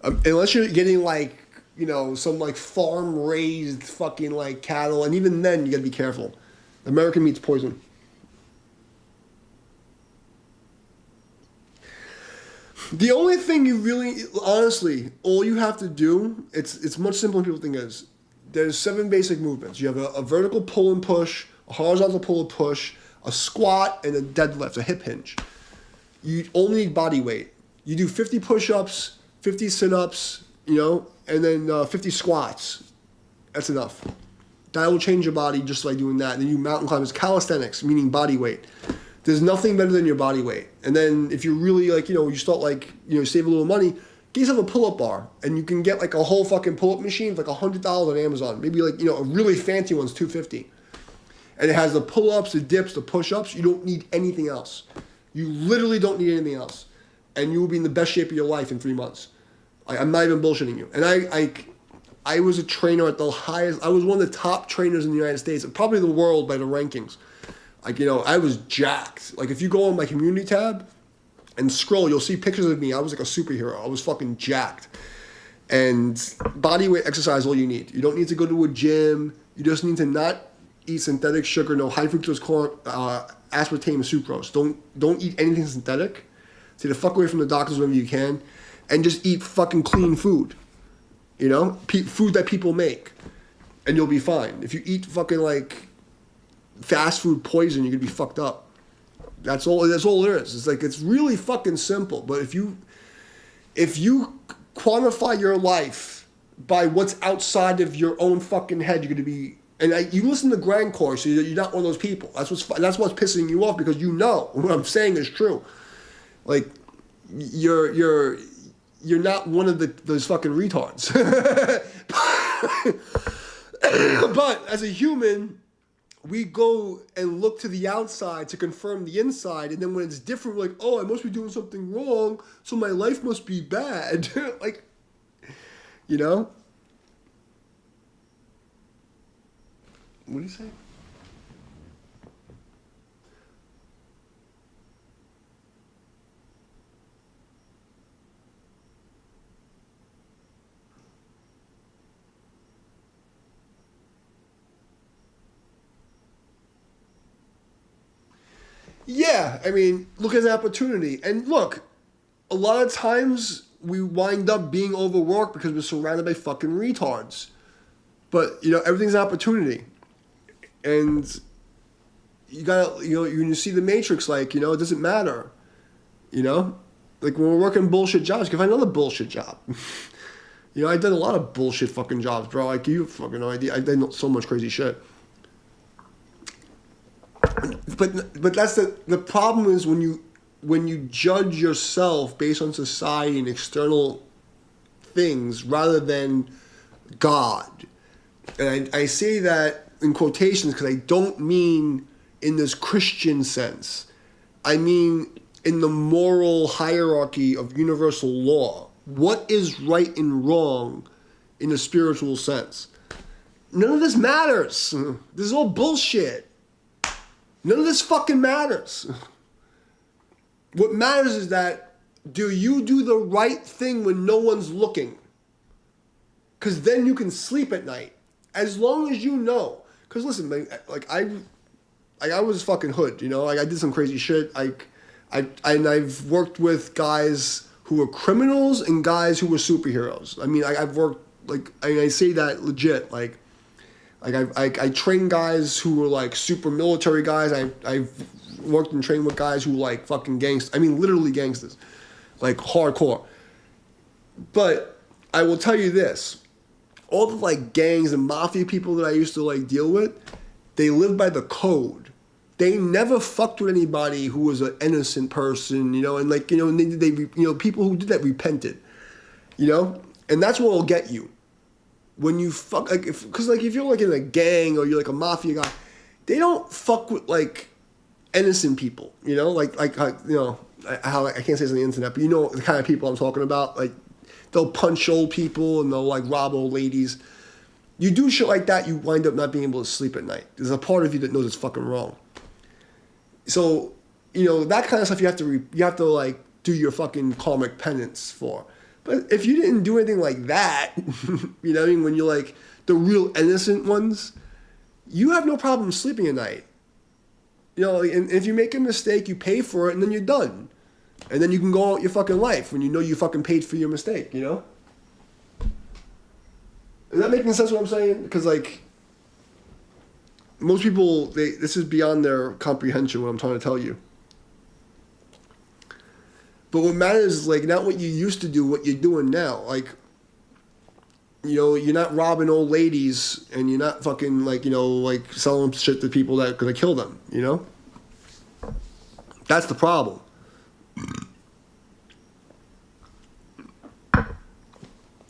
Unless you're getting like, you know, some like farm raised fucking like cattle, and even then you gotta be careful. American meat's poison. The only thing you really, honestly, all you have to do, it's much simpler than people think it is. There's 7 basic movements. You have a vertical pull and push, a horizontal pull and push, a squat, and a deadlift, a hip hinge. You only need body weight. You do 50 push-ups, 50 sit-ups, you know, and then 50 squats. That's enough. That will change your body just by doing that. And then you mountain climb. It's calisthenics, meaning body weight. There's nothing better than your body weight. And then if you really like, you know, you start like, you know, save a little money, get yourself a pull-up bar. And you can get like a whole fucking pull-up machine for like $100 on Amazon. Maybe like, you know, a really fancy one's $250. And it has the pull-ups, the dips, the push-ups. You don't need anything else. You literally don't need anything else. And you will be in the best shape of your life in 3 months. I'm not even bullshitting you. And I was a trainer at the highest. I was one of the top trainers in the United States, and probably the world by the rankings. Like, you know, I was jacked. Like, if you go on my community tab and scroll, you'll see pictures of me. I was like a superhero. I was fucking jacked. And body weight exercise, all you need. You don't need to go to a gym. You just need to not eat synthetic sugar, no high fructose corn, aspartame, and sucrose. Don't eat anything synthetic. Stay the fuck away from the doctors whenever you can. And just eat fucking clean food. You know? Food that people make. And you'll be fine. If you eat fucking like fast food poison, you're gonna be fucked up. That's all there is. It's like, it's really fucking simple. But if you quantify your life by what's outside of your own fucking head, you're gonna be. And you listen to Grand Course, so you're not one of those people. That's what's pissing you off, because you know what I'm saying is true. Like, you're not one of those fucking retards. But as a human, we go and look to the outside to confirm the inside, and then when it's different, we're like, oh, I must be doing something wrong, so my life must be bad. Like, you know? What do you say? Yeah, I mean, look at the opportunity. And look, a lot of times we wind up being overworked because we're surrounded by fucking retards. But, you know, everything's an opportunity. And you gotta, you know, when you see the Matrix, like, you know, it doesn't matter. You know? Like, when we're working bullshit jobs, you can find another bullshit job. You know, I've done a lot of bullshit fucking jobs, bro. Like, you have fucking no idea. I've done so much crazy shit. But that's the problem is when you judge yourself based on society and external things rather than God. And I say that in quotations because I don't mean in this Christian sense. I mean in the moral hierarchy of universal law. What is right and wrong in a spiritual sense? None of this matters. This is all bullshit. None of this fucking matters. What matters is that, do you do the right thing when no one's looking? Because then you can sleep at night. As long as you know. Because listen, like I was fucking hood, you know? Like, I did some crazy shit. I've worked with guys who were criminals and guys who were superheroes. I mean, I've worked, like, I say that legit, like I train guys who were like super military guys. I've worked and trained with guys who like fucking gangsters. I mean, literally gangsters, like hardcore. But I will tell you this: all the like gangs and mafia people that I used to like deal with, they live by the code. They never fucked with anybody who was an innocent person, you know. And like, you know, they you know, people who did that repented, you know, and that's what will get you. When you fuck, like, because like if you're like in a gang or you're like a mafia guy, they don't fuck with like innocent people, you know, like you know, how I can't say this on the internet, but you know the kind of people I'm talking about. Like, they'll punch old people and they'll like rob old ladies. You do shit like that, you wind up not being able to sleep at night. There's a part of you that knows it's fucking wrong. So, you know, that kind of stuff you have to like do your fucking karmic penance for. But if you didn't do anything like that, you know what I mean? When you're like the real innocent ones, you have no problem sleeping at night. You know, and if you make a mistake, you pay for it and then you're done. And then you can go out your fucking life when you know you fucking paid for your mistake, you know? Is that making sense what I'm saying? Because, like, most people, this is beyond their comprehension, what I'm trying to tell you. But what matters is, like, not what you used to do, what you're doing now. Like, you know, you're not robbing old ladies and you're not fucking, like, you know, like, selling shit to people that are going to kill them, you know? That's the problem.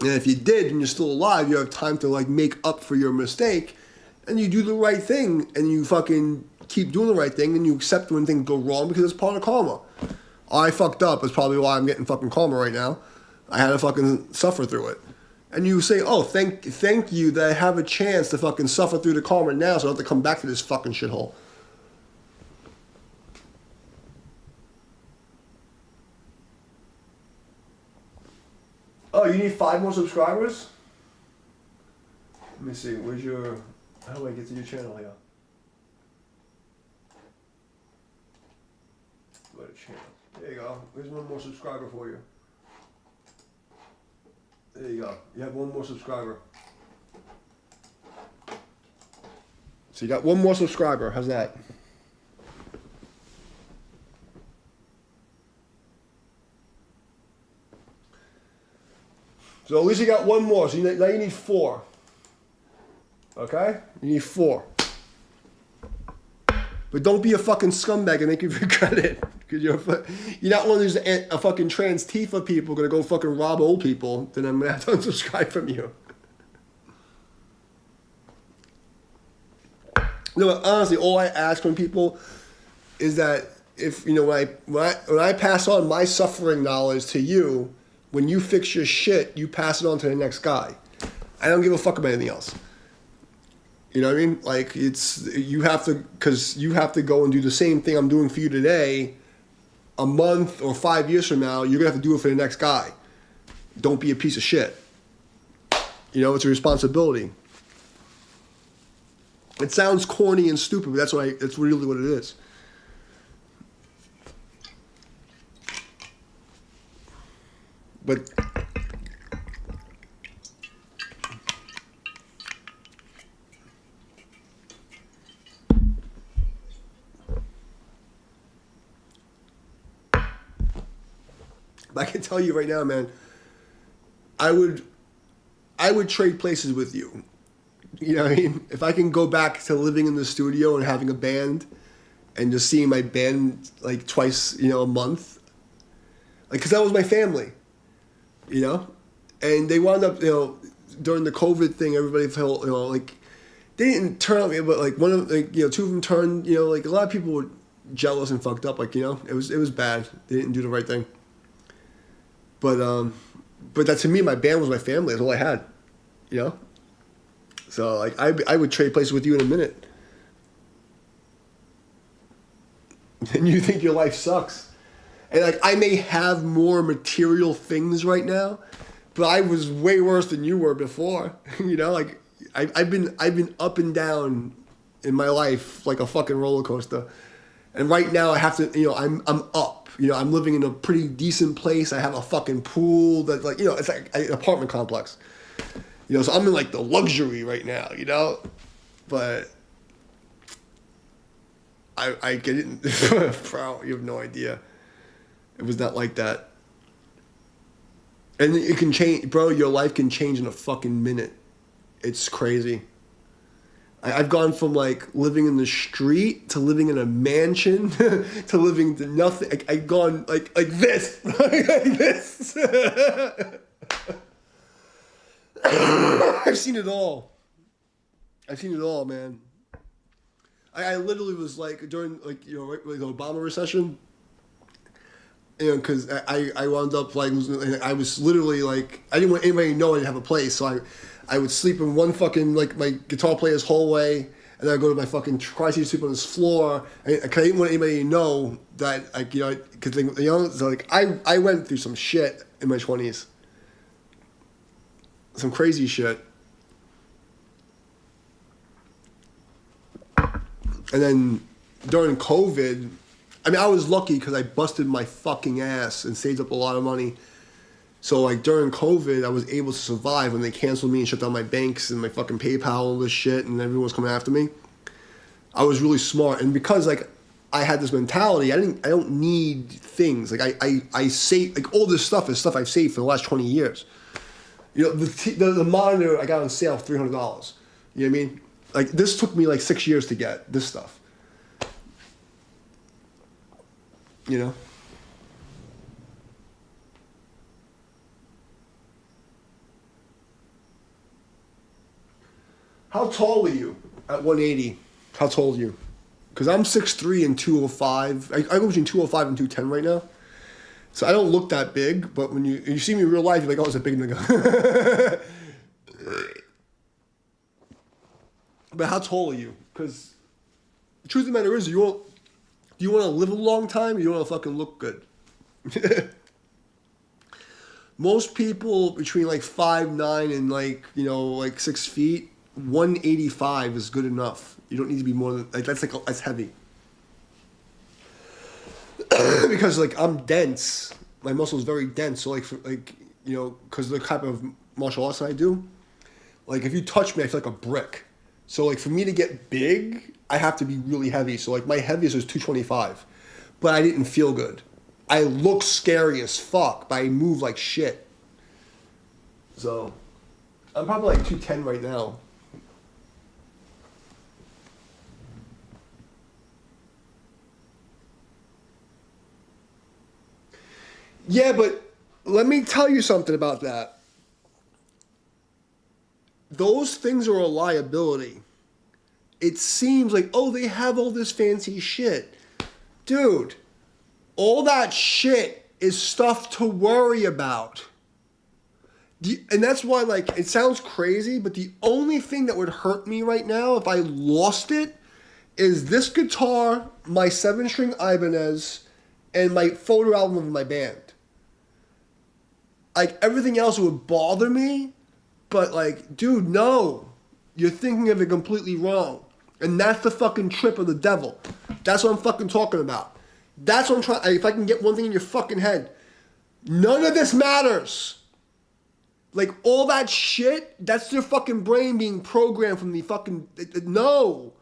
And if you did and you're still alive, you have time to like make up for your mistake and you do the right thing and you fucking keep doing the right thing and you accept when things go wrong because it's part of karma. I fucked up. It's probably why I'm getting fucking karma right now. I had to fucking suffer through it. And you say, oh, thank you that I have a chance to fucking suffer through the karma now so I don't have to come back to this fucking shithole. Oh, you need 5 more subscribers? Let me see, how do I get to your channel here? Go to channel. There you go. There's 1 more subscriber for you. There you go. You have 1 more subscriber. So you got 1 more subscriber. How's that? So at least you got 1 more. So now you need 4. Okay? You need 4. But don't be a fucking scumbag and make you regret it. Because you're not one of these a fucking trans Tifa people gonna go fucking rob old people. Then I'm gonna have to unsubscribe from you. No, honestly, all I ask from people is that if you know when I pass on my suffering knowledge to you, when you fix your shit, you pass it on to the next guy. I don't give a fuck about anything else. You know what I mean? Like you have to go and do the same thing I'm doing for you today. A month or 5 years from now, you're gonna have to do it for the next guy. Don't be a piece of shit. You know, it's a responsibility. It sounds corny and stupid, but that's really what it is. But I can tell you right now, man, I would trade places with you. You know what I mean? If I can go back to living in the studio and having a band and just seeing my band like twice, you know, a month, like, cause that was my family, you know? And they wound up, you know, during the COVID thing, everybody felt, you know, like, they didn't turn on me, but like one of, like, you know, 2 of them turned, you know, like a lot of people were jealous and fucked up, like, you know, it was bad. They didn't do the right thing. But that to me, my band was my family. That's all I had, you know? So, like, I would trade places with you in a minute. And you think your life sucks. And, like, I may have more material things right now, but I was way worse than you were before. You know, like, I've been up and down in my life like a fucking roller coaster. And right now I have to, you know, I'm up. You know, I'm living in a pretty decent place. I have a fucking pool that, like, you know, it's like an apartment complex. You know, so I'm in like the luxury right now, you know? But I get it. Bro, you have no idea. It was not like that. And it can change, bro, your life can change in a fucking minute. It's crazy. I've gone from like living in the street to living in a mansion to living to nothing. I've gone like this, like this. I've seen it all. I've seen it all, man. I literally was like during like, you know, right, like the Obama recession. because I wound up like losing, I was literally like, I didn't want anybody to know I didn't have a place, so I would sleep in one fucking, like, my guitar player's hallway, and then I'd go to my fucking tri-seat, sleep on his floor, and I didn't want anybody to know that, like, you know, because, you know, so, like, I went through some shit in my 20s. Some crazy shit. And then during COVID, I mean, I was lucky because I busted my fucking ass and saved up a lot of money. So, like, during COVID, I was able to survive when they canceled me and shut down my banks and my fucking PayPal and all this shit, and everyone was coming after me. I was really smart. And because, like, I had this mentality, I don't need things. Like, I save, like, all this stuff is stuff I've saved for the last 20 years. You know, the monitor I got on sale for $300. You know what I mean? Like, this took me like 6 years to get this stuff. You know? How tall are you at 180? How tall are you? Because I'm 6'3" and 205. I go between 205 and 210 right now. So I don't look that big, but when you see me in real life, you're like, oh, it's a big nigga. But how tall are you? Because the truth of the matter is, do you want to live a long time, or you want to fucking look good? Most people between like 5'9" and like, you know, like 6 feet, 185 is good enough. You don't need to be more than, like, that's heavy. Because, like, I'm dense. My muscle is very dense. So, like, you know, because of the type of martial arts I do, like, if you touch me, I feel like a brick. So, like, for me to get big, I have to be really heavy. So, like, my heaviest was 225. But I didn't feel good. I look scary as fuck, but I move like shit. So, I'm probably like 210 right now. Yeah, but let me tell you something about that. Those things are a liability. It seems like, oh, they have all this fancy shit. Dude, all that shit is stuff to worry about. And that's why, like, it sounds crazy, but the only thing that would hurt me right now if I lost it is this guitar, my 7-string Ibanez, and my photo album of my band. Like, everything else would bother me, but, like, dude, no. You're thinking of it completely wrong. And that's the fucking trip of the devil. That's what I'm fucking talking about. That's what I'm trying, if I can get one thing in your fucking head. None of this matters. Like, all that shit, that's your fucking brain being programmed from the fucking, no.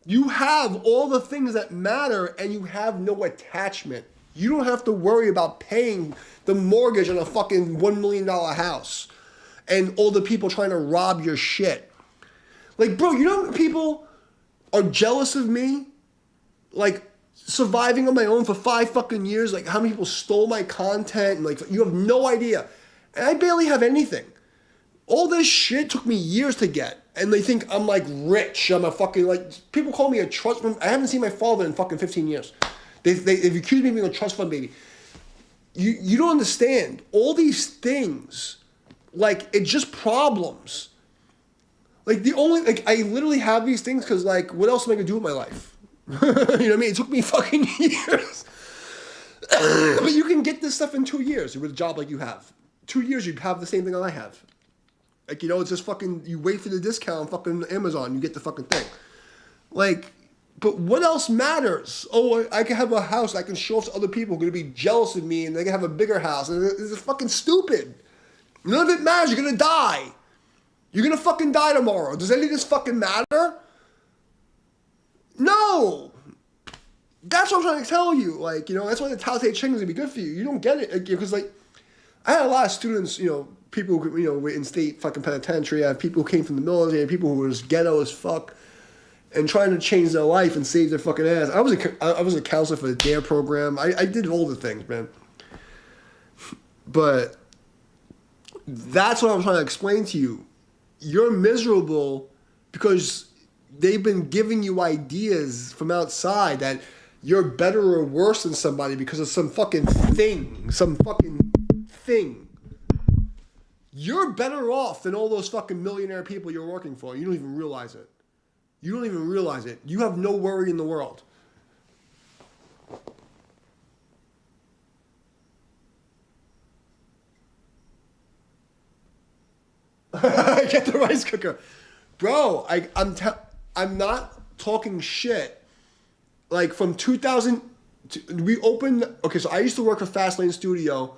You have all the things that matter and you have no attachment. You don't have to worry about paying the mortgage on a fucking $1 million house and all the people trying to rob your shit. Like, bro, you know how many people are jealous of me? Like, surviving on my own for 5 fucking years, like, how many people stole my content, and, like, you have no idea. And I barely have anything. All this shit took me years to get. And they think I'm, like, rich. I'm a fucking, like, people call me a trust fund. I haven't seen my father in fucking 15 years. They've accused me of being a trust fund baby. You don't understand. All these things, like, it's just problems. Like, the only, like, I literally have these things because, like, what else am I going to do with my life? You know what I mean? It took me fucking years. But you can get this stuff in 2 years with a job like you have. 2 years, you have the same thing that I have. Like, you know, it's just fucking, you wait for the discount on fucking Amazon, you get the fucking thing. Like, but what else matters? Oh, I can have a house I can show off to other people who are going to be jealous of me and they can have a bigger house. And it's fucking stupid. None of it matters. You're going to die. You're going to fucking die tomorrow. Does any of this fucking matter? No. That's what I'm trying to tell you. Like, you know, that's why the Tao Te Ching is going to be good for you. You don't get it. Because, like, I had a lot of students, you know, people who, you know, were in state fucking penitentiary. I have people who came from the military, people who were just ghetto as fuck and trying to change their life and save their fucking ass. I was a counselor for the DARE program. I did all the things, man. But that's what I'm trying to explain to you. You're miserable because they've been giving you ideas from outside that you're better or worse than somebody because of some fucking thing. Some fucking thing. You're better off than all those fucking millionaire people you're working for. You don't even realize it. You don't even realize it. You have no worry in the world. I get the rice cooker. Bro, I'm not talking shit. Like from 2000, we opened, okay, so I used to work for Fastlane Studio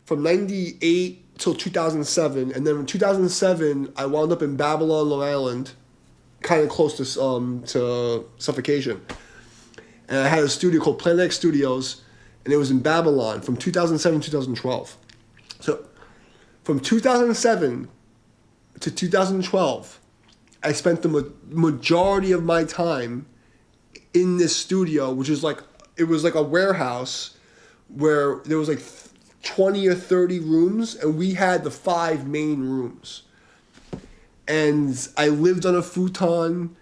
from 98 till 2007. And then in 2007, I wound up in Babylon, Long Island, kind of close to Suffocation. And I had a studio called Planet X Studios, and it was in Babylon from 2007 to 2012. So from 2007 to 2012, I spent the majority of my time in this studio, which is like, it was like a warehouse where there was like 20 or 30 rooms, and we had the 5 main rooms. And I lived on a futon,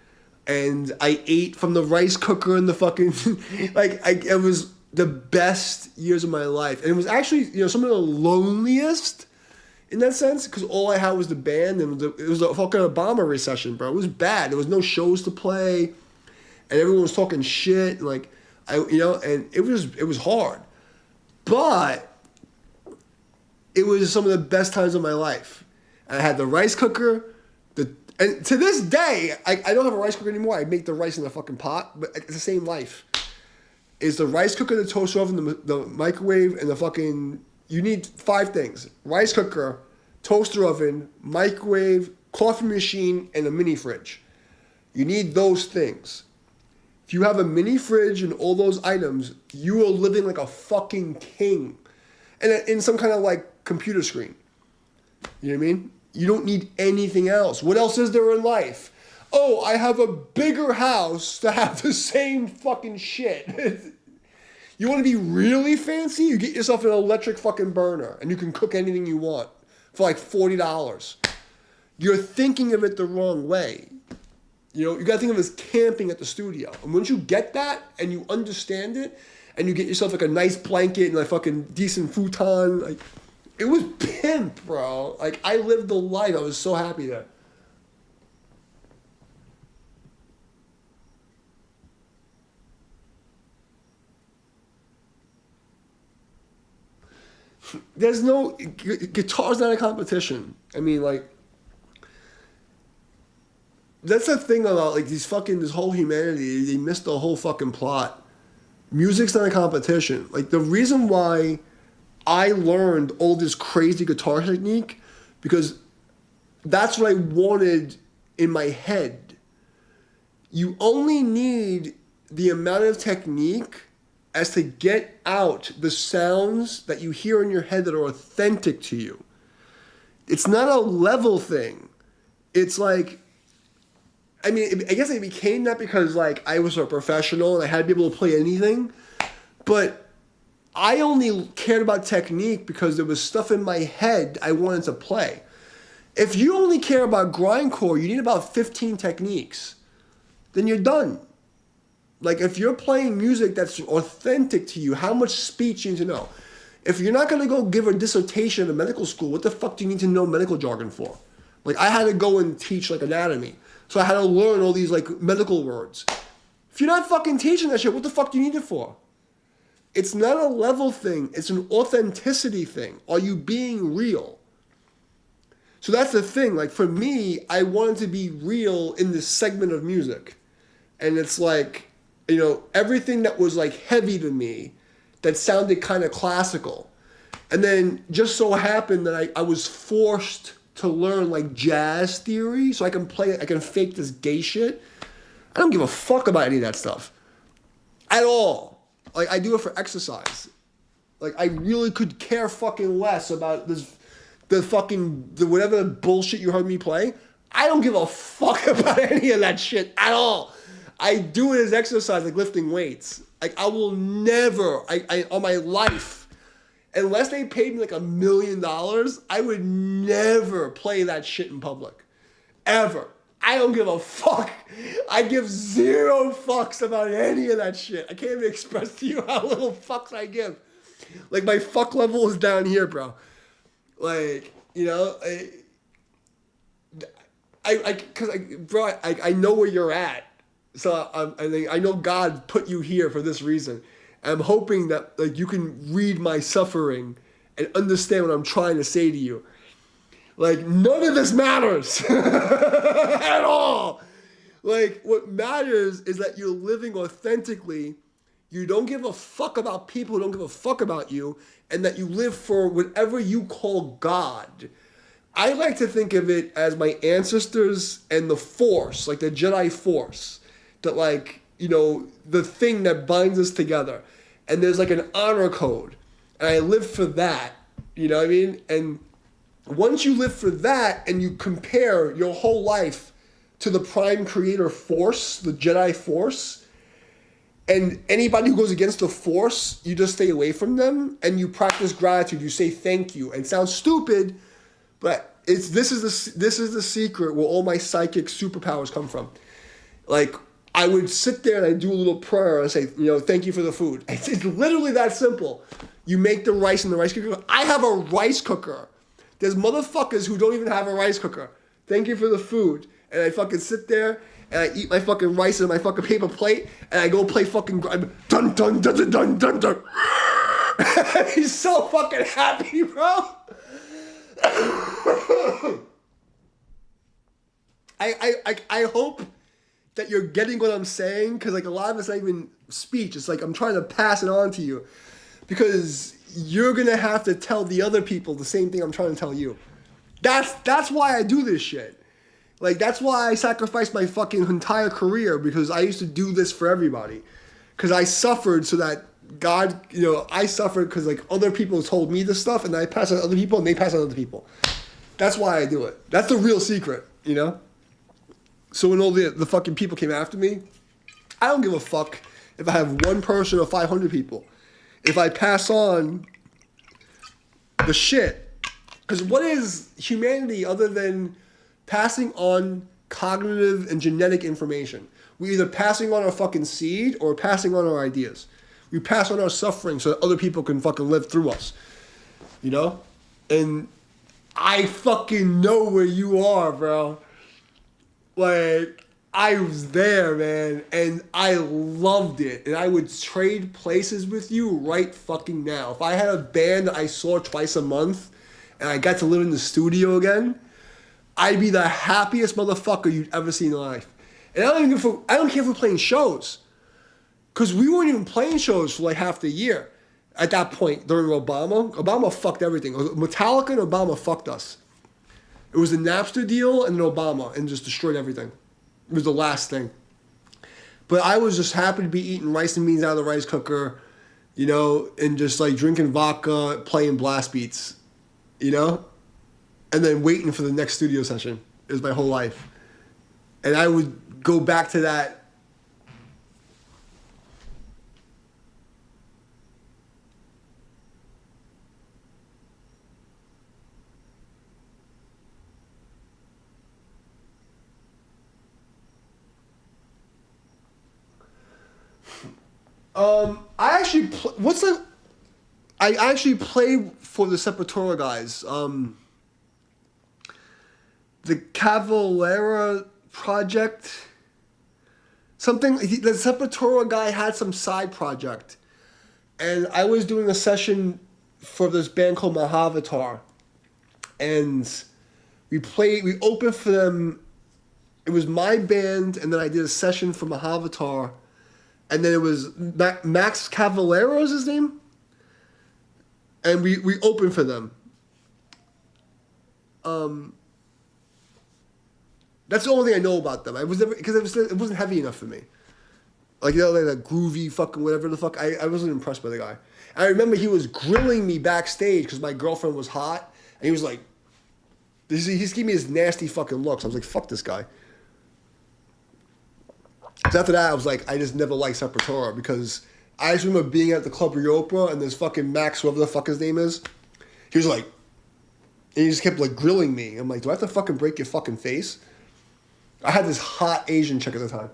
and I ate from the rice cooker and the fucking, it was the best years of my life. And it was actually, some of the loneliest in that sense, because all I had was the band, and it was a fucking Obama recession, bro. It was bad. There was no shows to play, and everyone was talking shit, and and it was hard. But it was some of the best times of my life. And I had the rice cooker, and to this day, I don't have a rice cooker anymore. I make the rice in the fucking pot, but it's the same life. It's the rice cooker, the toaster oven, the microwave, and the fucking... You need 5 things. Rice cooker, toaster oven, microwave, coffee machine, and a mini fridge. You need those things. If you have a mini fridge and all those items, you are living like a fucking king. And in some kind of like computer screen. You know what I mean? You don't need anything else. What else is there in life? Oh, I have a bigger house to have the same fucking shit. You want to be really fancy? You get yourself an electric fucking burner and you can cook anything you want for like $40. You're thinking of it the wrong way. You got to think of it as camping at the studio. And once you get that and you understand it and you get yourself like a nice blanket and a fucking decent futon, like it was pimp, bro. Like I lived the life. I was so happy there. There's no... Guitar's not a competition. I mean, like... That's the thing about, like, this whole humanity. They missed the whole fucking plot. Music's not a competition. Like, the reason why I learned all this crazy guitar technique, because that's what I wanted in my head. You only need the amount of technique as to get out the sounds that you hear in your head that are authentic to you. It's not a level thing. It's like, I mean, I guess it became that because like I was a professional and I had to be able to play anything, but I only cared about technique because there was stuff in my head I wanted to play. If you only care about grindcore, you need about 15 techniques. Then you're done. Like, if you're playing music that's authentic to you, how much speech you need to know? If you're not going to go give a dissertation in medical school, what the fuck do you need to know medical jargon for? Like, I had to go and teach, like, anatomy. So I had to learn all these, like, medical words. If you're not fucking teaching that shit, what the fuck do you need it for? It's not a level thing. It's an authenticity thing. Are you being real? So that's the thing. Like, for me, I wanted to be real in this segment of music. And it's like... everything that was like heavy to me that sounded kind of classical. And then just so happened that I was forced to learn like jazz theory so I can fake this gay shit. I don't give a fuck about any of that stuff at all. Like I do it for exercise. Like I really could care fucking less about the whatever bullshit you heard me play. I don't give a fuck about any of that shit at all. I do it as exercise, like lifting weights. Like I will never, on my life, unless they paid me like $1 million, I would never play that shit in public. Ever. I don't give a fuck. I give zero fucks about any of that shit. I can't even express to you how little fucks I give. Like, my fuck level is down here, bro. Like, you know, I know where you're at. So I know God put you here for this reason. I'm hoping that like you can read my suffering and understand what I'm trying to say to you. Like, none of this matters at all. Like, what matters is that you're living authentically. You don't give a fuck about people who don't give a fuck about you, and that you live for whatever you call God. I like to think of it as my ancestors and the Force, like the Jedi Force. That, like, you know, the thing that binds us together. And there's like an honor code. And I live for that. You know what I mean? And once you live for that and you compare your whole life to the prime creator force, the Jedi Force, and anybody who goes against the Force, you just stay away from them and you practice gratitude. You say thank you. And it sounds stupid, but this is the secret where all my psychic superpowers come from. Like, I would sit there and I'd do a little prayer and say, you know, thank you for the food. It's literally that simple. You make the rice in the rice cooker. I have a rice cooker. There's motherfuckers who don't even have a rice cooker. Thank you for the food. And I fucking sit there and I eat my fucking rice in my fucking paper plate and I go play fucking dun dun dun dun dun dun dun. He's so fucking happy, bro. I hope that you're getting what I'm saying, because like a lot of it's not even speech. It's like I'm trying to pass it on to you, because you're gonna have to tell the other people the same thing I'm trying to tell you. That's why I do this shit. Like, that's why I sacrificed my fucking entire career, because I used to do this for everybody. Because I suffered so that God, you know, I suffered because like other people told me this stuff, and then I pass it on to other people, and they pass it on to other people. That's why I do it. That's the real secret, you know? So when all the fucking people came after me, I don't give a fuck if I have one person or 500 people. If I pass on the shit. Because what is humanity other than passing on cognitive and genetic information? We're either passing on our fucking seed or passing on our ideas. We pass on our suffering so that other people can fucking live through us. You know? And I fucking know where you are, bro. Like, I was there, man, and I loved it. And I would trade places with you right fucking now. If I had a band that I saw twice a month and I got to live in the studio again, I'd be the happiest motherfucker you'd ever see in your life. And I don't care if we're playing shows. Because we weren't even playing shows for like half the year at that point during Obama. Obama fucked everything. Metallica and Obama fucked us. It was the Napster deal and then Obama, and just destroyed everything. It was the last thing. But I was just happy to be eating rice and beans out of the rice cooker, you know, and just like drinking vodka, playing blast beats, you know? And then waiting for the next studio session. It was my whole life. And I would go back to that. I actually I actually play for the Sepultura guys. The Cavalera project. The Sepultura guy had some side project, and I was doing a session for this band called Mahavatar, and we opened for them. It was my band, and then I did a session for Mahavatar. And then it was Max Cavalera is his name? And we opened for them. That's the only thing I know about them. It wasn't heavy enough for me. Like, you know, like that groovy fucking whatever the fuck. I wasn't impressed by the guy. I remember he was grilling me backstage because my girlfriend was hot. And he was like, he's giving me his nasty fucking looks. I was like, fuck this guy. So after that, I was like, I just never liked Sepultura, because I just remember being at the Club Europa and this fucking Max, whoever the fuck his name is, he was like, and he just kept like grilling me. I'm like, do I have to fucking break your fucking face? I had this hot Asian chick at the time.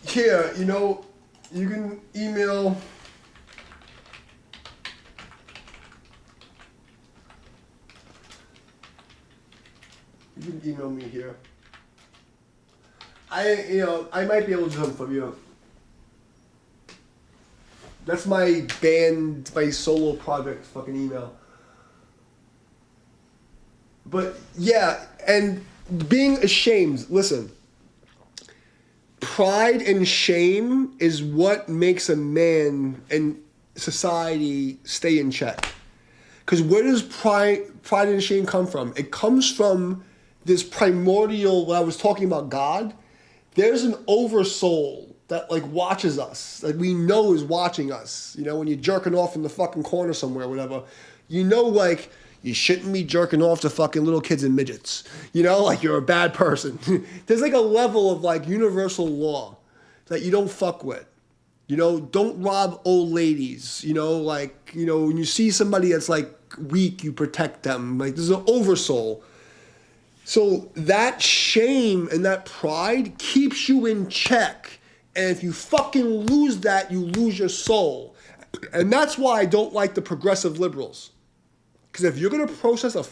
Here, you know, you can email. You can email me here. I might be able to do something for you. That's my band, my solo project fucking email. But yeah, and being ashamed, listen. Pride and shame is what makes a man and society stay in check. Because where does pride and shame come from? It comes from this primordial, when I was talking about God, there's an oversoul that like watches us, like we know is watching us. You know, when you're jerking off in the fucking corner somewhere or whatever, you know, like you shouldn't be jerking off to fucking little kids and midgets. You know, like you're a bad person. There's like a level of like universal law that you don't fuck with. You know, don't rob old ladies. You know, like, you know, when you see somebody that's like weak, you protect them. Like there's an oversoul. So that shame and that pride keeps you in check. And if you fucking lose that, you lose your soul. And that's why I don't like the progressive liberals. Because if you're gonna protest a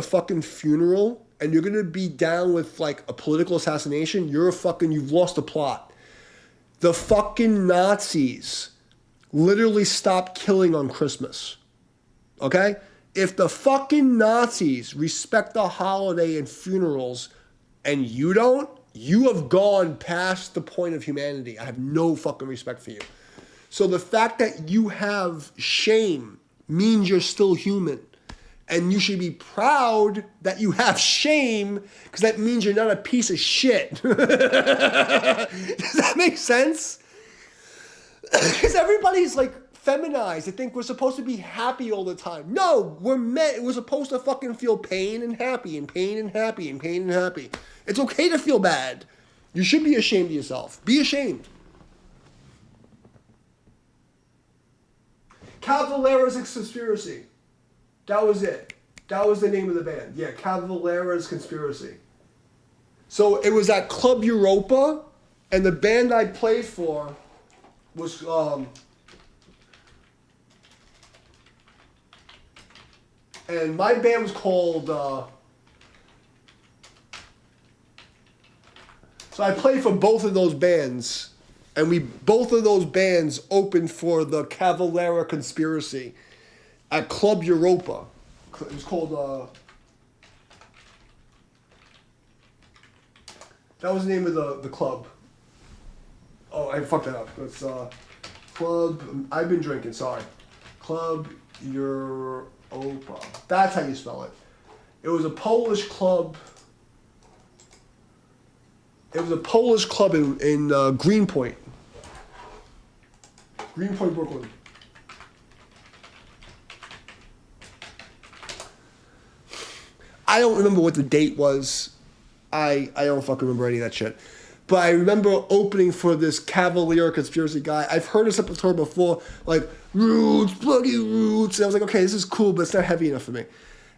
fucking funeral and you're gonna be down with like a political assassination, you've lost the plot. The fucking Nazis literally stopped killing on Christmas. Okay? If the fucking Nazis respect the holiday and funerals and you don't, you have gone past the point of humanity. I have no fucking respect for you. So the fact that you have shame means you're still human. And you should be proud that you have shame because that means you're not a piece of shit. Does that make sense? Because everybody's like feminized. They think we're supposed to be happy all the time. No, we're supposed to fucking feel pain and happy and pain and happy and pain and happy. It's okay to feel bad. You should be ashamed of yourself. Be ashamed. Cavalera's Conspiracy. That was it. That was the name of the band. Yeah, Cavalera's Conspiracy. So it was at Club Europa, and the band I played for was and my band was called so I played for both of those bands, and both of those bands opened for the Cavalera Conspiracy at Club Europa. It was called that was the name of the club. Oh, I fucked that up. It's Club. I've been drinking. Sorry, Club Europa. That's how you spell it. It was a Polish club. It was a Polish club in Greenpoint, Brooklyn. I don't remember what the date was. I don't fucking remember any of that shit. But I remember opening for this Cavalier Conspiracy guy. I've heard this episode before, like, Roots, bloody Roots. And I was like, okay, this is cool, but it's not heavy enough for me.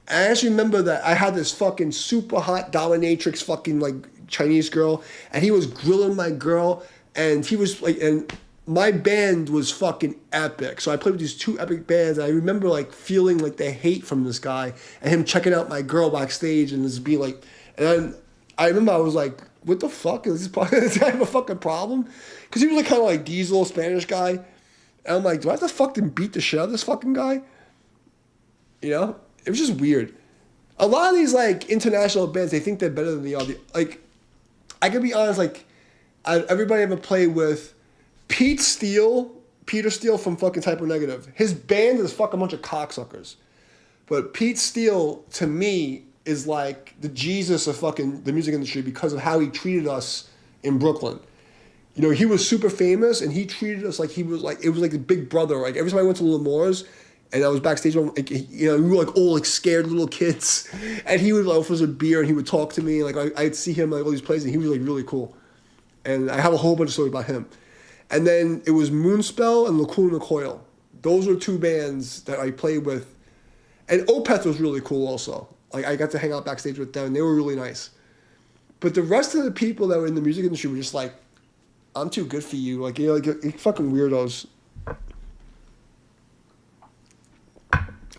And I actually remember that I had this fucking super hot dominatrix fucking, like, Chinese girl. And he was grilling my girl. And he was, like, and my band was fucking epic. So I played with these two epic bands. And I remember, like, feeling, like, the hate from this guy. And him checking out my girl backstage and just being like, and then I remember I was like, what the fuck? Does this guy have a fucking problem? Because he was like kind of like Diesel, Spanish guy. And I'm like, do I have to fucking beat the shit out of this fucking guy? You know? It was just weird. A lot of these like international bands, they think they're better than the other. Like, I can be honest, like, everybody I ever played with, Peter Steele from fucking Typo Negative. His band is fucking a bunch of cocksuckers. But Pete Steele, to me, is like the Jesus of fucking the music industry because of how he treated us in Brooklyn. You know, he was super famous and he treated us like he was like, it was like a big brother. Like every time I went to Lemore's and I was backstage, like, you know, we were like all like scared little kids and he would like offer us a beer and he would talk to me. Like I'd see him like all these places and he was like really cool. And I have a whole bunch of stories about him. And then it was Moonspell and LaCool and the Coil. Those were two bands that I played with. And Opeth was really cool also. Like, I got to hang out backstage with them, and they were really nice. But the rest of the people that were in the music industry were just like, I'm too good for you. Like, you know, like, you're fucking weirdos.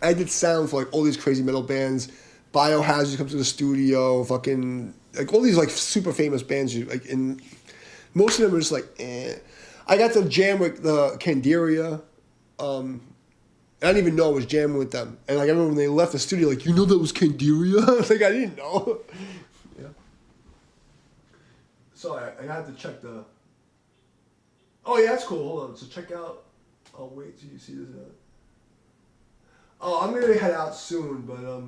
I did sound for, like, all these crazy metal bands. Biohazard comes to the studio, fucking, like, all these, like, super famous bands, like, and most of them were just like, eh. I got to jam with the Candiria. I didn't even know I was jamming with them. And, like, I remember when they left the studio, like, you know that was Candiria? Like, I didn't know. Yeah. Sorry, I had to check the... Oh, yeah, that's cool. Hold on. So check out... I'll wait till you see this. Oh, I'm going to head out soon, but...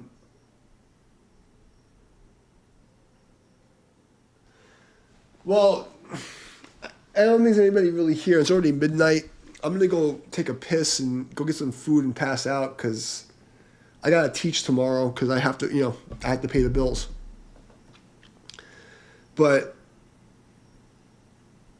Well, I don't think there's anybody really here. It's already midnight. I'm going to go take a piss and go get some food and pass out because I got to teach tomorrow because I have to, you know, I have to pay the bills. But,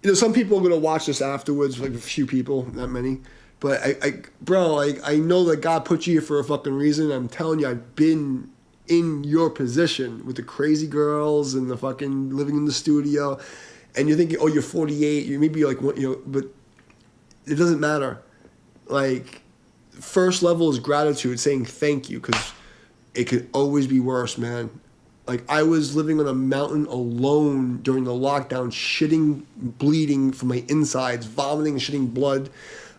you know, some people are going to watch this afterwards, like a few people, not many. But, I know that God put you here for a fucking reason. I'm telling you, I've been in your position with the crazy girls and the fucking living in the studio. And you're thinking, oh, you're 48, you maybe like, you know, but it doesn't matter. Like, first level is gratitude, saying thank you, because it could always be worse, man. Like, I was living on a mountain alone during the lockdown, shitting, bleeding from my insides, vomiting and shitting blood.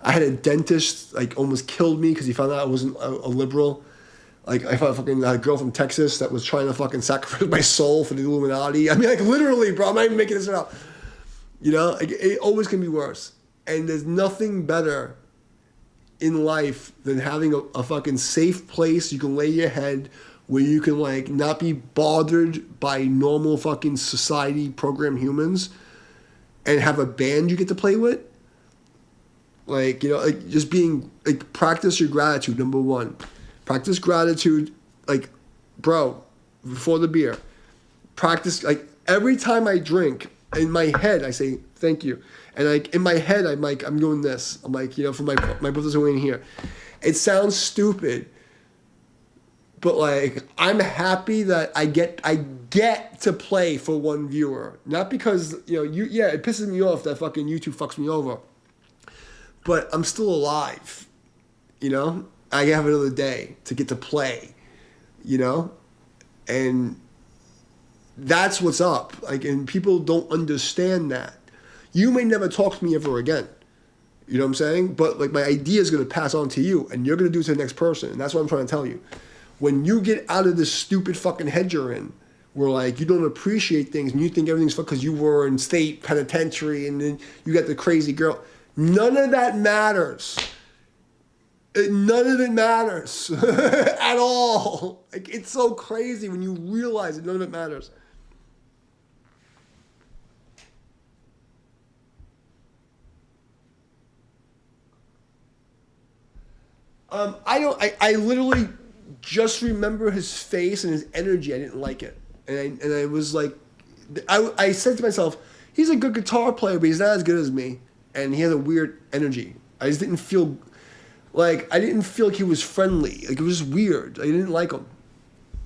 I had a dentist, like, almost killed me because he found out I wasn't a liberal. Like, I found a girl from Texas that was trying to fucking sacrifice my soul for the Illuminati. I mean, like, literally, bro, I'm not even making this up. You know, like, it always can be worse. And there's nothing better in life than having a fucking safe place you can lay your head where you can, like, not be bothered by normal fucking society program humans and have a band you get to play with. Like, you know, like, just being, like, practice your gratitude, number one. Practice gratitude, like, bro, before the beer. Practice, like, every time I drink, in my head, I say, thank you. And, like, in my head, I'm like, I'm doing this. I'm like, you know, for my brothers who are in here. It sounds stupid, but, like, I'm happy that I get to play for one viewer. Not because, you know, it pisses me off that fucking YouTube fucks me over. But I'm still alive, you know? I have another day to get to play, you know? And that's what's up. Like, and people don't understand that. You may never talk to me ever again. You know what I'm saying? But, like, my idea is going to pass on to you, and you're going to do it to the next person. And that's what I'm trying to tell you. When you get out of this stupid fucking head you're in, where, like, you don't appreciate things and you think everything's fun because you were in state penitentiary and then you got the crazy girl. None of that matters. None of it matters at all. Like, it's so crazy when you realize that none of it matters. I literally just remember his face and his energy. I didn't like it. And I was like, I said to myself, he's a good guitar player, but he's not as good as me. And he has a weird energy. I just didn't feel, like, I didn't feel like he was friendly. Like, it was just weird. I didn't like him.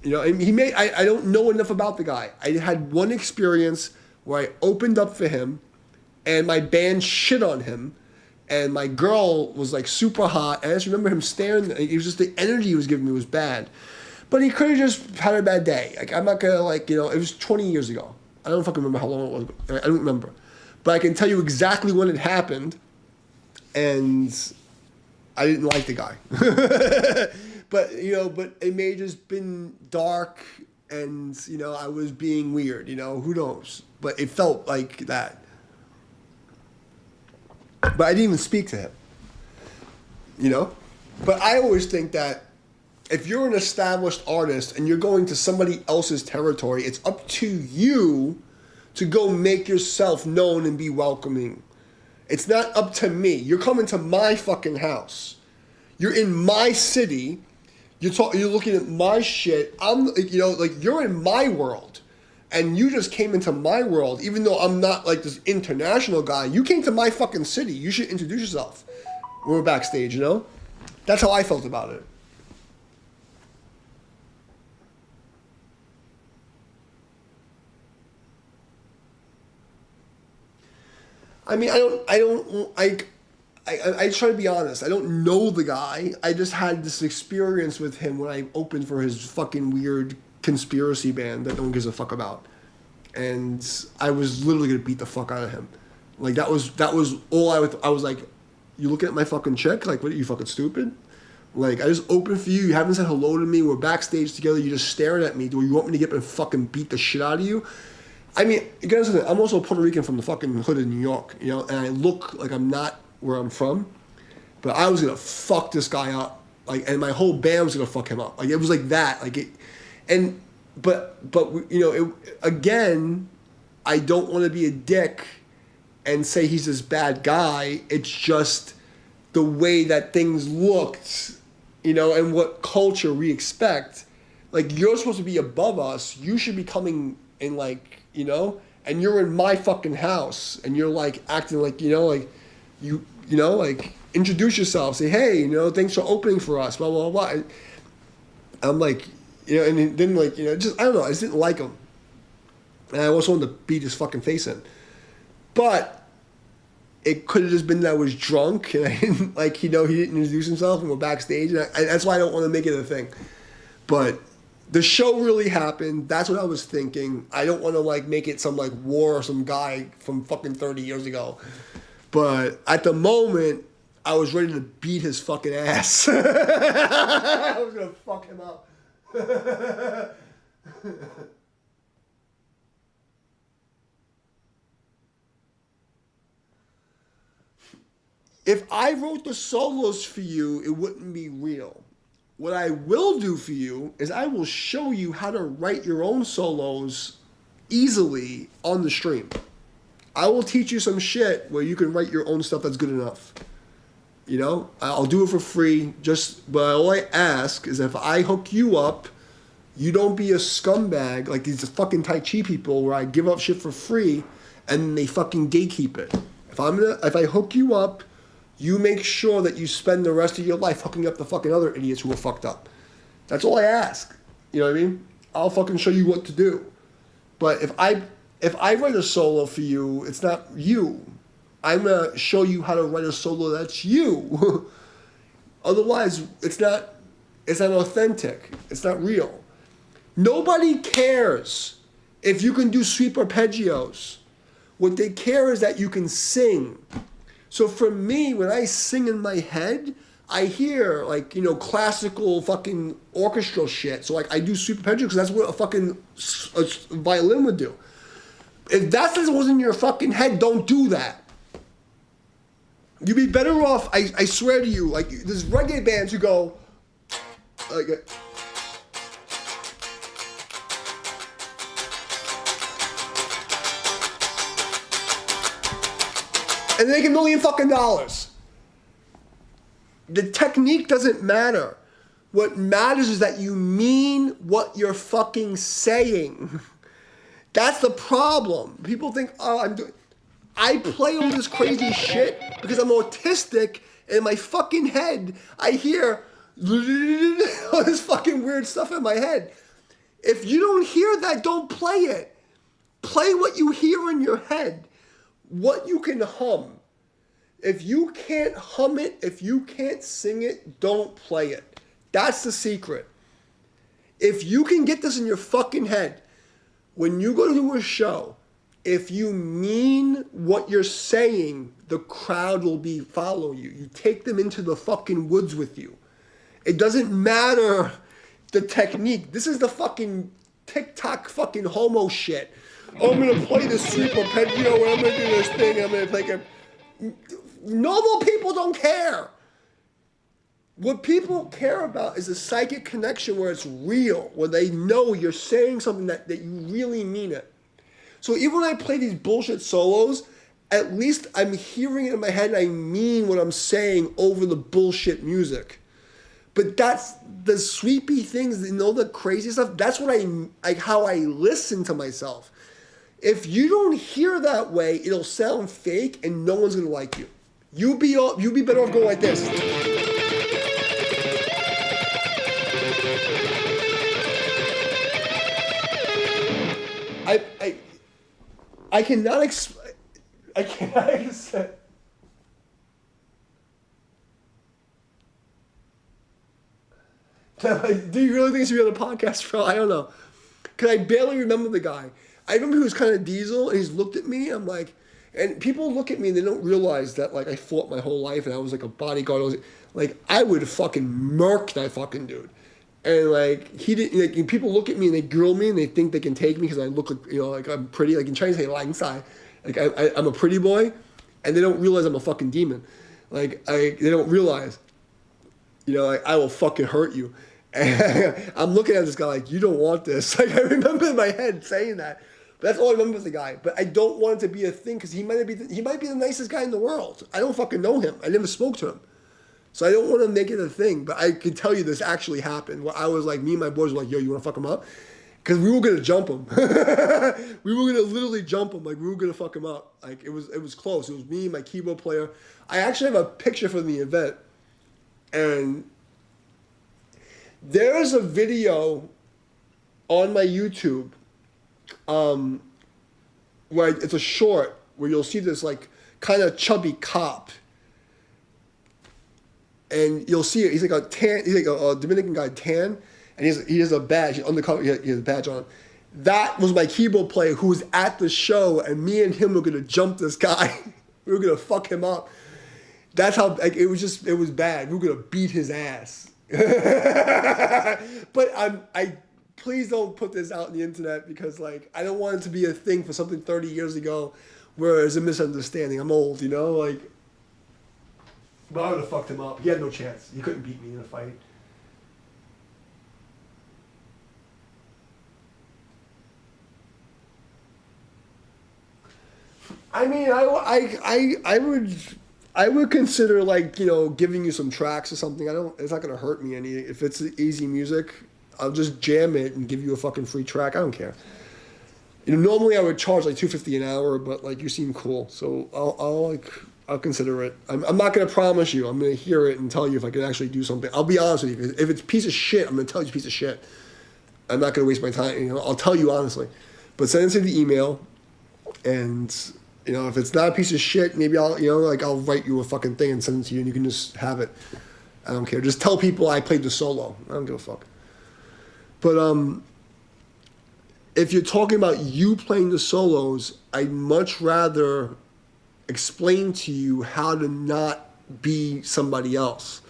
You know, and I don't know enough about the guy. I had one experience where I opened up for him and my band shit on him. And my girl was, like, super hot. And I just remember him staring. It was just the energy he was giving me was bad. But he could have just had a bad day. Like, I'm not going to, like, you know, it was 20 years ago. I don't fucking remember how long it was. I don't remember. But I can tell you exactly when it happened. And I didn't like the guy. But, you know, but it may have just been dark. And, you know, I was being weird. You know, who knows? But it felt like that. But I didn't even speak to him, you know? But I always think that if you're an established artist and you're going to somebody else's territory, it's up to you to go make yourself known and be welcoming. It's not up to me. You're coming to my fucking house. You're in my city. You're looking at my shit. You know, like, you're in my world. And you just came into my world, even though I'm not, like, this international guy. You came to my fucking city. You should introduce yourself. We're backstage, you know? That's how I felt about it. I mean, I try to be honest. I don't know the guy. I just had this experience with him when I opened for his fucking weird conspiracy band that no one gives a fuck about. And I was literally gonna beat the fuck out of him. Like that was all I was like, you looking at my fucking check? Like, what are you, fucking stupid? Like, I just opened for you. You haven't said hello to me. We're backstage together. You're just staring at me. Do you want me to get up and fucking beat the shit out of you? I mean, you guys, I'm also Puerto Rican from the fucking hood of New York, you know, and I look like I'm not where I'm from, but I was gonna fuck this guy up, like, and my whole band was gonna fuck him up. Like, it was like that, like it, and but you know, again, I don't want to be a dick and say he's this bad guy. It's just the way that things looked, you know, and what culture we expect. Like, you're supposed to be above us. You should be coming in, like, you know, and you're in my fucking house, and you're like acting like, you know, like you know, like, introduce yourself, say, hey, you know, thanks for opening for us, blah blah blah. And I'm like, you know, and then, like, you know, just, I don't know, I just didn't like him, and I also wanted to beat his fucking face in, but it could have just been that I was drunk and I didn't, like, you know, he didn't introduce himself and we're backstage, and that's why I don't want to make it a thing, but. The show really happened. That's what I was thinking. I don't want to, like, make it some, like, war or some guy from fucking 30 years ago. But at the moment, I was ready to beat his fucking ass. I was going to fuck him up. If I wrote the solos for you, it wouldn't be real. What I will do for you is I will show you how to write your own solos easily on the stream. I will teach you some shit where you can write your own stuff that's good enough. You know, I'll do it for free. But all I ask is if I hook you up, you don't be a scumbag like these fucking Tai Chi people where I give up shit for free and they fucking gatekeep it. If I hook you up, you make sure that you spend the rest of your life hooking up the fucking other idiots who are fucked up. That's all I ask. You know what I mean? I'll fucking show you what to do. But if I write a solo for you, it's not you. I'm gonna show you how to write a solo that's you. Otherwise, it's not authentic. It's not real. Nobody cares if you can do sweep arpeggios. What they care is that you can sing. So for me, when I sing in my head, I hear, like, you know, classical fucking orchestral shit. So, like, I do sweep arpeggio because that's what a violin would do. If that wasn't in your fucking head, don't do that. You'd be better off, I swear to you, like, there's reggae bands who go, like, and they make $1 million fucking dollars. The technique doesn't matter. What matters is that you mean what you're fucking saying. That's the problem. People think, oh, I play all this crazy shit because I'm autistic, and in my fucking head, I hear all this fucking weird stuff in my head. If you don't hear that, don't play it. Play what you hear in your head. What you can hum. If you can't hum it, if you can't sing it, don't play it. That's the secret. If you can get this in your fucking head, when you go to do a show, if you mean what you're saying, the crowd will follow you. You take them into the fucking woods with you. It doesn't matter the technique. This is the fucking TikTok fucking homo shit. Oh, I'm going to play this sweep arpeggio and I'm going to do this thing. I'm going to play Normal people don't care. What people care about is a psychic connection where it's real, where they know you're saying something that you really mean it. So even when I play these bullshit solos, at least I'm hearing it in my head and I mean what I'm saying over the bullshit music. But that's the sweepy things, you know, the crazy stuff. That's what how I listen to myself. If you don't hear that way, it'll sound fake and no one's gonna like you. You be better off going like this. I cannot I cannot accept. Do you really think he should be on a podcast, bro? I don't know. Because I barely remember the guy. I remember he was kind of diesel, and he's looked at me. I'm like, and people look at me and they don't realize that like I fought my whole life and I was like a bodyguard. I would fucking murk that fucking dude. And like he didn't like people look at me and they grill me and they think they can take me because I look like like I'm pretty. Like in Chinese say lang sai. Like I'm a pretty boy, and they don't realize I'm a fucking demon. They don't realize. I will fucking hurt you. And I'm looking at this guy like, you don't want this. Like, I remember in my head saying that. But that's all I remember of the guy. But I don't want it to be a thing because he might be the nicest guy in the world. I don't fucking know him. I never spoke to him. So I don't want to make it a thing. But I can tell you this actually happened. Where I was like, me and my boys were like, yo, you want to fuck him up? Because we were going to jump him. We were going to literally jump him. Like, we were going to fuck him up. Like, it was close. It was me, my keyboard player. I actually have a picture from the event. And there is a video on my YouTube where it's a short where you'll see this like kind of chubby cop. And you'll see it. He's like a Dominican guy, tan, and he has a badge. He's undercover. He has a badge on. That was my keyboard player who was at the show, and me and him were gonna jump this guy. We were gonna fuck him up. That's how it was bad. We were gonna beat his ass. But I please don't put this out on the internet because like I don't want it to be a thing for something 30 years ago where there's a misunderstanding. I'm old, like. But I would have fucked him up. He had no chance. He couldn't beat me in a fight. I mean, I would consider like giving you some tracks or something. It's not gonna hurt me any. If it's easy music, I'll just jam it and give you a fucking free track. I don't care. Normally I would charge like $250 an hour, but like you seem cool, so I'll consider it. I'm not gonna promise you. I'm gonna hear it and tell you if I can actually do something. I'll be honest with you. If it's a piece of shit, I'm gonna tell you it's a piece of shit. I'm not gonna waste my time. I'll tell you honestly, but send it to the email, and. If it's not a piece of shit, maybe I'll write you a fucking thing and send it to you and you can just have it. I don't care. Just tell people I played the solo. I don't give a fuck. But if you're talking about you playing the solos, I'd much rather explain to you how to not be somebody else.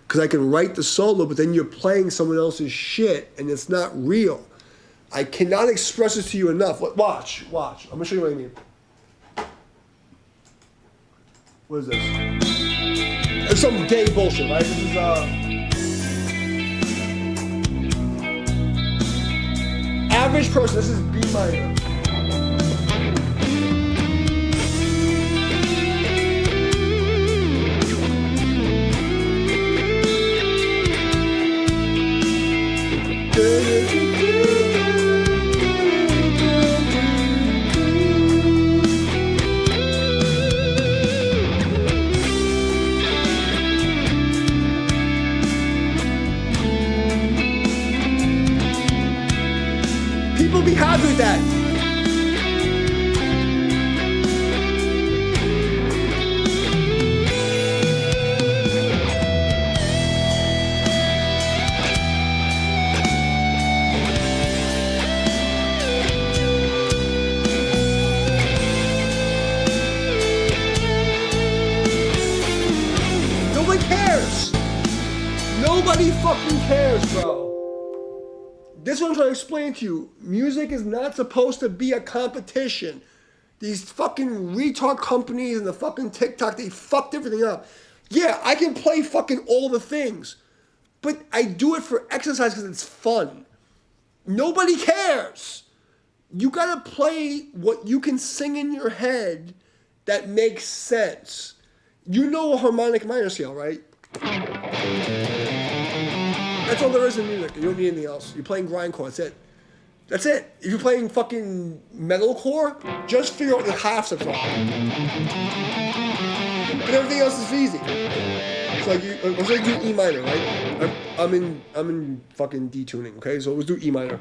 Because I can write the solo, but then you're playing someone else's shit and it's not real. I cannot express it to you enough. Watch. I'm going to show you what I mean. What is this? It's some gay bullshit, right? This is average person. This is B minor. Be happy with that. Nobody cares. Nobody fucking cares, bro. This is what I'm trying to explain to you. Music is not supposed to be a competition. These fucking retard companies and the fucking TikTok, they fucked everything up. Yeah, I can play fucking all the things, but I do it for exercise because it's fun. Nobody cares. You gotta play what you can sing in your head that makes sense. You know a harmonic minor scale, right? That's all there is in music. You don't need anything else. You're playing grindcore. That's it. If you're playing fucking metalcore, just figure out what the half steps are. And everything else is easy. It's like let's do E minor, right? I'm in fucking D tuning. Okay, so let's do E minor.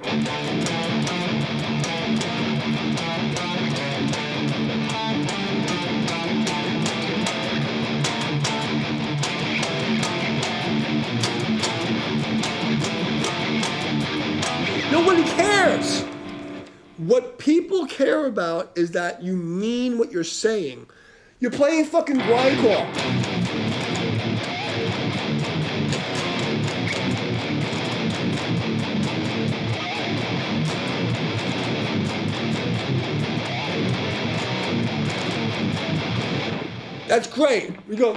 Nobody cares. What people care about is that you mean what you're saying. You're playing fucking grindcore. That's great. We go.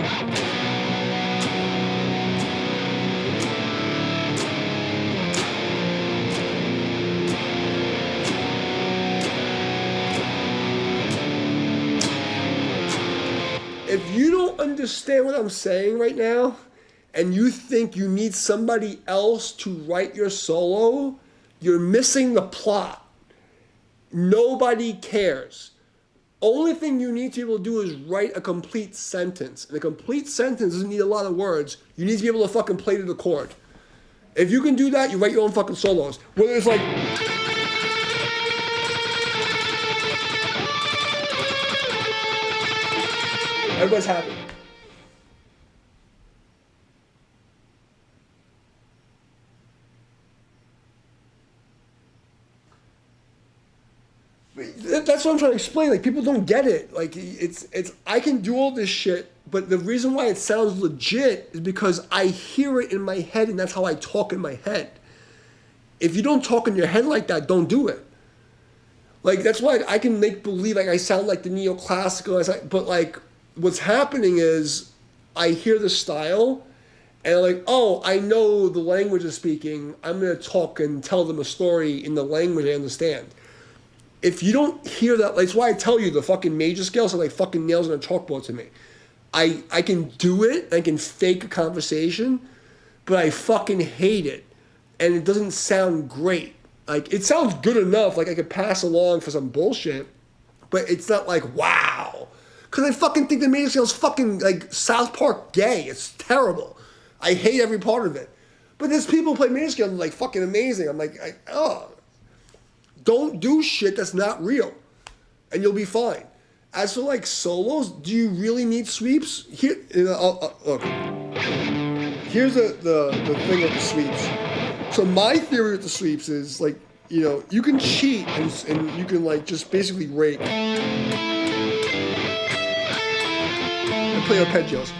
If you don't understand what I'm saying right now, and you think you need somebody else to write your solo, you're missing the plot. Nobody cares. Only thing you need to be able to do is write a complete sentence. And a complete sentence doesn't need a lot of words. You need to be able to fucking play to the chord. If you can do that, you write your own fucking solos. Whether it's like... Everybody's happy. That's what I'm trying to explain. Like, people don't get it. Like, it's I can do all this shit, but the reason why it sounds legit is because I hear it in my head, and that's how I talk in my head. If you don't talk in your head like that, don't do it. Like, that's why I can make believe like I sound like the neoclassical, but like what's happening is I hear the style, and I'm like, oh, I know the language is speaking. I'm gonna talk and tell them a story in the language I understand. If you don't hear that, that's why I tell you the fucking major scales are like fucking nails on a chalkboard to me. I can do it, I can fake a conversation, but I fucking hate it. And it doesn't sound great. Like, it sounds good enough, like I could pass along for some bullshit, but it's not like, wow. Because I fucking think the major scale is fucking, like, South Park gay. It's terrible. I hate every part of it. But there's people who play major scale and they're like fucking amazing. I'm like, oh. Don't do shit that's not real, and you'll be fine. As for like solos, do you really need sweeps? Here, look. Here's the thing with the sweeps. So my theory with the sweeps is like, you know, you can cheat and you can like just basically rake and play arpeggios.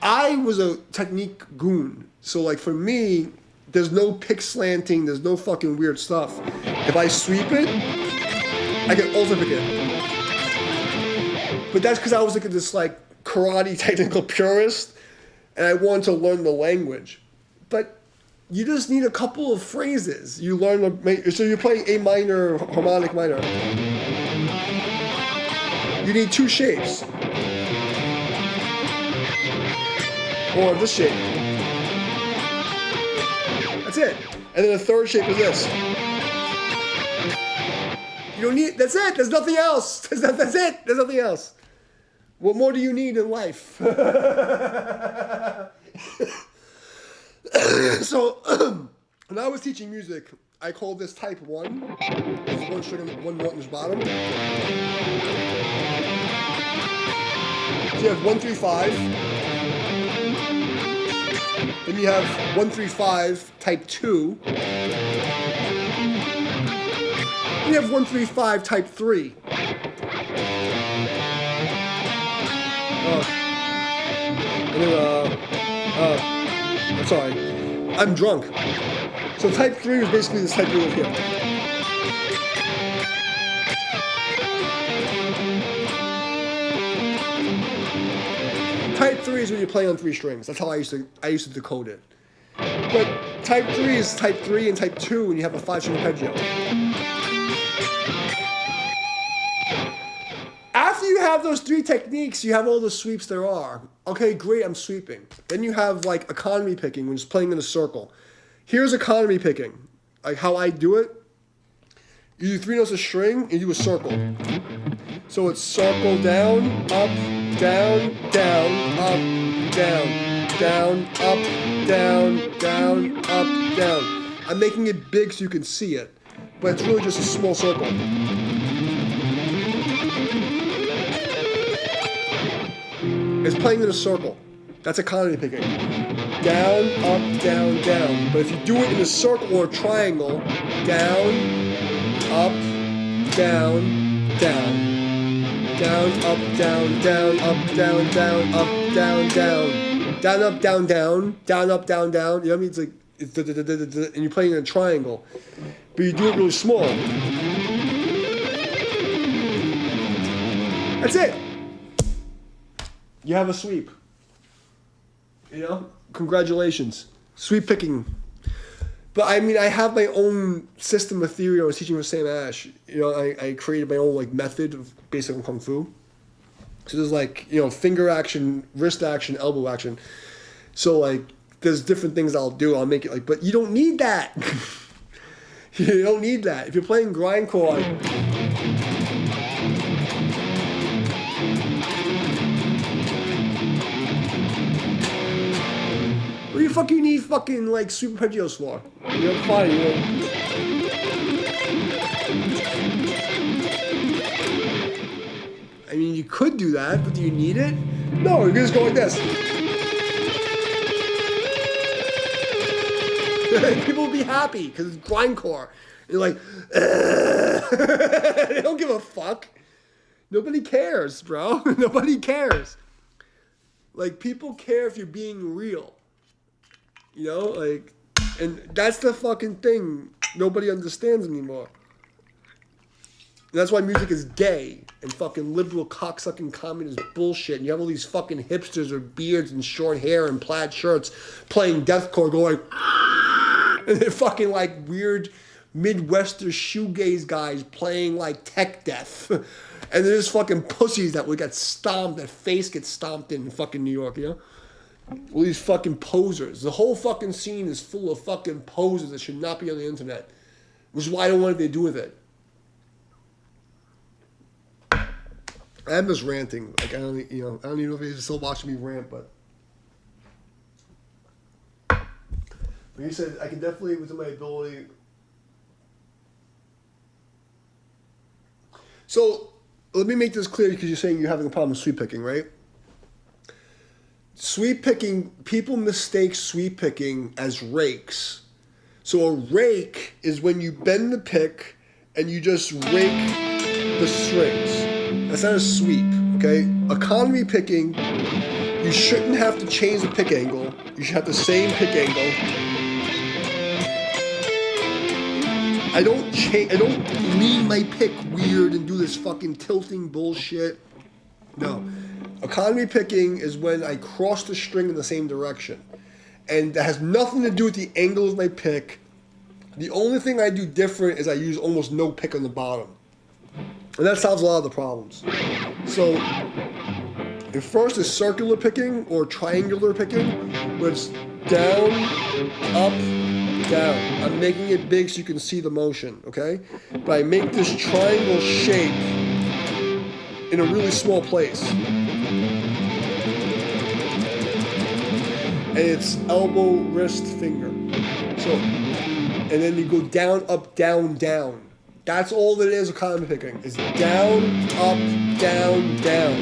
I was a technique goon, so like for me, there's no pick slanting, there's no fucking weird stuff. If I sweep it, I can also pick it. But that's because I was like this like karate technical purist, and I wanted to learn the language. But you just need a couple of phrases. You learn so you're playing A minor, harmonic minor. You need two shapes. Or this shape. That's it. And then the third shape is this. You don't need, that's it. There's nothing else. That's it. There's nothing else. What more do you need in life? So, when I was teaching music, I called this type 1. There's one string and one note in the bottom. So you have 1, 3, 5. Then you have 1, 3, 5, type 2. Then you have 1, 3, 5, type 3. And then, I'm sorry. I'm drunk. So type 3 is basically this type 3 over here. Type 3 is when you're playing on 3 strings. That's how I used to decode it. But type 3 is type 3 and type 2 when you have a 5-string arpeggio. After you have those 3 techniques, you have all the sweeps there are. Okay, great, I'm sweeping. Then you have like economy picking, when it's playing in a circle. Here's economy picking. Like how I do it. You do 3 notes a string and you do a circle. So it's circle down, up, down, down, up, down, down, up, down, down, up, down. I'm making it big so you can see it, but it's really just a small circle. It's playing in a circle. That's economy picking. down, up, down, down. But if you do it in a circle or a triangle, down, up, down, down. Down, up, down, down, up, down, down, up, down, down. Down, up, down, down. Down, up, down, down. You know what I mean? It's like, and you're playing in a triangle. But you do it really small. That's it. You have a sweep. You know? Congratulations. Sweep picking. But I mean, I have my own system of theory I was teaching with Sam Ash. You know, I created my own like method of basic on Kung Fu. So there's like, you know, finger action, wrist action, elbow action. So like, there's different things I'll do. I'll make it like, but you don't need that. You don't need that. If you're playing grindcore, what the fuck you need fucking like super arpeggios for? You're fine, you know. I mean, you could do that, but do you need it? No, you can just go like this. People will be happy because it's grindcore. You're like, they don't give a fuck. Nobody cares, bro. Nobody cares. Like, people care if you're being real. You know, like, and that's the fucking thing nobody understands anymore. And that's why music is gay and fucking liberal cocksucking communist bullshit. And you have all these fucking hipsters with beards and short hair and plaid shirts playing deathcore going, and they're fucking like weird Midwestern shoegaze guys playing like tech death. And there's fucking pussies that would get stomped, their face gets stomped in fucking New York, you know? All these fucking posers. The whole fucking scene is full of fucking posers that should not be on the internet. Which is why I don't want anything to do with it. I'm just ranting. Like, I don't even know if he's still watching me rant, but. But you said I can definitely, within my ability. So, let me make this clear because you're saying you're having a problem with sweep picking, right? Sweep picking, people mistake sweep picking as rakes. So a rake is when you bend the pick and you just rake the strings. That's not a sweep, okay? Economy picking, you shouldn't have to change the pick angle. You should have the same pick angle. I don't lean my pick weird and do this fucking tilting bullshit. No. Economy picking is when I cross the string in the same direction. And that has nothing to do with the angle of my pick. The only thing I do different is I use almost no pick on the bottom. And that solves a lot of the problems. So, if first is circular picking or triangular picking, where it's down, up, down. I'm making it big so you can see the motion, okay? But I make this triangle shape in a really small place. And it's elbow, wrist, finger. So, and then you go down, up, down, down. That's all that it is economy picking. It's down, up, down, down.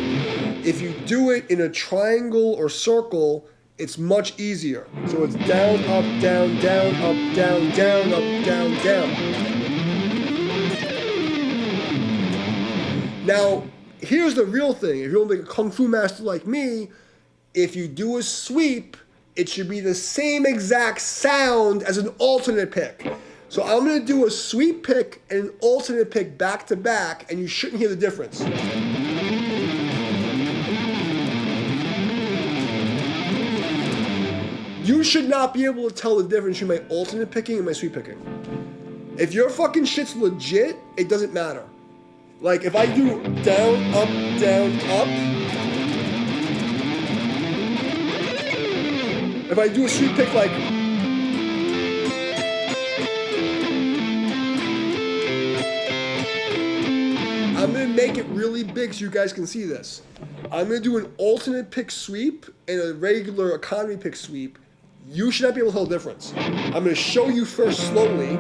If you do it in a triangle or circle, it's much easier. So it's down, up, down, down, up, down, down, up, down, down. Now, here's the real thing. If you're like a Kung Fu master like me, if you do a sweep, it should be the same exact sound as an alternate pick. So I'm going to do a sweep pick and an alternate pick back to back, and you shouldn't hear the difference. You should not be able to tell the difference between my alternate picking and my sweep picking. If your fucking shit's legit, it doesn't matter. Like, if I do down, up, if I do a sweep pick like, I'm going to make it really big so you guys can see this. I'm going to do an alternate pick sweep and a regular economy pick sweep. You should not be able to tell the difference. I'm going to show you first slowly.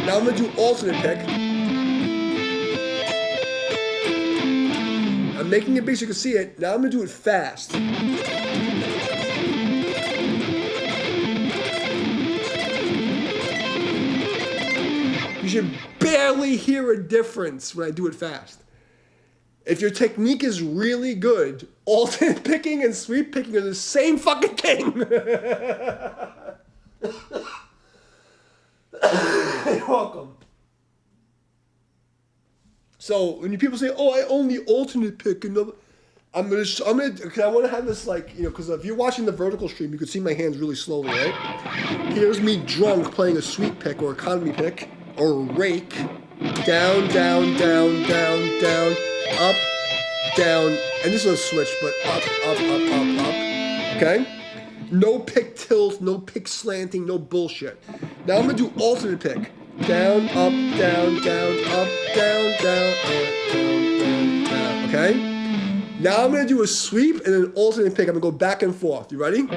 Now I'm going to do alternate pick. I'm I'm making it big so you can see it. Now I'm gonna do it fast. You should barely hear a difference when I do it fast. If your technique is really good, alternate picking and sweep picking are the same fucking thing. You're welcome. So when people say, "Oh, I only alternate pick," and I'm gonna, because I want to have this like, because if you're watching the vertical stream, you can see my hands really slowly, right? Here's me drunk playing a sweep pick or economy pick or a rake, down, down, down, down, down, up, down, and this is a switch, but up, up, up, up, up. Okay? No pick tilt, no pick slanting, no bullshit. Now I'm gonna do alternate pick. Down, up, down, down, up, down, down, down. Okay? Now I'm gonna do a sweep and an alternate pick. I'm gonna go back and forth. You ready?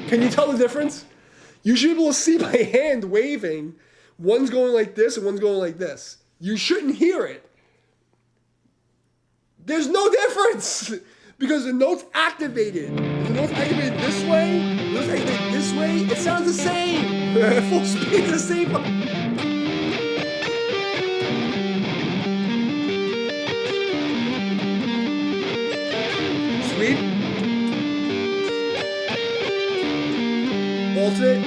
Can you tell the difference? You should be able to see my hand waving. One's going like this and one's going like this. You shouldn't hear it. There's no difference because the note's activated. If the note's activated this way, the note's activated this way, it sounds the same. Full speed, the same. Sweep. Alternate.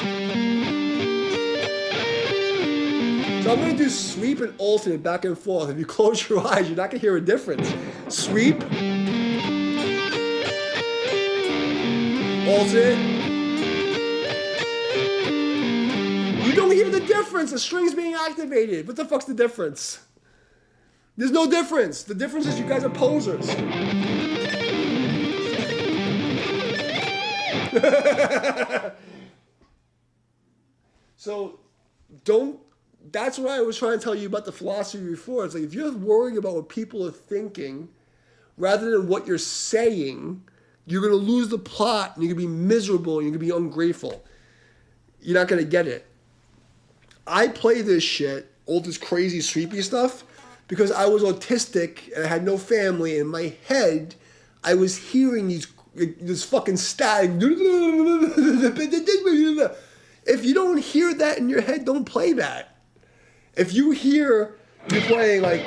So I'm going to do sweep and alternate back and forth. If you close your eyes, you're not going to hear a difference. Sweep. Alternate. You don't hear the difference. The string's being activated. What the fuck's the difference? There's no difference. The difference is you guys are posers. So, that's what I was trying to tell you about the philosophy before. It's like, if you're worrying about what people are thinking, rather than what you're saying, you're going to lose the plot, and you're going to be miserable, and you're going to be ungrateful. You're not going to get it. I play this shit, all this crazy sweepy stuff, because I was autistic, and I had no family, and in my head, I was hearing this fucking static. If you don't hear that in your head, don't play that. If you hear you playing like,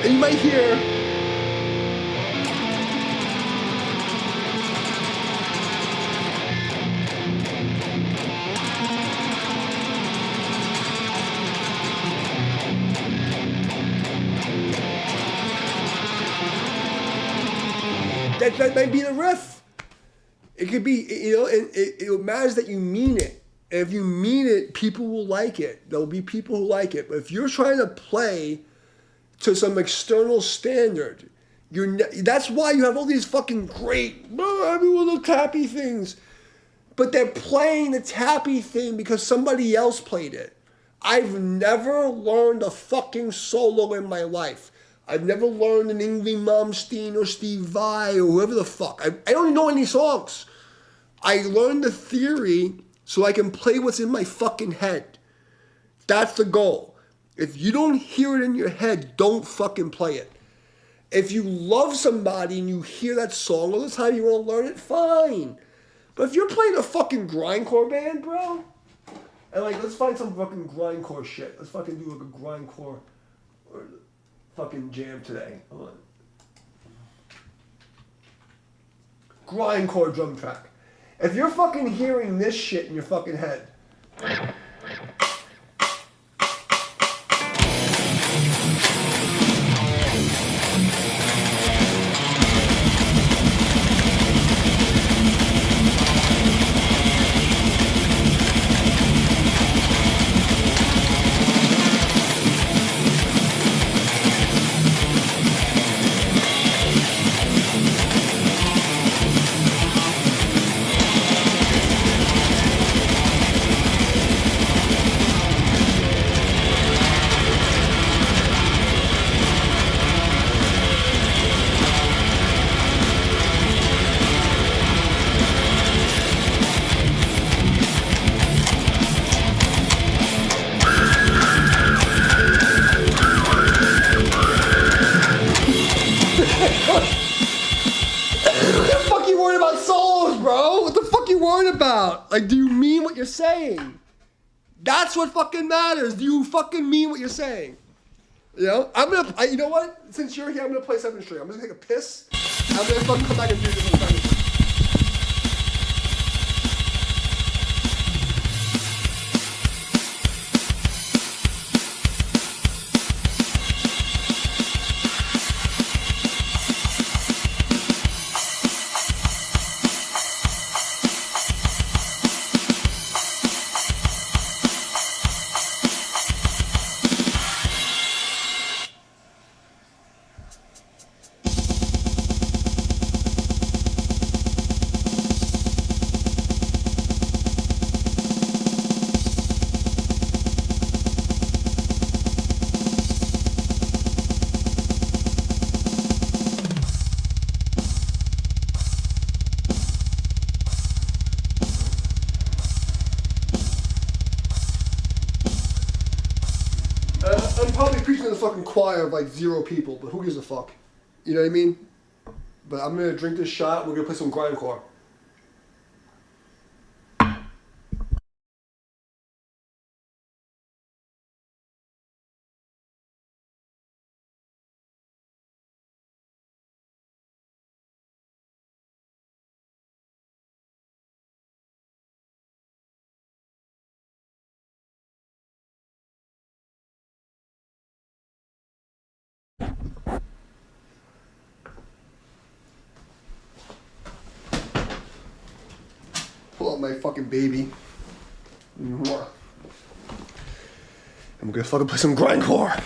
and you might hear, that might be the riff. It could be, and it matters that you mean it. And if you mean it, people will like it. There'll be people who like it. But if you're trying to play to some external standard, that's why you have all these fucking great, everyone the tappy things. But they're playing the tappy thing because somebody else played it. I've never learned a fucking solo in my life. I've never learned an Yngwie Malmsteen or Steve Vai or whoever the fuck. I don't know any songs. I learned the theory so I can play what's in my fucking head. That's the goal. If you don't hear it in your head, don't fucking play it. If you love somebody and you hear that song all the time, you want to learn it, fine. But if you're playing a fucking grindcore band, bro, and like, let's find some fucking grindcore shit. Let's fucking do like a grindcore or fucking jam today. Hold on. Grindcore drum track. If you're fucking hearing this shit in your fucking head, about. Like, do you mean what you're saying? That's what fucking matters. Do you fucking mean what you're saying? You know, you know what? Since you're here, I'm gonna play 7th String. I'm just gonna take a piss. I'm gonna fucking come back and do this in 7th String. I'm probably preaching to the fucking choir of like 0 people, but who gives a fuck? You know what I mean? But I'm gonna drink this shot. We're gonna play some grindcore. Pull out my fucking baby. Mwah. And we're gonna fucking play some grindcore.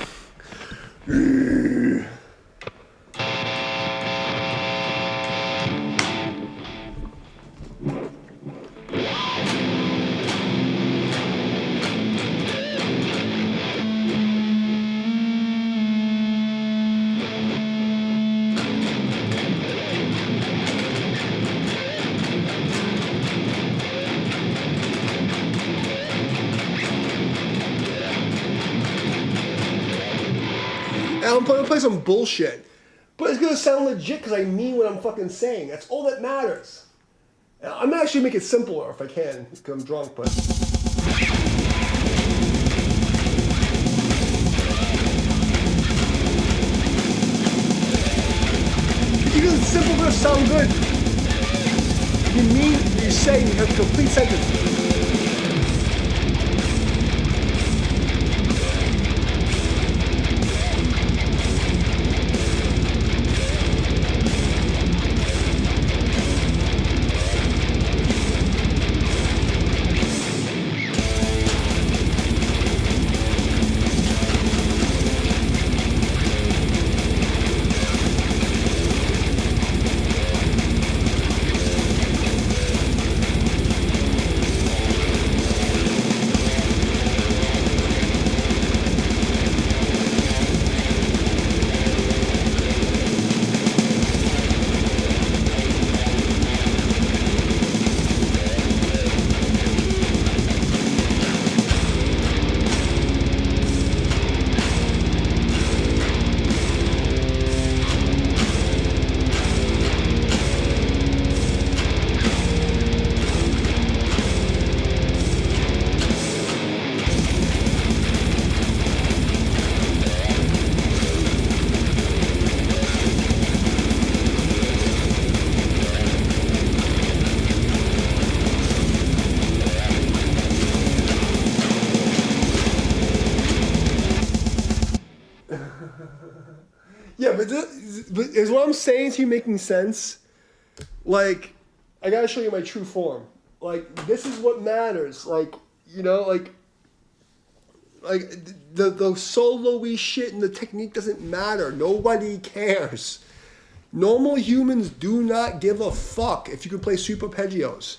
And I'm gonna play some bullshit. But it's gonna sound legit because I mean what I'm fucking saying. That's all that matters. I'm gonna actually make it simpler if I can, because I'm drunk, but. Because it's simple, but it'll sound good. You mean what you're saying, you have a complete sentence. Yeah, but is what I'm saying to you making sense? Like, I gotta show you my true form. Like, this is what matters. Like, you know, like the solo-y shit and the technique doesn't matter. Nobody cares. Normal humans do not give a fuck if you can play super arpeggios.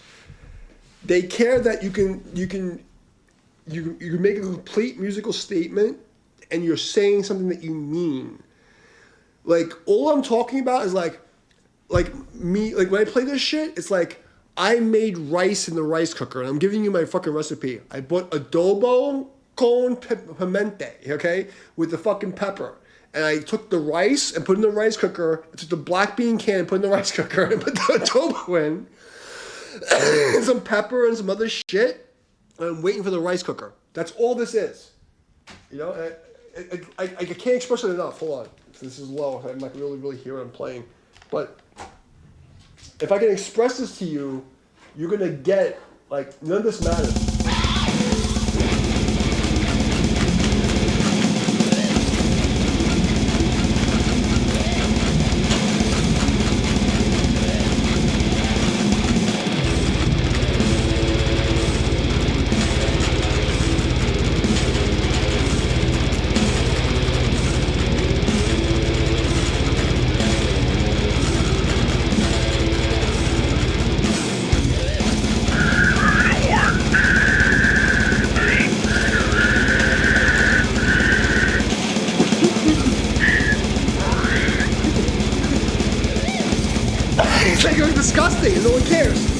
They care that you can make a complete musical statement and you're saying something that you mean. Like, all I'm talking about is like me, like when I play this shit, it's like I made rice in the rice cooker and I'm giving you my fucking recipe. I put adobo con pimente, okay, with the fucking pepper. And I took the rice and put it in the rice cooker. I took the black bean can and put it in the rice cooker and put the adobo in. some pepper and some other shit. And I'm waiting for the rice cooker. That's all this is. You know, I can't express it enough. Hold on. This is low. I'm not really hear what I'm playing. But if I can express this to you, you're going to get, like, none of this matters. It's like you're disgusting and no one cares.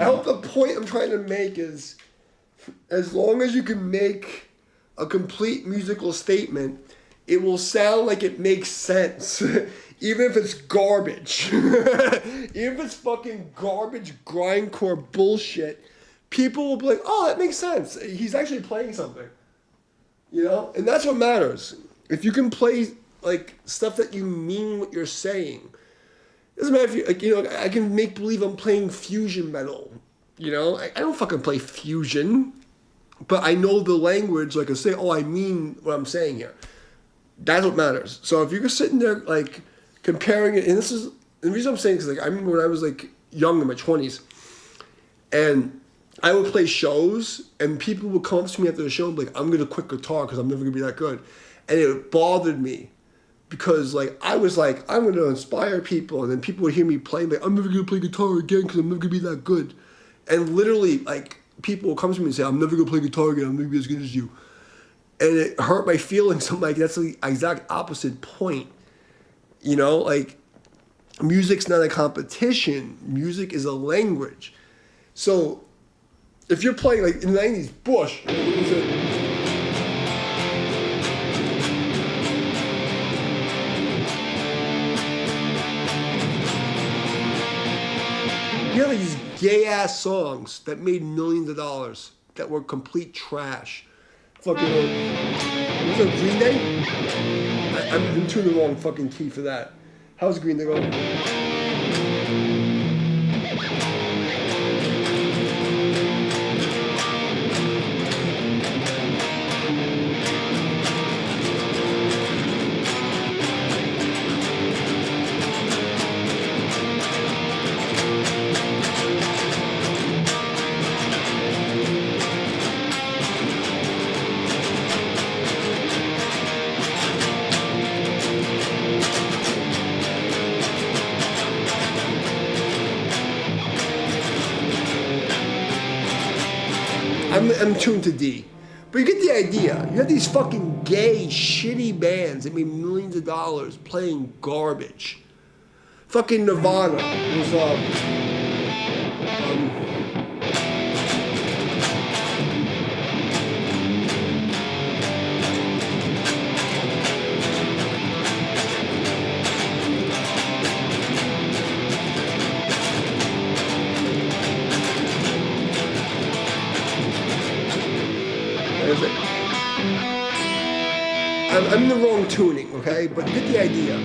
hope the point I'm trying to make is, as long as you can make a complete musical statement, it will sound like it makes sense. Even if it's garbage. Even if it's fucking garbage grindcore bullshit, people will be like, oh, that makes sense. He's actually playing something. You know? And that's what matters. If you can play like stuff that you mean what you're saying. It doesn't matter if you, like, you know, I can make believe I'm playing fusion metal. You know? I don't fucking play fusion. But I know the language, like I say, oh, I mean what I'm saying here. That's what matters. So if you're sitting there, like, comparing it, and this is, the reason I'm saying is, like, I remember when I was, like, young in my 20s, and I would play shows, and people would come up to me after the show and be like, I'm going to quit guitar because I'm never going to be that good. And it bothered me because, like, I was like, I'm going to inspire people, and then people would hear me playing, like, I'm never going to play guitar again because I'm never going to be that good. And literally, like, people will come to me and say, I'm never going to play guitar again, I'm never going to be as good as you. And it hurt my feelings. I'm like, that's the exact opposite point. You know, like, music's not a competition. Music is a language. So, if you're playing, like, in the 90s, Bush, you know, these gay-ass songs that made millions of dollars that were complete trash. Fucking, was it Green Day? I'm in tune the wrong fucking key for that. How's Green Day going? I'm tuned to D. But you get the idea. You have these fucking gay, shitty bands that made millions of dollars playing garbage. Fucking Nirvana was, I'm in the wrong tuning, okay? But you get the idea.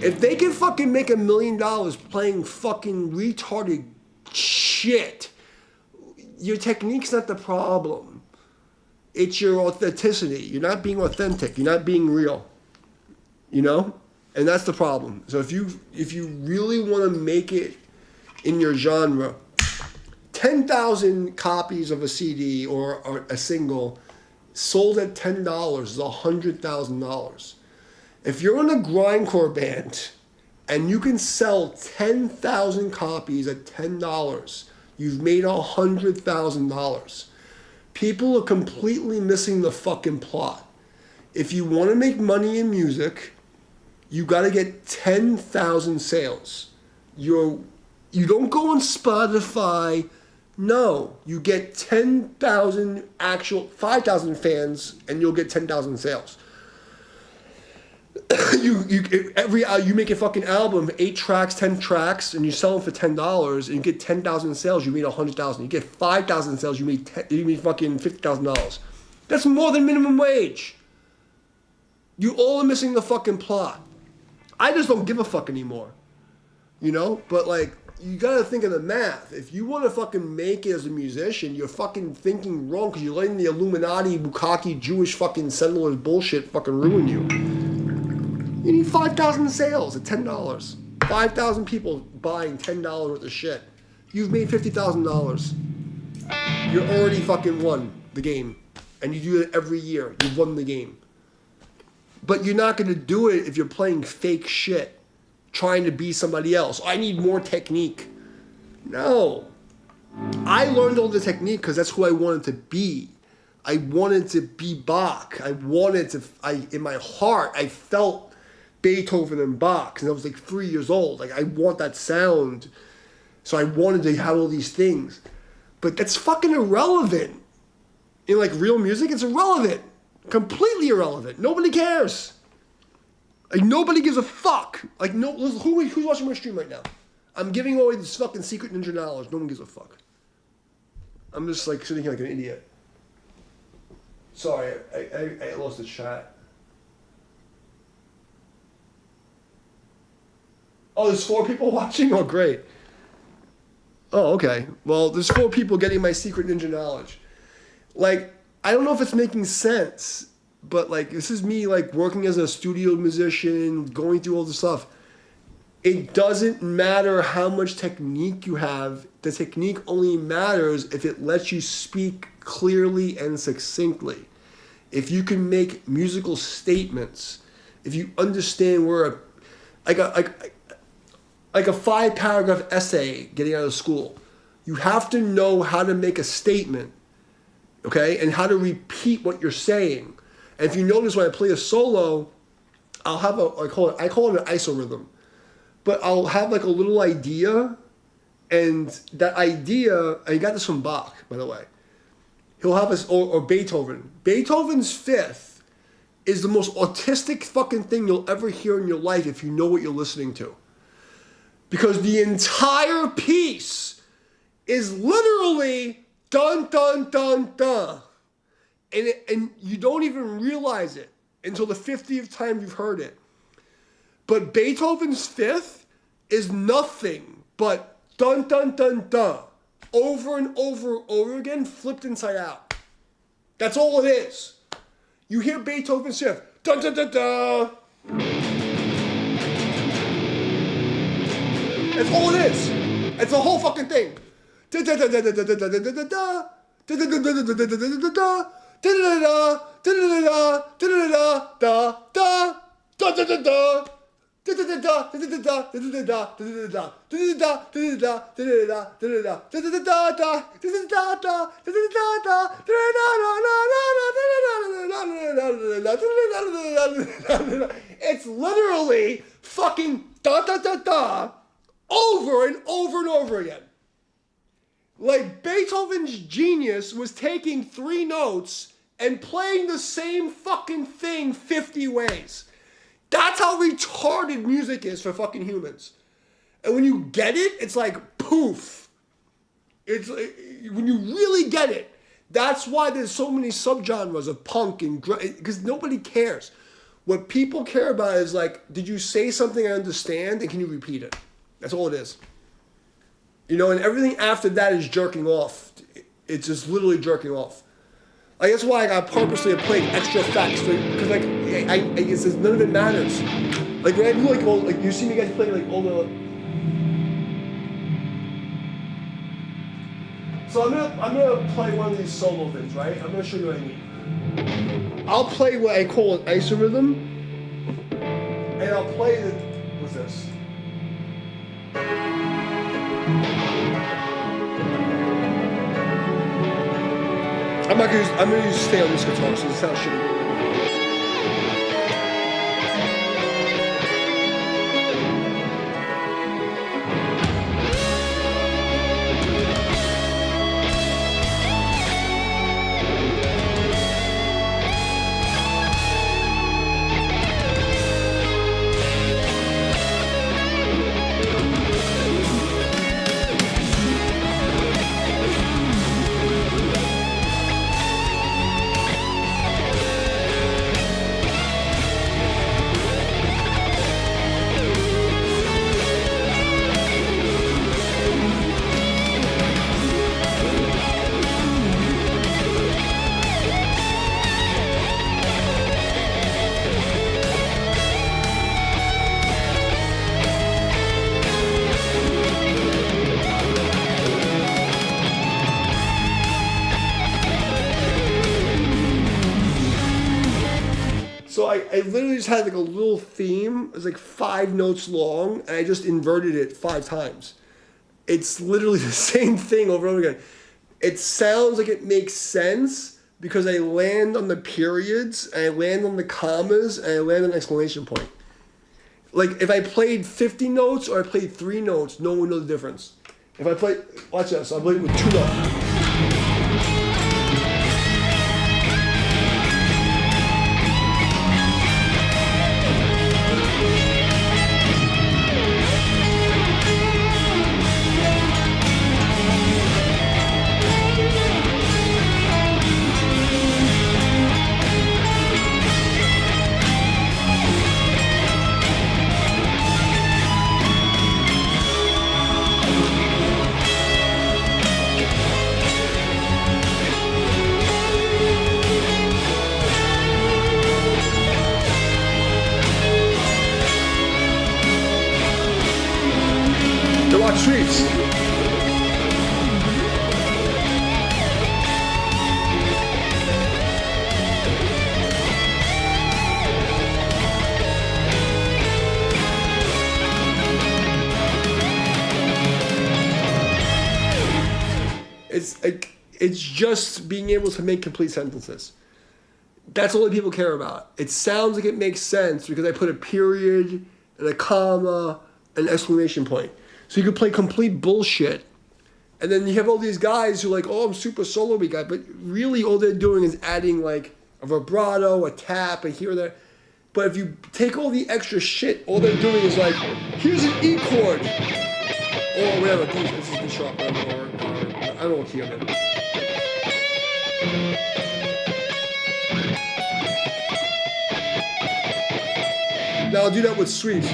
If they can fucking make $1 million playing fucking retarded shit, your technique's not the problem. It's your authenticity. You're not being authentic. You're not being real. You know? And that's the problem. So if you really want to make it in your genre, 10,000 copies of a CD or a single sold at $10 is $100,000. If you're in a grindcore band and you can sell 10,000 copies at $10, you've made $100,000. People are completely missing the fucking plot. If you want to make money in music, you got to get 10,000 sales. You don't go on Spotify. No, you get 10,000 actual 5,000 fans, and you'll get 10,000 sales. You make a fucking album, 8 tracks, 10 tracks, and you sell them for $10, and you get 10,000 sales, you made 100,000. You get 5,000 sales, you made fucking $50,000. That's more than minimum wage. You all are missing the fucking plot. I just don't give a fuck anymore, you know. But like, you gotta think of the math. If you want to fucking make it as a musician, you're fucking thinking wrong because you're letting the Illuminati, Bukkake, Jewish fucking settlers bullshit fucking ruin you. You need 5,000 sales at $10. 5,000 people buying $10 worth of shit. You've made $50,000. You're already fucking won the game. And you do it every year. You've won the game. But you're not going to do it if you're playing fake shit, trying to be somebody else. I need more technique. No. I learned all the technique because that's who I wanted to be. I wanted to be Bach. In my heart, I felt Beethoven and Bach. And I was like 3 years old. Like, I want that sound. So I wanted to have all these things. But that's fucking irrelevant. In like real music, it's irrelevant. Completely irrelevant. Nobody cares. Like nobody gives a fuck. Like who's watching my stream right now? I'm giving away this fucking secret ninja knowledge. No one gives a fuck. I'm just like sitting here like an idiot. Sorry, I lost the chat. Oh, there's 4 people watching? Oh, great. Oh, okay. Well, there's 4 people getting my secret ninja knowledge. Like, I don't know if it's making sense, but like, this is me like working as a studio musician, going through all this stuff. It doesn't matter how much technique you have. The technique only matters if it lets you speak clearly and succinctly. If you can make musical statements, if you understand where like a 5-paragraph essay getting out of school, you have to know how to make a statement, okay, and how to repeat what you're saying. And if you notice when I play a solo, I'll have I call it an isorhythm. But I'll have like a little idea, and that idea, I got this from Bach, by the way. He'll have this, or Beethoven. Beethoven's Fifth is the most autistic fucking thing you'll ever hear in your life if you know what you're listening to. Because the entire piece is literally dun dun dun dun. And you don't even realize it until the 50th time you've heard it. But Beethoven's Fifth is nothing but dun dun dun dun, over and over and over again, flipped inside out. That's all it is. You hear Beethoven's Fifth, dun dun dun dun. That's all it is. It's the whole fucking thing. Dun dun dun dun dun dun dun dun dun dun dun. Dun dun dun dun dun dun dun dun dun dun. Dun dun dun dun dun dun dun dun dun. It's literally fucking da da da da over and over and over again. Like Beethoven's genius was taking 3 notes and playing the same fucking thing 50 ways. That's how retarded music is for fucking humans. And when you get it, it's like poof. It's when you really get it. That's why there's so many subgenres of punk and because nobody cares. What people care about is like, did you say something I understand and can you repeat it? That's all it is. You know, and everything after that is jerking off. It's just literally jerking off. Like, that's why I purposely played extra effects because like it says none of it matters. Like when I do like all like you see me guys play like all the. So I'm gonna play one of these solo things, right? I'm gonna show you what I mean. I'll play what I call an isorhythm, and I'll play the what's this? I'm gonna use stay on this guitar, so it sounds shitty. So I literally just had like a little theme. It was like 5 notes long, and I just inverted it 5 times. It's literally the same thing over and over again. It sounds like it makes sense because I land on the periods, and I land on the commas, and I land on an exclamation point. Like if I played 50 notes or I played 3 notes, no one would know the difference. If I play, watch this. I'll play it with 2 notes. To watch Sweeps. It's just being able to make complete sentences. That's all that people care about. It sounds like it makes sense because I put a period and a comma and an exclamation point. So you could play complete bullshit. And then you have all these guys who are like, oh, I'm super solo-y guy. But really all they're doing is adding like a vibrato, a tap, a here or there. But if you take all the extra shit, all they're doing is like, here's an E chord. Or whatever, this is D sharp, or I don't know what key I'm in. Now I'll do that with sweeps.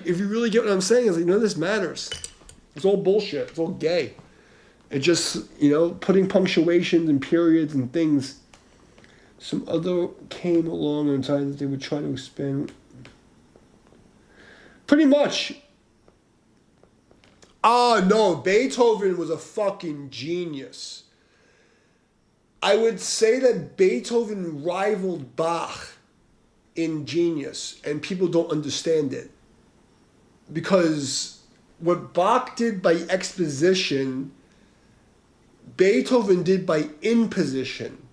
If you really get what I'm saying, is like, none of this matters. It's all bullshit. It's all gay. It just, putting punctuations and periods and things. Some other came along and decided that they would try to expand. Pretty much. No, Beethoven was a fucking genius. I would say that Beethoven rivaled Bach in genius, and people don't understand it. Because what Bach did by exposition, Beethoven did by imposition.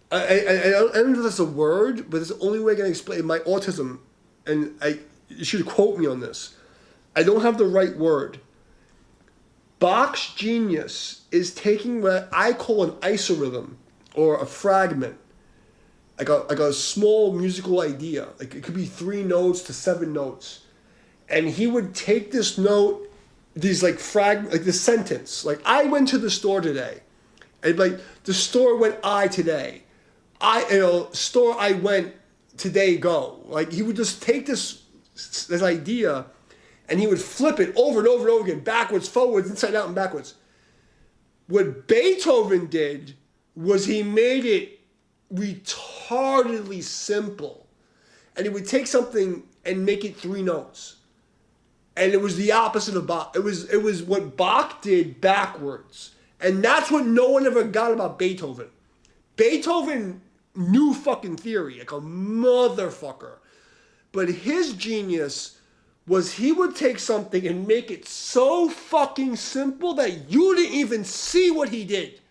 I don't know if that's a word, but it's the only way I can explain my autism. And you should quote me on this. I don't have the right word. Bach's genius is taking what I call an isorhythm, or a fragment, like a small musical idea. Like it could be 3 notes to 7 notes. And he would take this note, these like this sentence. Like, I went to the store today. And like, the store went today. Store I went today go. Like, he would just take this idea and he would flip it over and over and over again, backwards, forwards, inside out, and backwards. What Beethoven did was he made it retardedly simple. And he would take something and make it 3 notes. And it was the opposite of Bach. It was what Bach did backwards. And that's what no one ever got about Beethoven. Beethoven knew fucking theory, like a motherfucker. But his genius was he would take something and make it so fucking simple that you didn't even see what he did.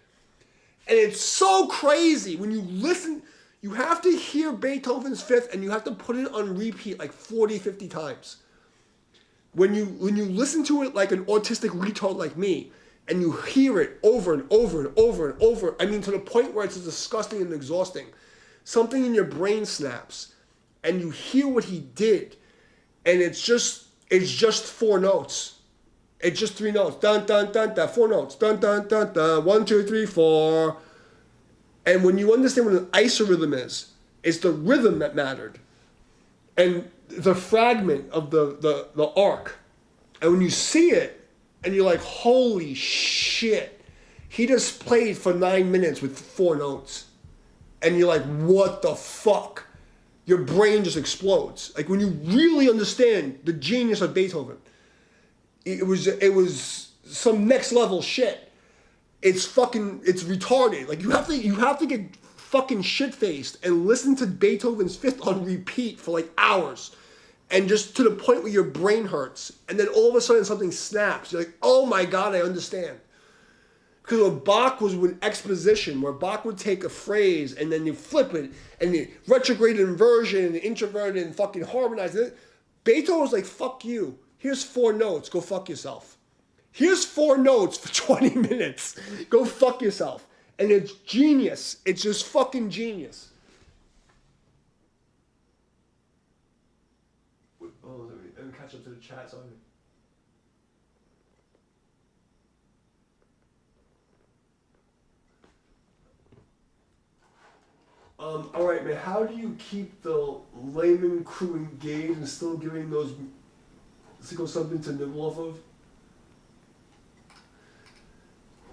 And it's so crazy. When you listen, you have to hear Beethoven's Fifth and you have to put it on repeat like 40, 50 times. When you listen to it like an autistic retard like me, and you hear it over and over and over and over, I mean to the point where it's disgusting and exhausting, something in your brain snaps, and you hear what he did, and it's just 4 notes. It's just 3 notes. Dun dun dun dun. 4 notes. Dun dun dun dun. 1, 2, 3, 4. And when you understand what an isorhythm is, it's the rhythm that mattered. And the fragment of the arc. And when you see it, and you're like, holy shit, he just played for 9 minutes with 4 notes. And you're like, what the fuck? Your brain just explodes. Like when you really understand the genius of Beethoven, it was some next level shit. It's retarded. Like you have to get fucking shit-faced and listen to Beethoven's Fifth on repeat for like hours. And just to the point where your brain hurts. And then all of a sudden something snaps. You're like, oh my God, I understand. Because what Bach was with exposition, where Bach would take a phrase and then you flip it and you retrograde inversion and introverted and fucking harmonize it. Beethoven was like, fuck you. Here's 4 notes. Go fuck yourself. Here's 4 notes for 20 minutes. Go fuck yourself. And it's genius. It's just fucking genius. Oh, let me catch up to the chat. Sorry. All right, man. How do you keep the layman crew engaged and still giving those sickles something to nibble off of?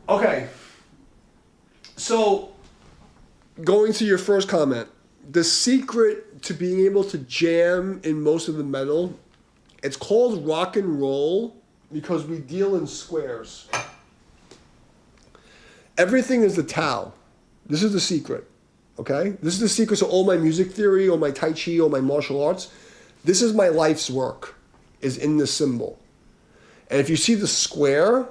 Okay. So, going to your first comment, the secret to being able to jam in most of the metal, it's called rock and roll because we deal in squares. Everything is the Tao. This is the secret. Okay? This is the secret to all my music theory, all my Tai Chi, all my martial arts. This is my life's work, is in this symbol. And if you see the square,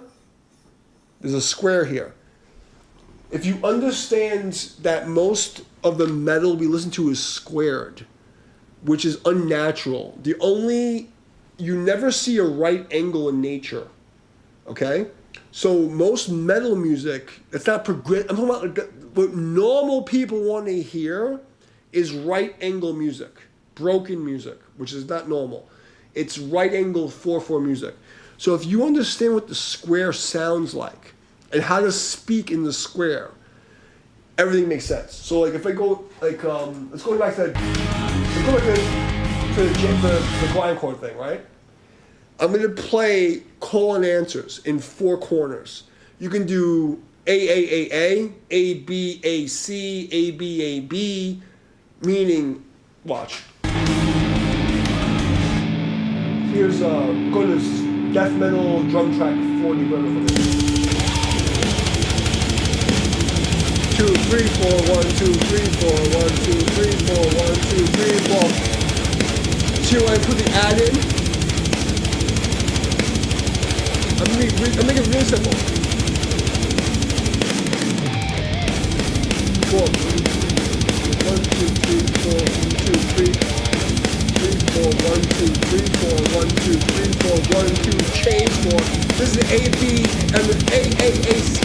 there's a square here. If you understand that most of the metal we listen to is squared, which is unnatural, you never see a right angle in nature. Okay? So most metal music, it's not progressive. I'm talking about what normal people want to hear is right angle music, broken music, which is not normal. It's right angle 4/4 music. So if you understand what the square sounds like and how to speak in the square, everything makes sense. So like if I go like let's go back to the grindcore thing, right? I'm gonna play call and answers in 4 corners. You can do A, A, B, A, C, A, B, A, B, meaning, watch. Here's, go to death metal drum track 40, whatever it is. 2, 3, 4, 1, 2, 3, 4, 1, 2, 3, 4, 1, 2, 3, 4. See when I put the add in? I'm making it really simple. 4, 1, 2, 3, 4, 2, 3, 4, 1, 2, 3, 4, 1, 2, 3, 4, 1, 2, change 4. This is A, B, and the A, C.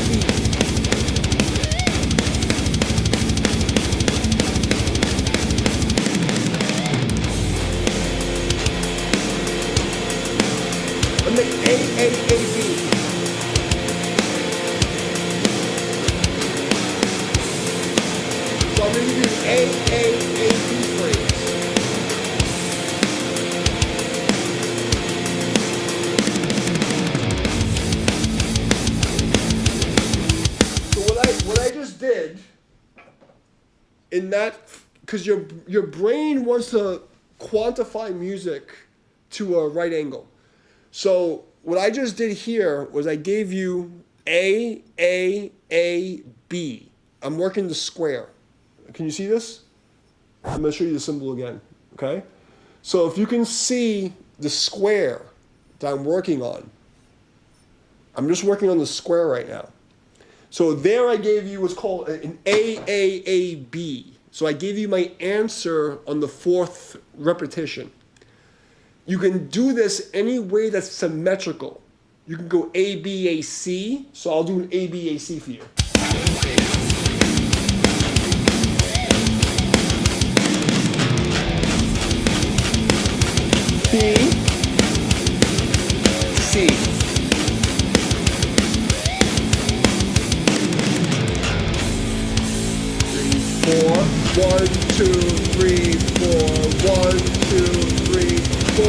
I'm making A, B. So I'm going to use A, B phrase. So what I just did in that, because your brain wants to quantify music to a right angle. So what I just did here was I gave you A, B. I'm working the square. Can you see this? I'm going to show you the symbol again, okay? So if you can see the square that I'm working on, I'm just working on the square right now. So there I gave you what's called an A, B. So I gave you my answer on the 4th repetition. You can do this any way that's symmetrical. You can go A, B, A, C. So I'll do an A, B, A, C for you. B, C. Four, 1, 2, 3, 4, 1, 2, 3, 4,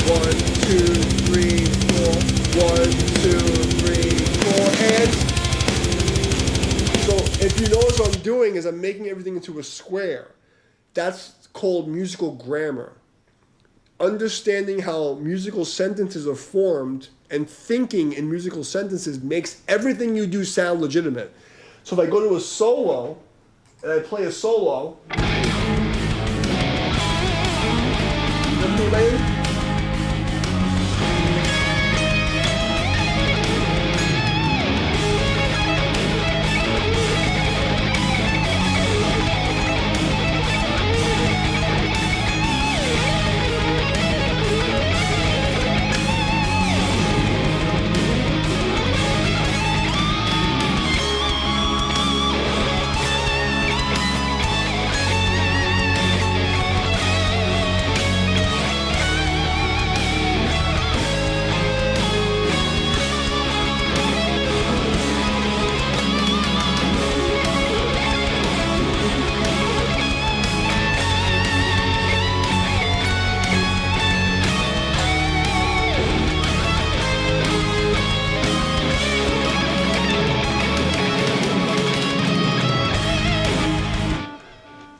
1, 2, 3, 4, 1, 2, 3, 4, and so if you notice what I'm doing is I'm making everything into a square. That's called musical grammar. Understanding how musical sentences are formed and thinking in musical sentences makes everything you do sound legitimate. So if I go to a solo, and I play a solo. Remember,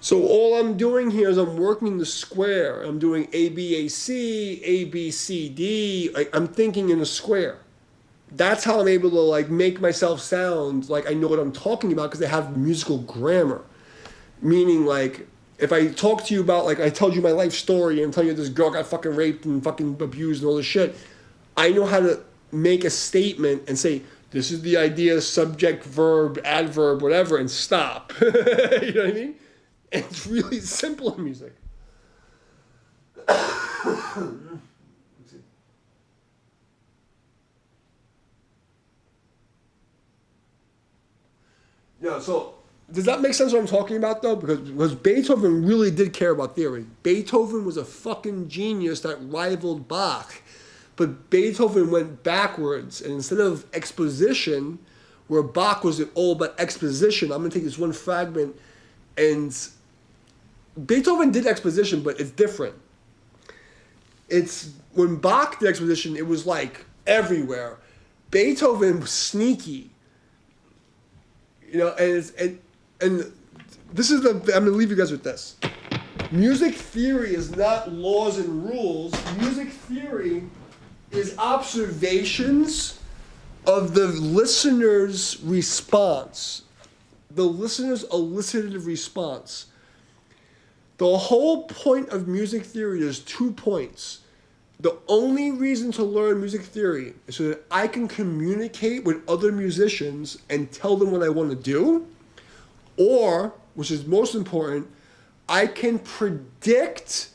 so all I'm doing here is I'm working the square. I'm doing A, B, A, C, A, B, C, D. I'm thinking in a square. That's how I'm able to like make myself sound like I know what I'm talking about because I have musical grammar. Meaning like if I talk to you about like I told you my life story and I'm telling you this girl got fucking raped and fucking abused and all this shit, I know how to make a statement and say, this is the idea, subject, verb, adverb, whatever, and stop. You know what I mean? And it's really simple in music. Yeah, so does that make sense what I'm talking about though? Because Beethoven really did care about theory. Beethoven was a fucking genius that rivaled Bach. But Beethoven went backwards, and instead of exposition, where Bach was all about exposition, I'm going to take this one fragment, and Beethoven did exposition, but it's different. It's when Bach did exposition, it was like everywhere. Beethoven was sneaky, you know, and this is I'm going to leave you guys with this. Music theory is not laws and rules. Music theory is observations of the listener's response. The listener's elicited response. The whole point of music theory is 2 points. The only reason to learn music theory is so that I can communicate with other musicians and tell them what I want to do, or, which is most important, I can predict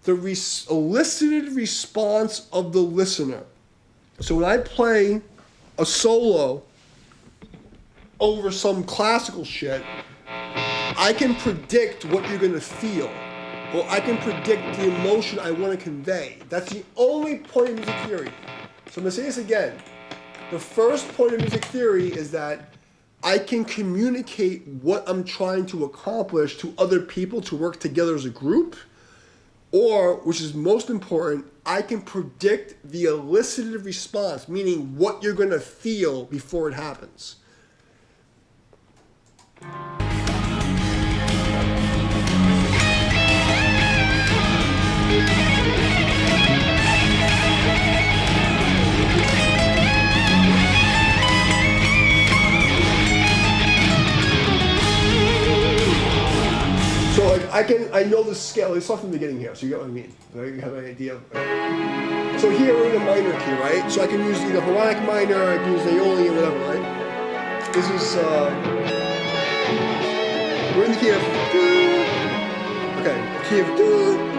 the elicited response of the listener. So when I play a solo over some classical shit, I can predict what you're going to feel, or I can predict the emotion I want to convey. That's the only point of music theory. So I'm going to say this again. The first point of music theory is that I can communicate what I'm trying to accomplish to other people to work together as a group, or, which is most important, I can predict the elicited response, meaning what you're going to feel before it happens. So like I know the scale. Let's start from the beginning here, so you get what I mean. So you have an idea. So here we're in a minor key, right? So I can use either harmonic minor, I can use Aeolian, whatever, right? This is we're in the key of do. Okay, key of do.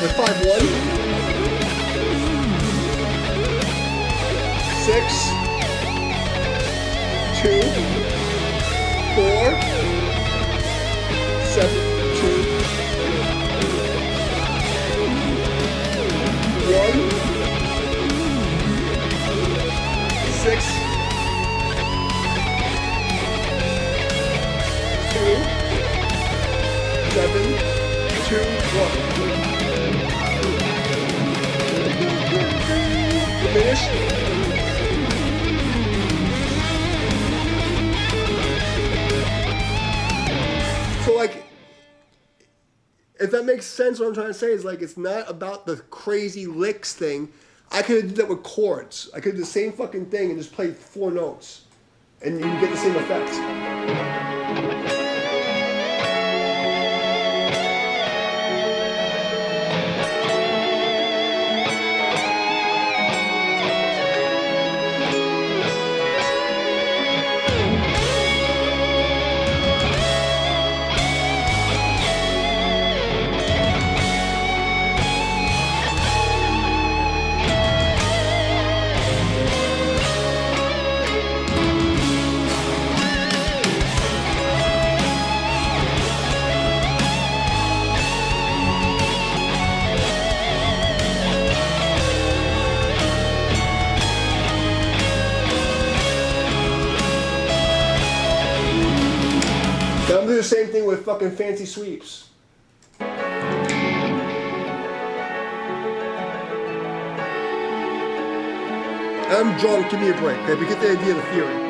The 5-1, 6, 2, 4, 7, 2, 1, 6, 2, 7, 2, 1. Finish. if that makes sense, what I'm trying to say is like it's not about the crazy licks thing. I could have did that with chords. I could do the same fucking thing and just play 4 notes, and you get the same effect. Now I'm doing the same thing with fucking fancy sweeps. I'm drunk, give me a break, okay? But get the idea of the theory.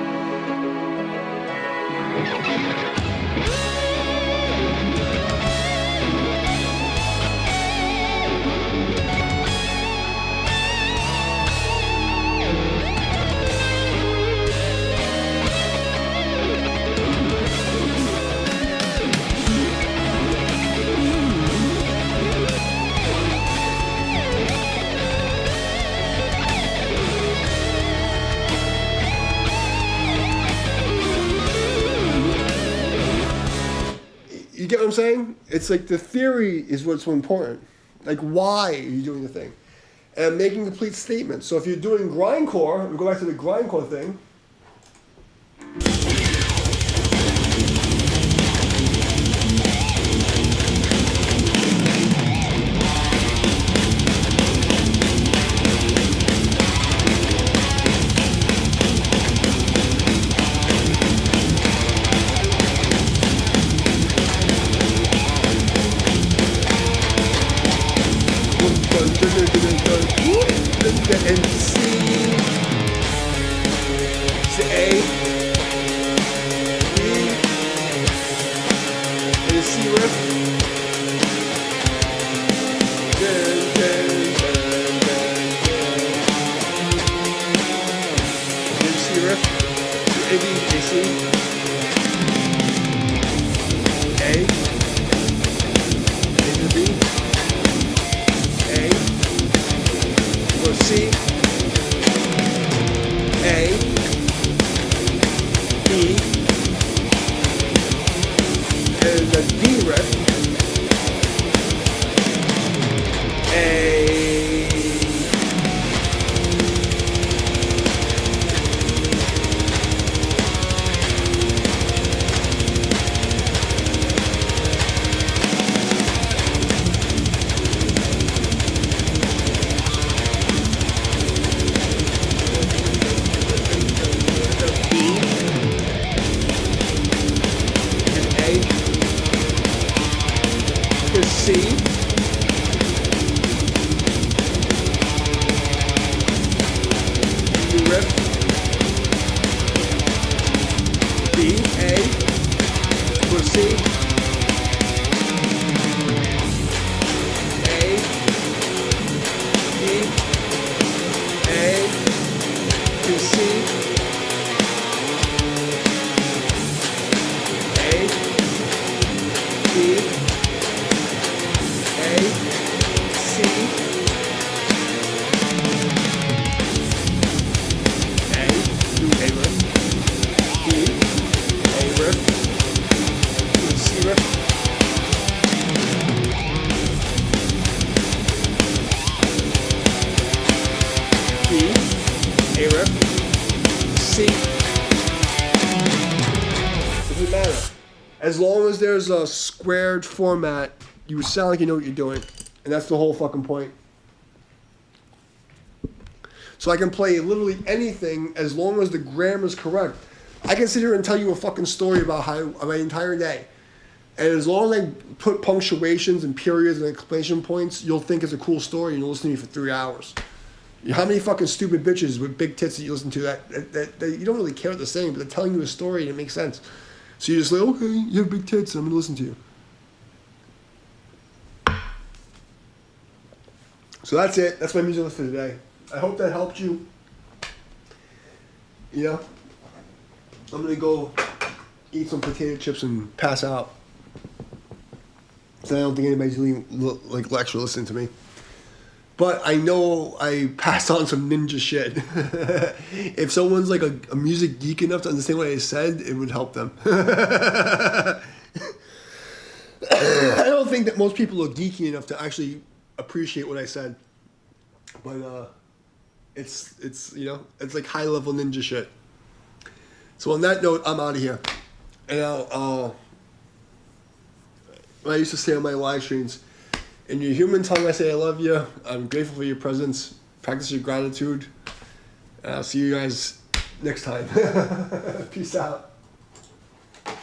You get what I'm saying? It's like the theory is what's so important. Like, why are you doing the thing? And making complete statements. So if you're doing grindcore, we go back to the grindcore thing. And C, it's A, B, and a C riff. Dun, dun, dun, dun, dun. And C riff, A, B, A, C, A, A to B, A. Or C, A, B, and the D riff, A. C, D riff, B, A, for C, A, B, A, to C, A, B, A, C, A, to A riff, B, A riff, to C riff, B, A riff, C. Doesn't matter. As long as there's a squared format, you sound like you know what you're doing. And that's the whole fucking point. So I can play literally anything as long as the grammar's correct. I can sit here and tell you a fucking story about my entire day. And as long as I put punctuations and periods and exclamation points, you'll think it's a cool story and you'll listen to me for 3 hours. How many fucking stupid bitches with big tits that you listen to that you don't really care what they're saying, but they're telling you a story and it makes sense. So you're just like, okay, you have big tits, I'm going to listen to you. So that's it. That's my music list for today. I hope that helped you. You know, I'm gonna go eat some potato chips and pass out. So I don't think anybody's really like actually listening to me. But I know I passed on some ninja shit. If someone's like a music geek enough to understand what I said, it would help them. I don't think that most people are geeky enough to actually appreciate what I said. But it's you know, it's like high level ninja shit. So on that note, I'm out of here. And I used to say on my live streams, in your human tongue I say I love you. I'm grateful for your presence. Practice your gratitude. And I'll see you guys next time. Peace out.